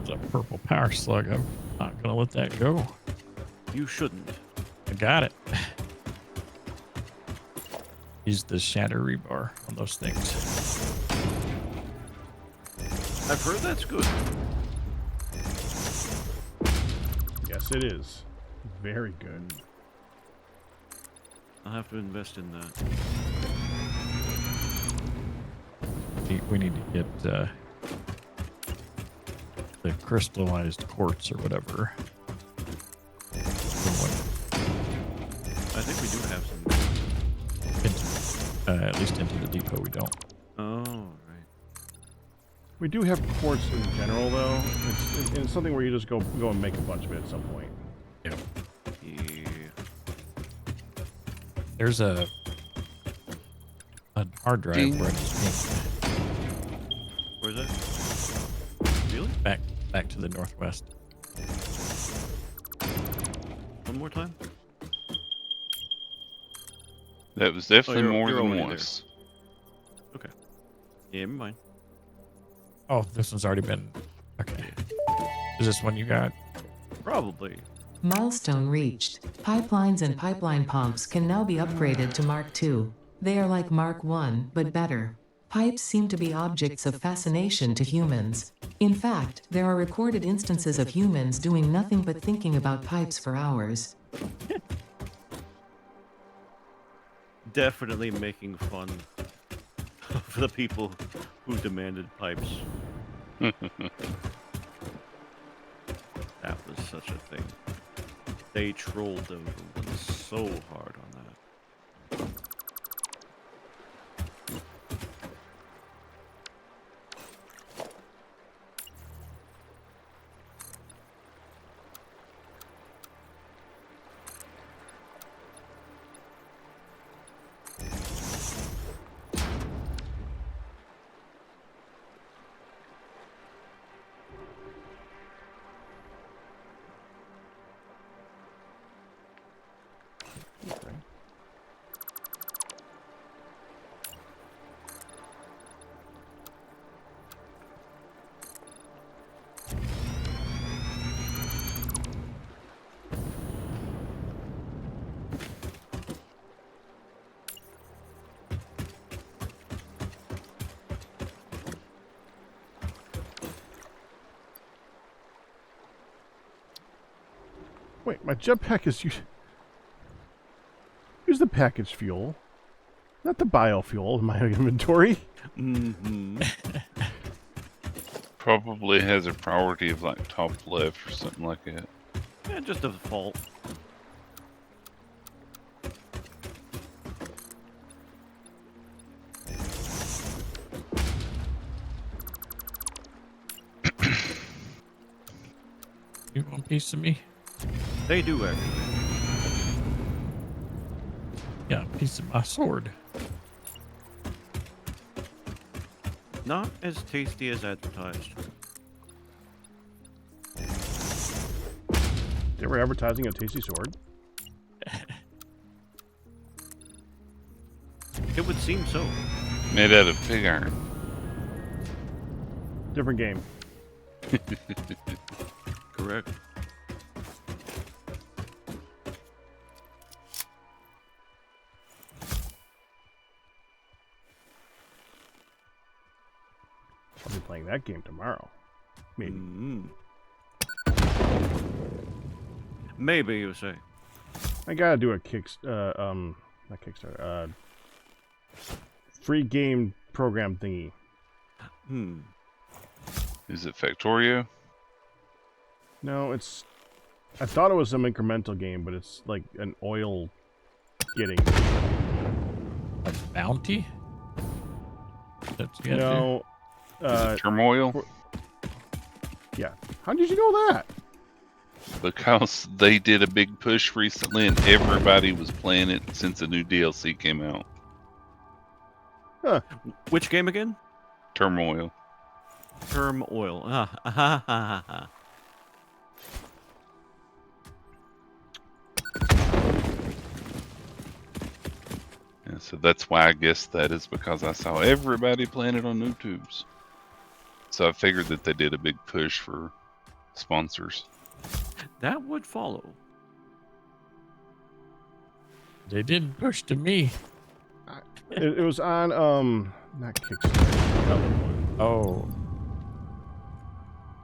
It's a purple power slug. I'm not gonna let that go. You shouldn't. I got it. Use the shatter rebar on those things. I've heard that's good. Yes, it is. Very good. I'll have to invest in that. We need to get the crystallized quartz or whatever. I think we do have some. At least into the depot we don't. Oh, right. We do have quartz in general, though. It's something where you just go and make a bunch of it at some point. Yeah. Yeah. There's a hard drive Ding. where I just Where's that? Really? back to the northwest. One more time? That was definitely you're- more you're than already once. Okay. Yeah, never mind. Oh, this one's already been. Okay. Is this one you got? Probably. Milestone reached. Pipelines and pipeline pumps can now be upgraded to Mark II. They are like Mark I, but better. Pipes seem to be objects of fascination to humans. In fact, there are recorded instances of humans doing nothing but thinking about pipes for hours. Definitely making fun of the people who demanded pipes. that was such a thing. They trolled everyone so hard on that. Wait, my jetpack is use the packaged fuel, not the biofuel in my inventory. Mm-hmm. Probably has a priority of like top left or something like that. Yeah, just a default. You want a piece of me? They do actually. Yeah, a piece of my sword. Not as tasty as advertised. They were advertising a tasty sword. It would seem so. Made out of pig iron. Different game. Correct. I'll be playing that game tomorrow. Maybe. Mm. Maybe you say. I gotta do a not Kickstarter, free game program thingy. Hmm. Is it Factorio? No, it's. I thought it was some incremental game, but it's like an oil getting. A bounty? That's you gotta No. Is it Turmoil? Yeah. How did you know that? Because they did a big push recently and everybody was playing it since the new DLC came out. Huh. Which game again? Turmoil. Term oil. Ah. And so that's why I guess that is because I saw everybody playing it on YouTube's. So I figured that they did a big push for sponsors. That would follow. They didn't push to me. It was on not Kickstarter. Another one. Oh.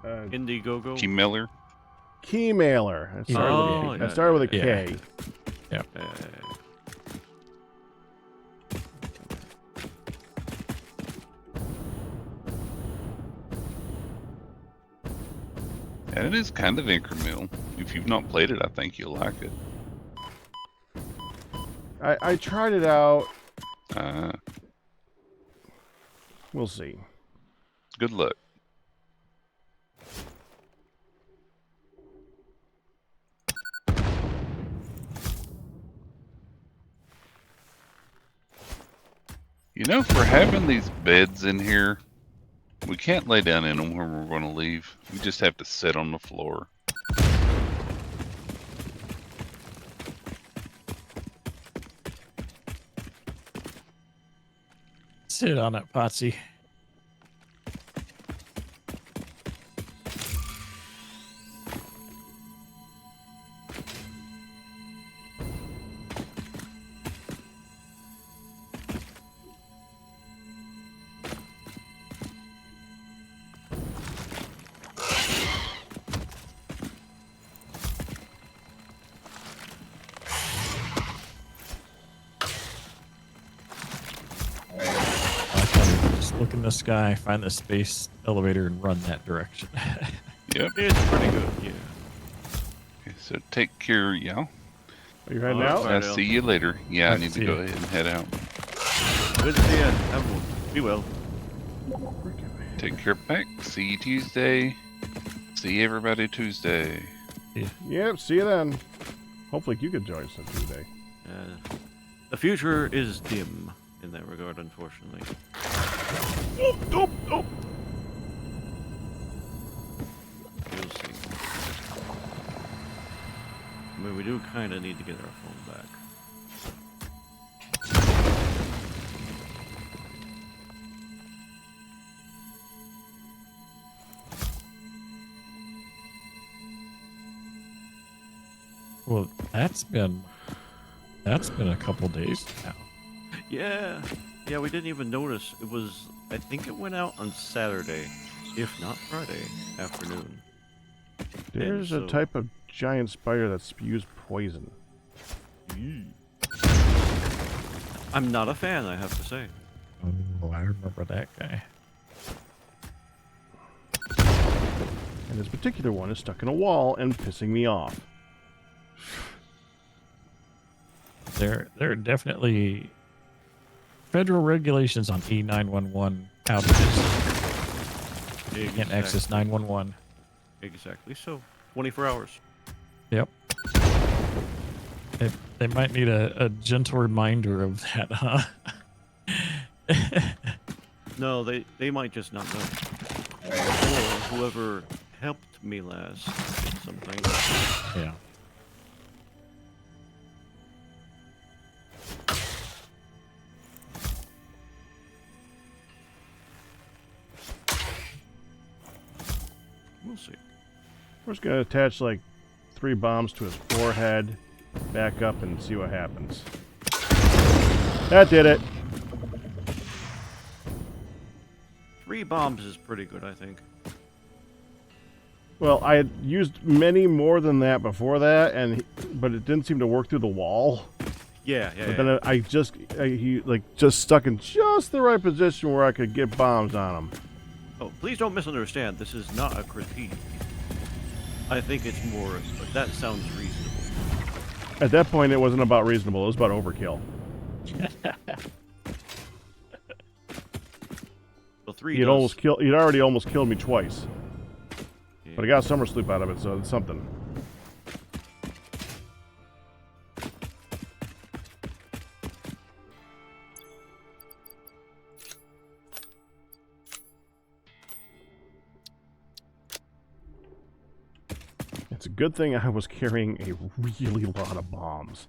Indiegogo. G Miller. Keymailer. That started, Oh, with, yeah, that started with a yeah. K. And it is kind of incremental. If you've not played it, I think you'll like it. I tried it out. We'll see. Good luck. You know, for having these beds in here, we can't lay down in them when we're going to leave. We just have to sit on the floor. Sit on it, Potsy. Look in the sky, find the space elevator, and run that direction. Yep. It's pretty good, yeah. So take care, y'all. Are you heading All out? right. I'll see you later. Yeah, I Alright, need see to go ya. ahead and head out. Good to see you. Have one. Be well. Take care, Beck. See you Tuesday. See everybody Tuesday. Yep, see you then. Hopefully you could join us on Tuesday. The future is dim in that regard, unfortunately. Oh. We'll see. I mean, we do kind of need to get our phone back. Well, that's been a couple days now. Yeah, we didn't even notice. It was, I think it went out on Saturday, if not Friday afternoon. There's a so- type of giant spider that spews poison. I'm not a fan, I have to say. Oh, I remember that guy. And this particular one is stuck in a wall and pissing me off. There are definitely federal regulations on E911 outages. You can't access 911. Exactly so. 24 hours. Yep. They might need a gentle reminder of that, huh? No, they might just not know. Or whoever helped me last did something. Yeah. We'll see. We're just gonna attach like 3 bombs to his forehead, back up, and see what happens. That did it. 3 bombs is pretty good, I think. Well, I had used many more than that before that, but it didn't seem to work through the wall. Yeah. But then he just stuck in just the right position where I could get bombs on him. Oh, please don't misunderstand. This is not a critique. I think it's more, but that sounds reasonable. At that point, it wasn't about reasonable. It was about overkill. Well, 3 He'd does. already almost killed me twice. Yeah. But I got summer sleep out of it, so it's something. It's a good thing I was carrying a really lot of bombs.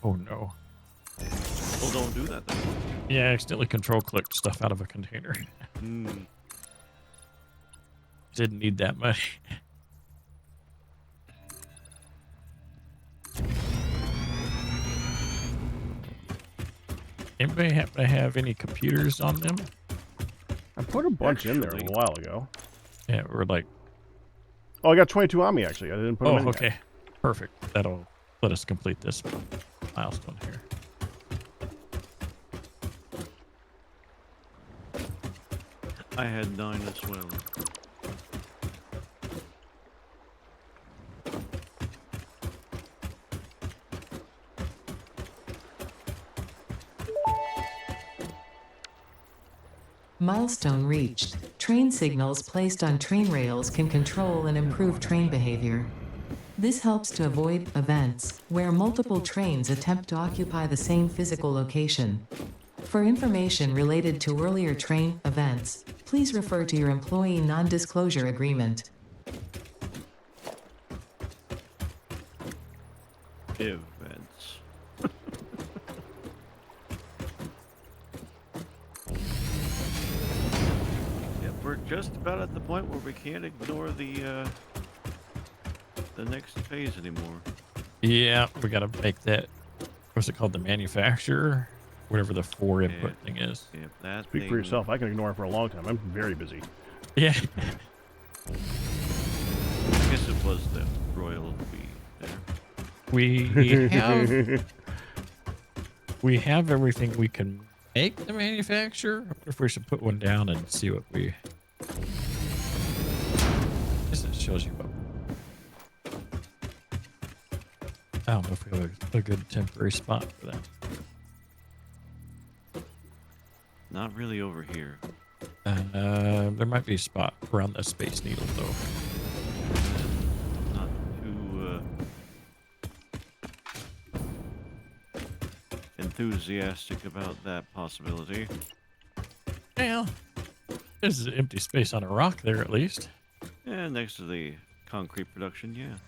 Oh no. Well, don't do that then. Yeah, I accidentally control clicked stuff out of a container. Didn't need that much. Anybody happen to have any computers on them? I put a bunch in there a Actually- while ago. Yeah, we're like, Oh, I got 22 on me, actually. I didn't put them in yet. okay, perfect. That'll let us complete this milestone here. I had 9 as well. Milestone reached. Train signals placed on train rails can control and improve train behavior. This helps to avoid events where multiple trains attempt to occupy the same physical location. For information related to earlier train events, please refer to your employee non-disclosure agreement. Events. Yep, we're just about at the point where we can't ignore the the next phase anymore. Yeah, we gotta make that. What's it called? The manufacturer, whatever the 4 input thing is. If that Speak for yourself. I can ignore it for a long time. I'm very busy. Yeah. I guess it was the royalty there. We have everything we can make the manufacturer. I wonder if we should put one down and see what we. I guess it shows you what. I don't know if we have a good temporary spot for that. Not really over here. There might be a spot around the Space Needle, though. Not too enthusiastic about that possibility. Well, there's an empty space on a rock there, at least. Yeah, next to the concrete production, yeah.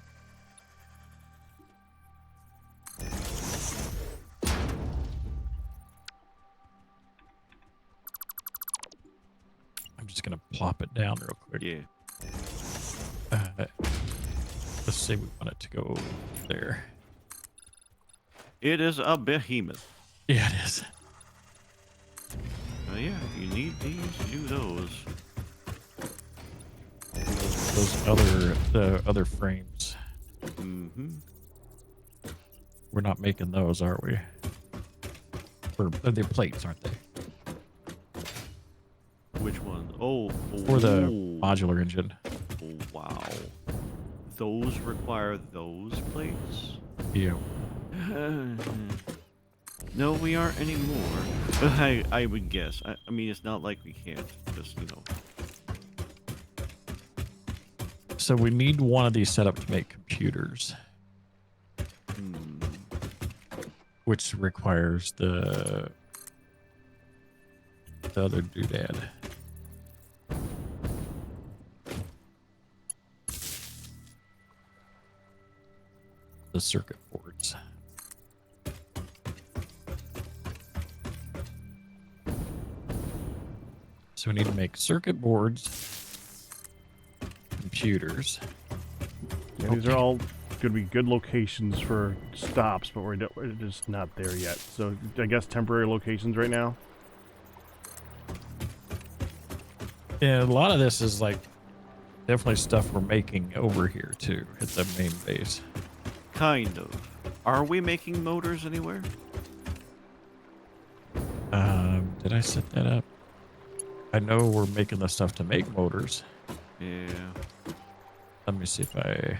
I'm just gonna plop it down real quick. Yeah. Let's say we want it to go there. It is a behemoth. Yeah, it is. Yeah, you need these to do those. The other frames. Mm-hmm. We're not making those, are we? They're plates, aren't they? Which one? Oh, For the oh, modular engine. oh, wow. Those require those plates? Yeah. No, we aren't anymore. I would guess. I mean, it's not like we can't just, So we need one of these set up to make computers, which requires the other doodad. The circuit boards. So we need to make circuit boards, computers. Yeah, these are all going to be good locations for stops, but we're just not there yet. So I guess temporary locations right now. Yeah, a lot of this is like definitely stuff we're making over here too at the main base. Kind of. Are we making motors anywhere? Did I set that up? I know we're making the stuff to make motors. Yeah. Let me see if I...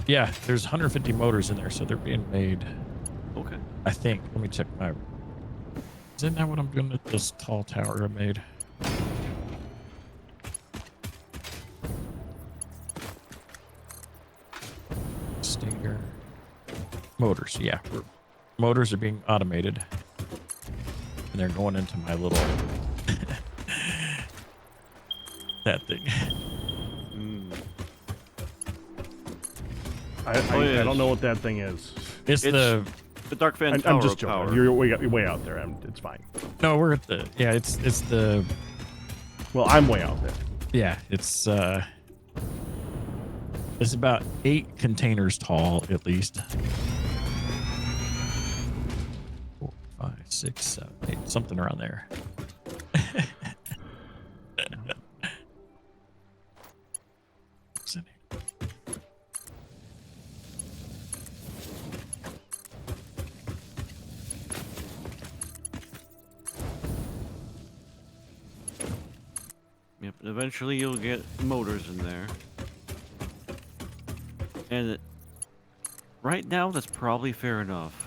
Yeah, there's 150 motors in there, so they're being made. Okay. I think. Let me check my... Isn't that what I'm doing with this tall tower I made? Stinger. Motors, yeah. Motors are being automated. And they're going into my little... that thing. I don't know what that thing is. It's the Dark Fan Tower I'm just of Power. joking. You're way out there. It's fine. No, we're at the... Yeah, it's the... Well, I'm way out there. Yeah, it's about 8 containers tall, at least. 4, 5, 6, 7, 8, something around there. What's in here? Yep, and eventually you'll get motors in there. And right now, that's probably fair enough.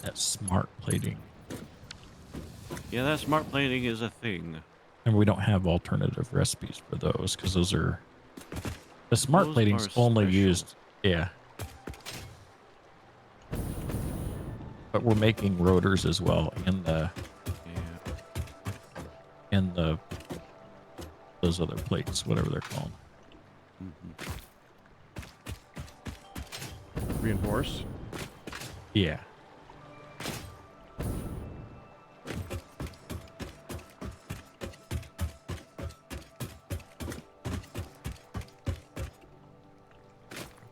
That smart plating. Yeah, that smart plating is a thing. And we don't have alternative recipes for those because those are... The smart Those plating's are only special. used... Yeah. But we're making rotors as well, and the... Yeah. And the those other plates, whatever they're called. Mhm. Reinforce. Yeah.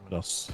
What else?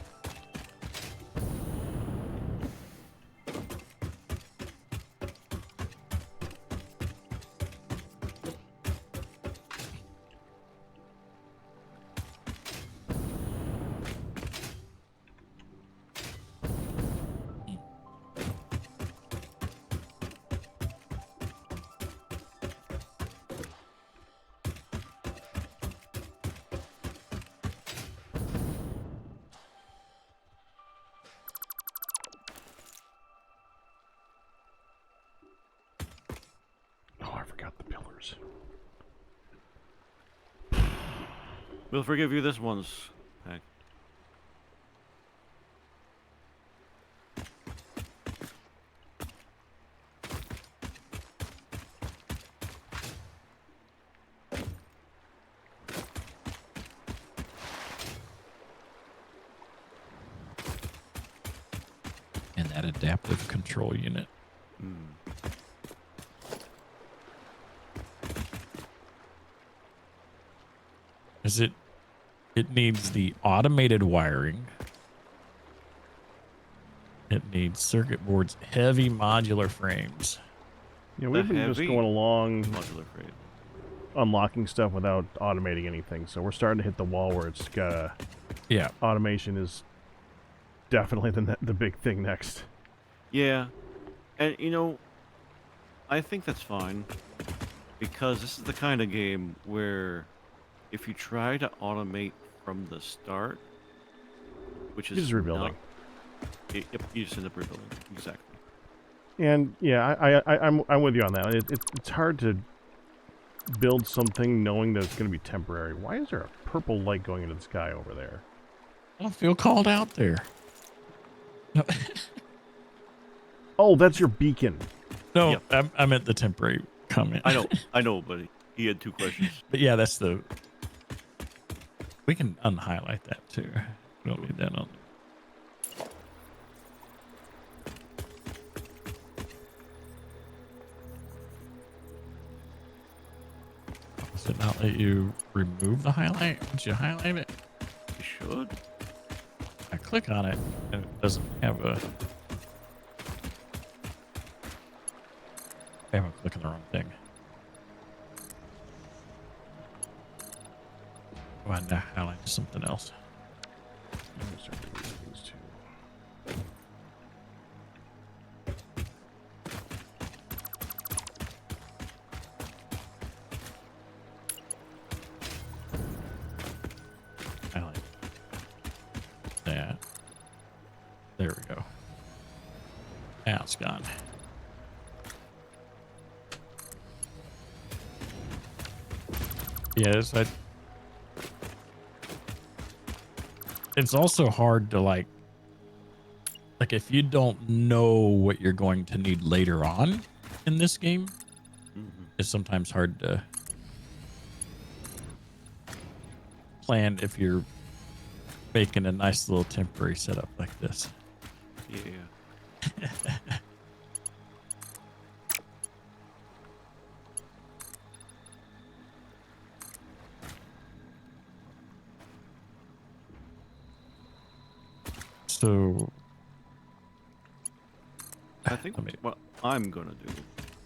Oh, I forgot the pillars. We'll forgive you this once, Pack. And that adaptive control unit. Mm. Is it? It needs the automated wiring. It needs circuit boards, heavy modular frames. Yeah, we've The been just heavy going along modular frame. unlocking stuff without automating anything. So we're starting to hit the wall where it's got Yeah. automation is definitely the big thing next. Yeah, and you know, I think that's fine because this is the kind of game where if you try to automate from the start, which is You're just rebuilding. Yep, you just end up rebuilding. Exactly. And yeah, I'm with you on that. It's hard to build something knowing that it's going to be temporary. Why is there a purple light going into the sky over there? I don't feel called out there. No, Oh, that's your beacon. no, Yep. I meant the temporary comment. I know, but he had 2 questions. But yeah, that's the. We can unhighlight that too. We don't need that on. Does it not let you remove the highlight once you highlight it? You should. I click on it and it doesn't have a. I'm clicking the wrong thing. Oh, I now highlight something else. I'm gonna start doing these two. Highlight that. There we go. Now it's gone. Yes, it's also hard to like if you don't know what you're going to need later on in this game, it's sometimes hard to plan if you're making a nice little temporary setup like this. Yeah. So I think Let me- what I'm gonna do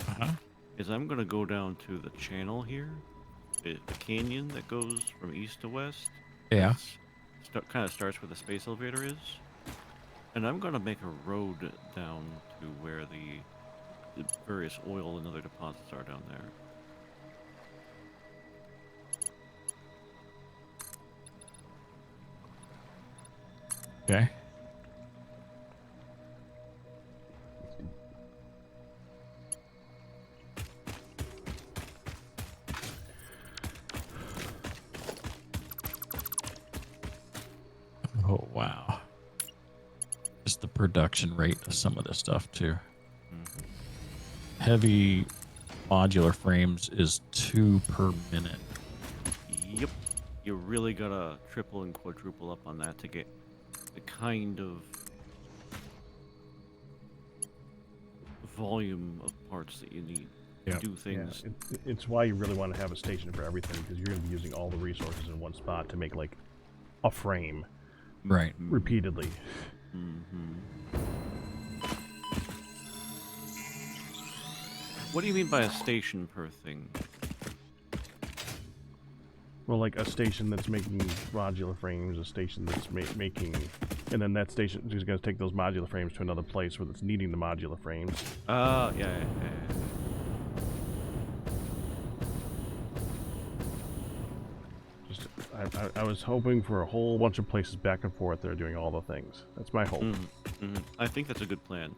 uh-huh. is I'm gonna go down to the channel here, the canyon that goes from east to west. Yeah. Kind of starts where the space elevator is, and I'm gonna make a road down to where the various oil and other deposits are down there. Okay. Oh, wow. Just the production rate of some of this stuff, too. Heavy modular frames is 2 per minute. You really gotta triple and quadruple up on that to get the kind of volume of parts that you need to Yeah. do things. It's why you really want to have a station for everything, because you're going to be using all the resources in one spot to make like a frame Right. repeatedly. What do you mean by a station per thing? Well, like a station that's making modular frames, a station that's making, and then that station is going to take those modular frames to another place where it's needing the modular frames. Yeah. Just, I was hoping for a whole bunch of places back and forth that are doing all the things. That's my hope. I think that's a good plan.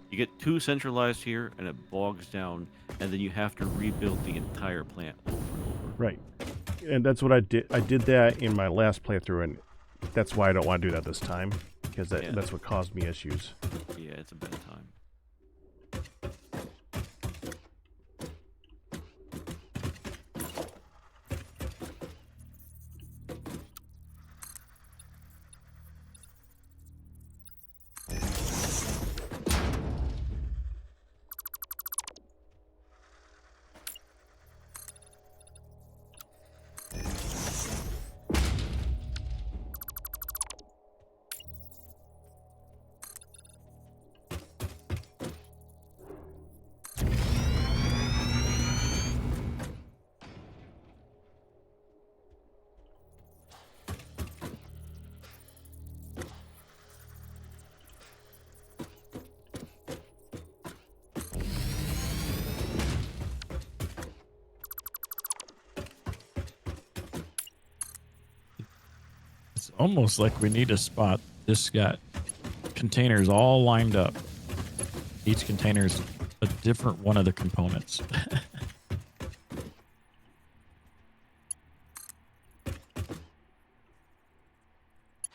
You get too centralized here, and it bogs down, and then you have to rebuild the entire plant over and over. Right. And that's what I did. I did that in my last playthrough, and that's why I don't want to do that this time, because that's what caused me issues. Yeah, it's a bad time. It's almost like we need a spot. This got containers all lined up. Each container is a different one of the components.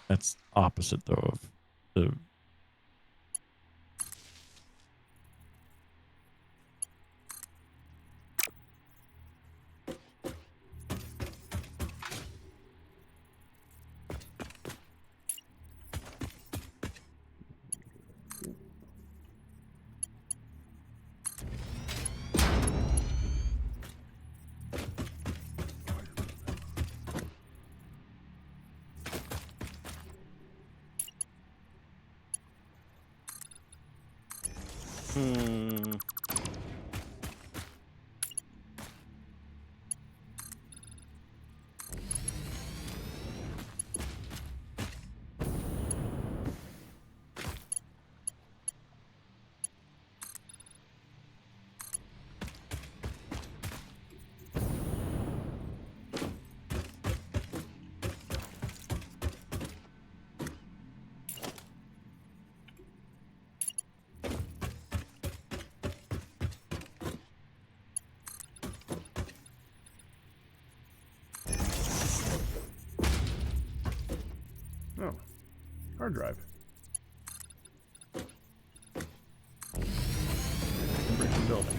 That's opposite though of the Oh, hard drive. Conversion building.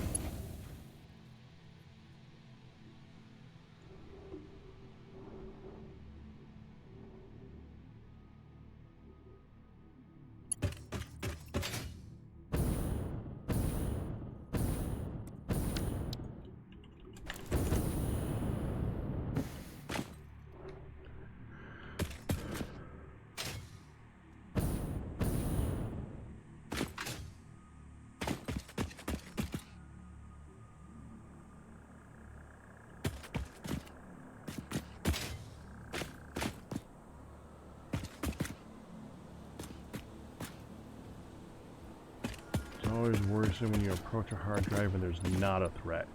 It's always worrisome when you approach a hard drive and there's not a threat.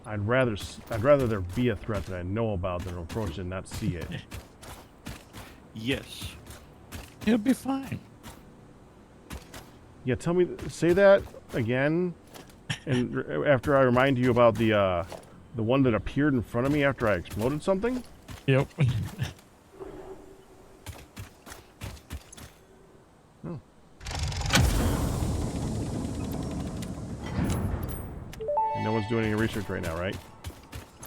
I'd rather there be a threat that I know about than approach it and not see it. Yes. it'll be fine. Yeah, say that again, and after I remind you about the one that appeared in front of me after I exploded something. Yep. Oh. No one's doing any research right now, right?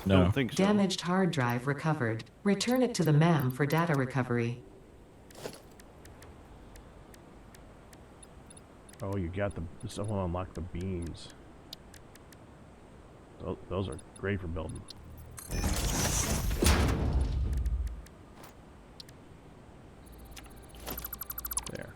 No. Don't think so. Damaged hard drive recovered. Return it to the MAM for data recovery. Oh, you got the... Someone unlocked the beams. Those are great for building. There.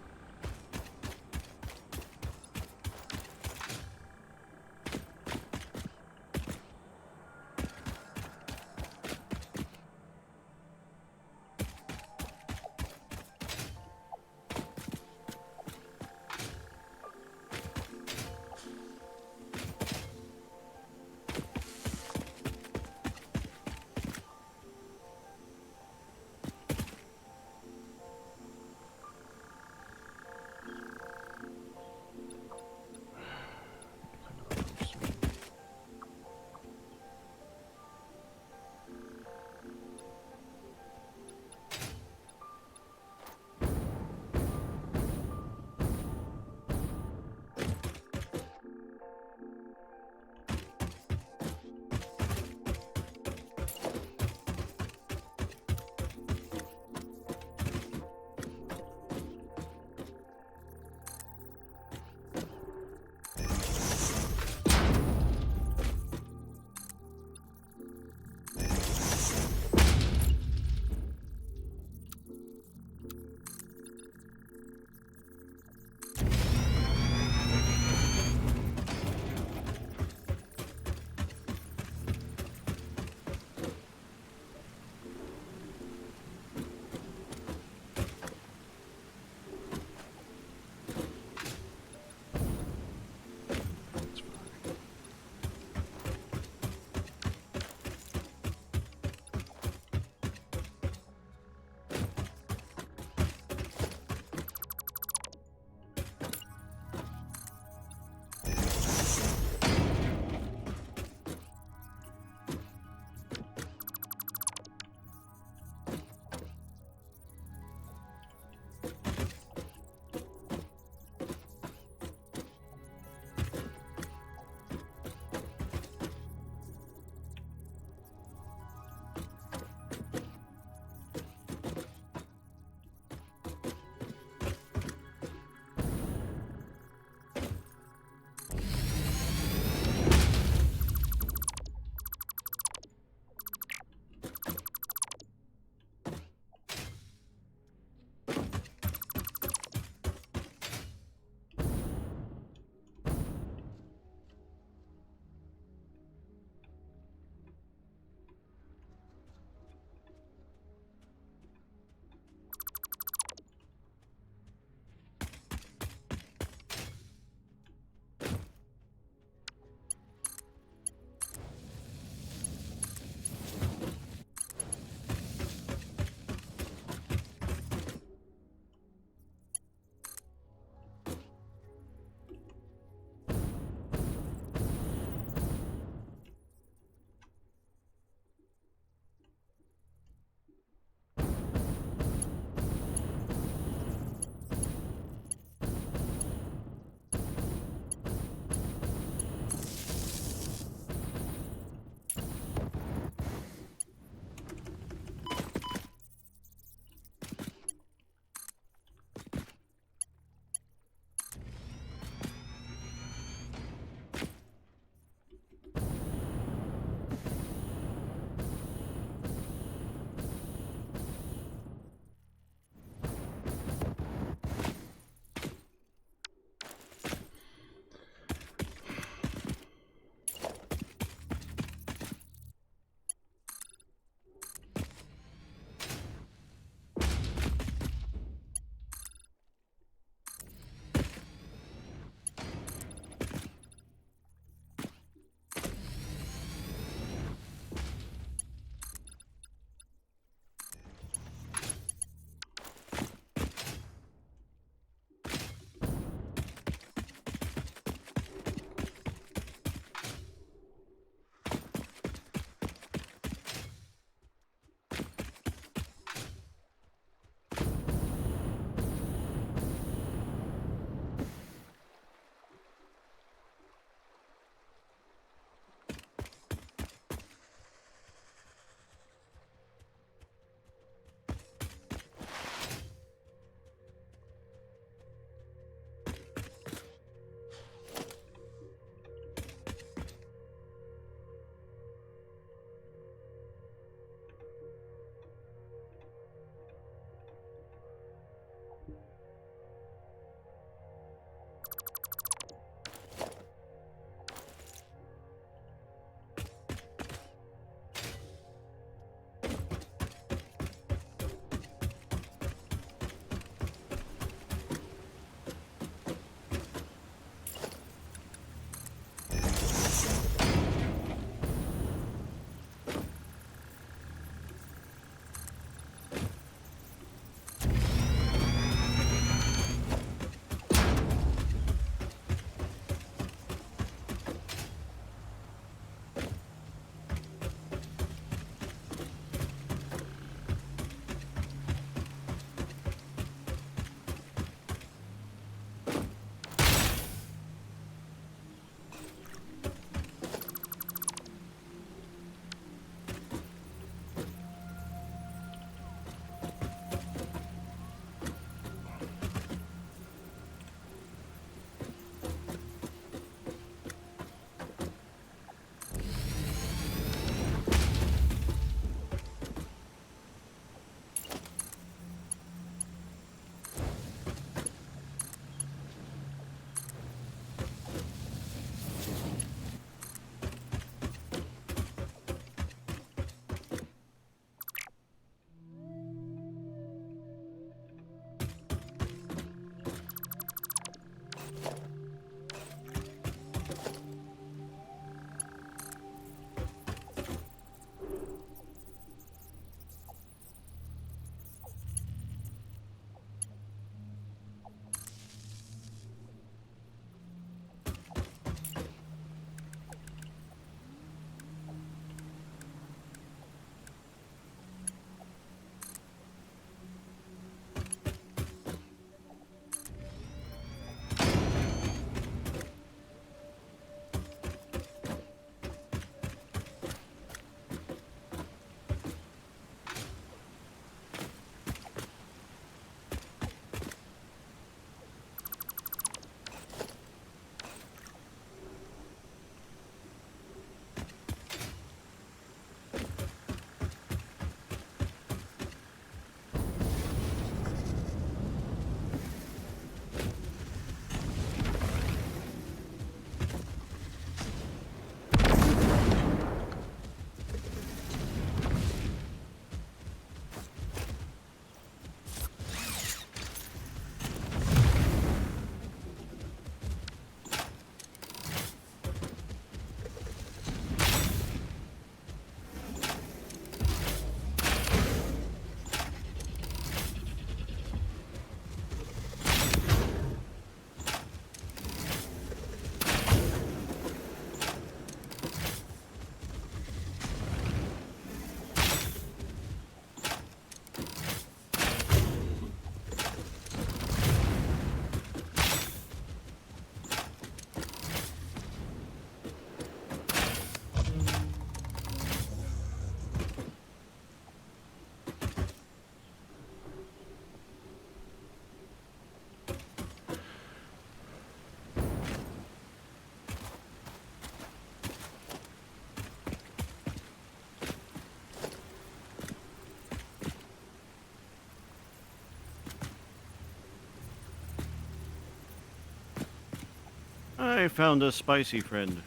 I found a spicy friend.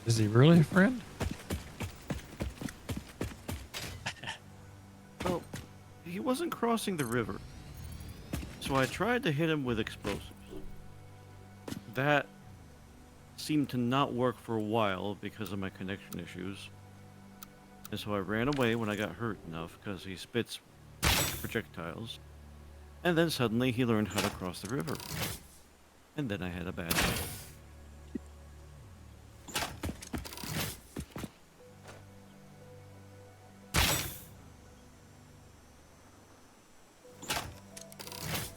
Is he really a friend? Well, he wasn't crossing the river, so I tried to hit him with explosives. That seemed to not work for a while because of my connection issues. And so I ran away when I got hurt enough because he spits projectiles. And then suddenly he learned how to cross the river. And then I had a bad day.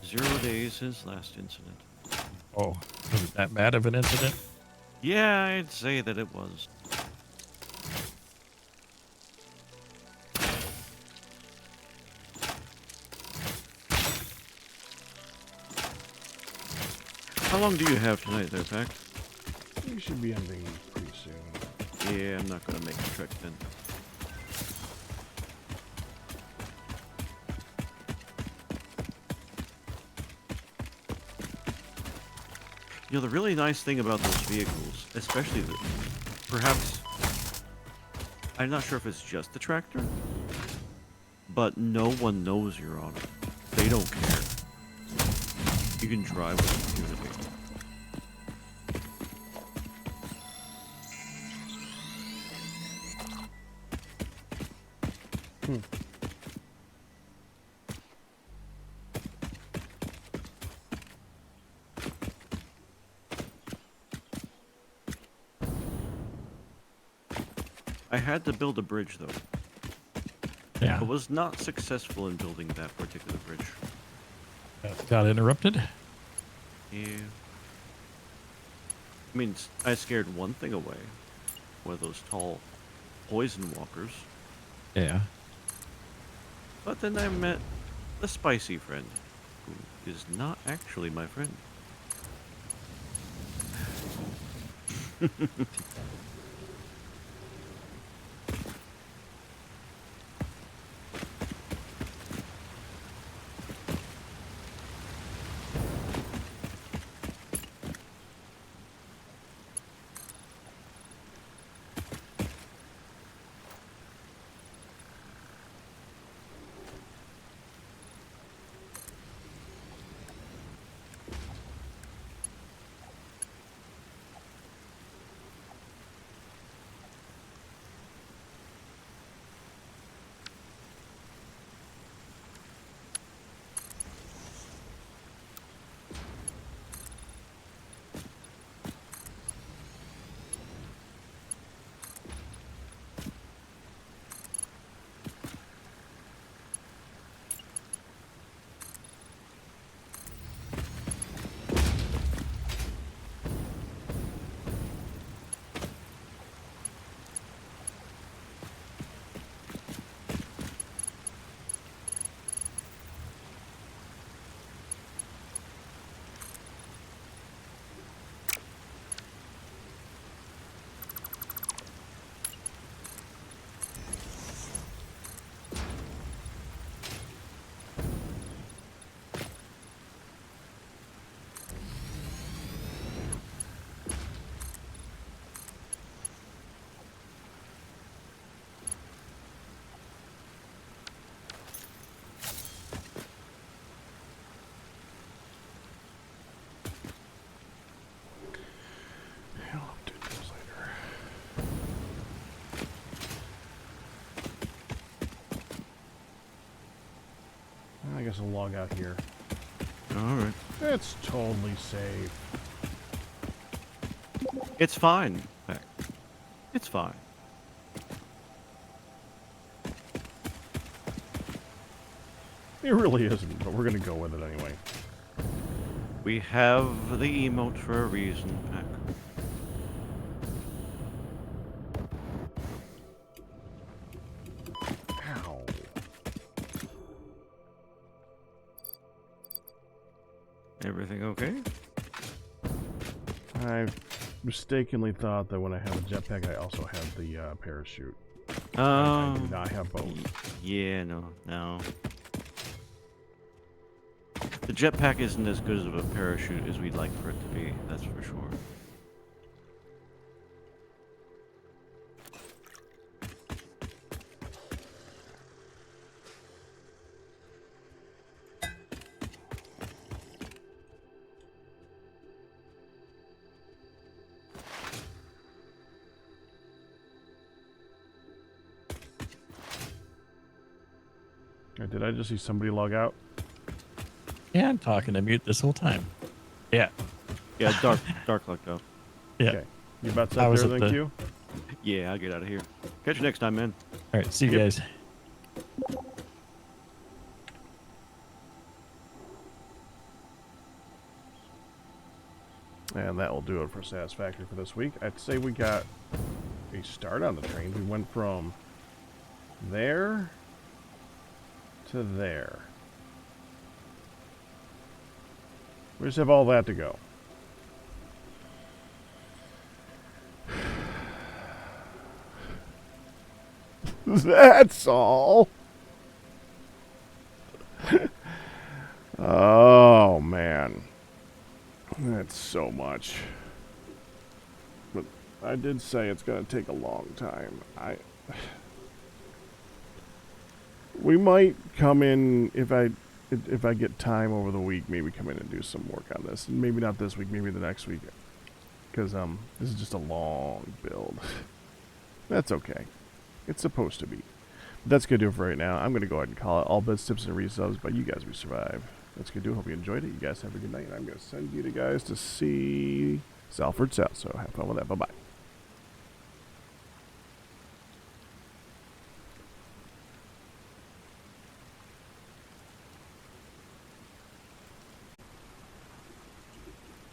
Zero days since last incident. Oh, was it that bad of an incident? Yeah, I'd say that it was. How long do you have tonight there, Pac? We should be ending pretty soon. Yeah, I'm not gonna make the trek then. You know, the really nice thing about those vehicles, especially the, perhaps, I'm not sure if it's just the tractor, but no one knows you're on it. They don't care. You can drive with impunity. I had to build a bridge, though. Yeah. I was not successful in building that particular bridge. Got interrupted? Yeah. I mean, I scared one thing away. One of those tall poison walkers. Yeah. But then I met a spicy friend, who is not actually my friend. I'll update those later. I guess I'll log out here. Alright. It's totally safe. It's fine, Pac. It's fine. It really isn't, but we're gonna go with it anyway. We have the emote for a reason, Pac. Ow. Everything okay? I mistakenly thought that when I have a jetpack, I also have the parachute. I do Um, not have both. yeah, no. The jetpack isn't as good of a parachute as we'd like for it to be, that's for sure. Did I just see somebody log out? Yeah, I'm talking to mute this whole time. Yeah. Yeah, dark locked up. Yeah. Okay. You about I set was there, at thank the- you? Yeah, I'll get out of here. Catch you next time, man. All right. See you Yep. guys. And that will do it for Satisfactory for this week. I'd say we got a start on the train. We went from there to there. We just have all that to go. That's all. Oh, man. That's so much. But I did say it's going to take a long time. We might come in if I get time over the week, maybe come in and do some work on this. Maybe not this week, maybe the next week. Because this is just a long build. That's okay. It's supposed to be. But that's going to do it for right now. I'm going to go ahead and call it all bits, tips, and resubs by you guys we survive. That's going to do it. Hope you enjoyed it. You guys have a good night. And I'm going to send you guys to see Salford South. So have fun with that. Bye-bye.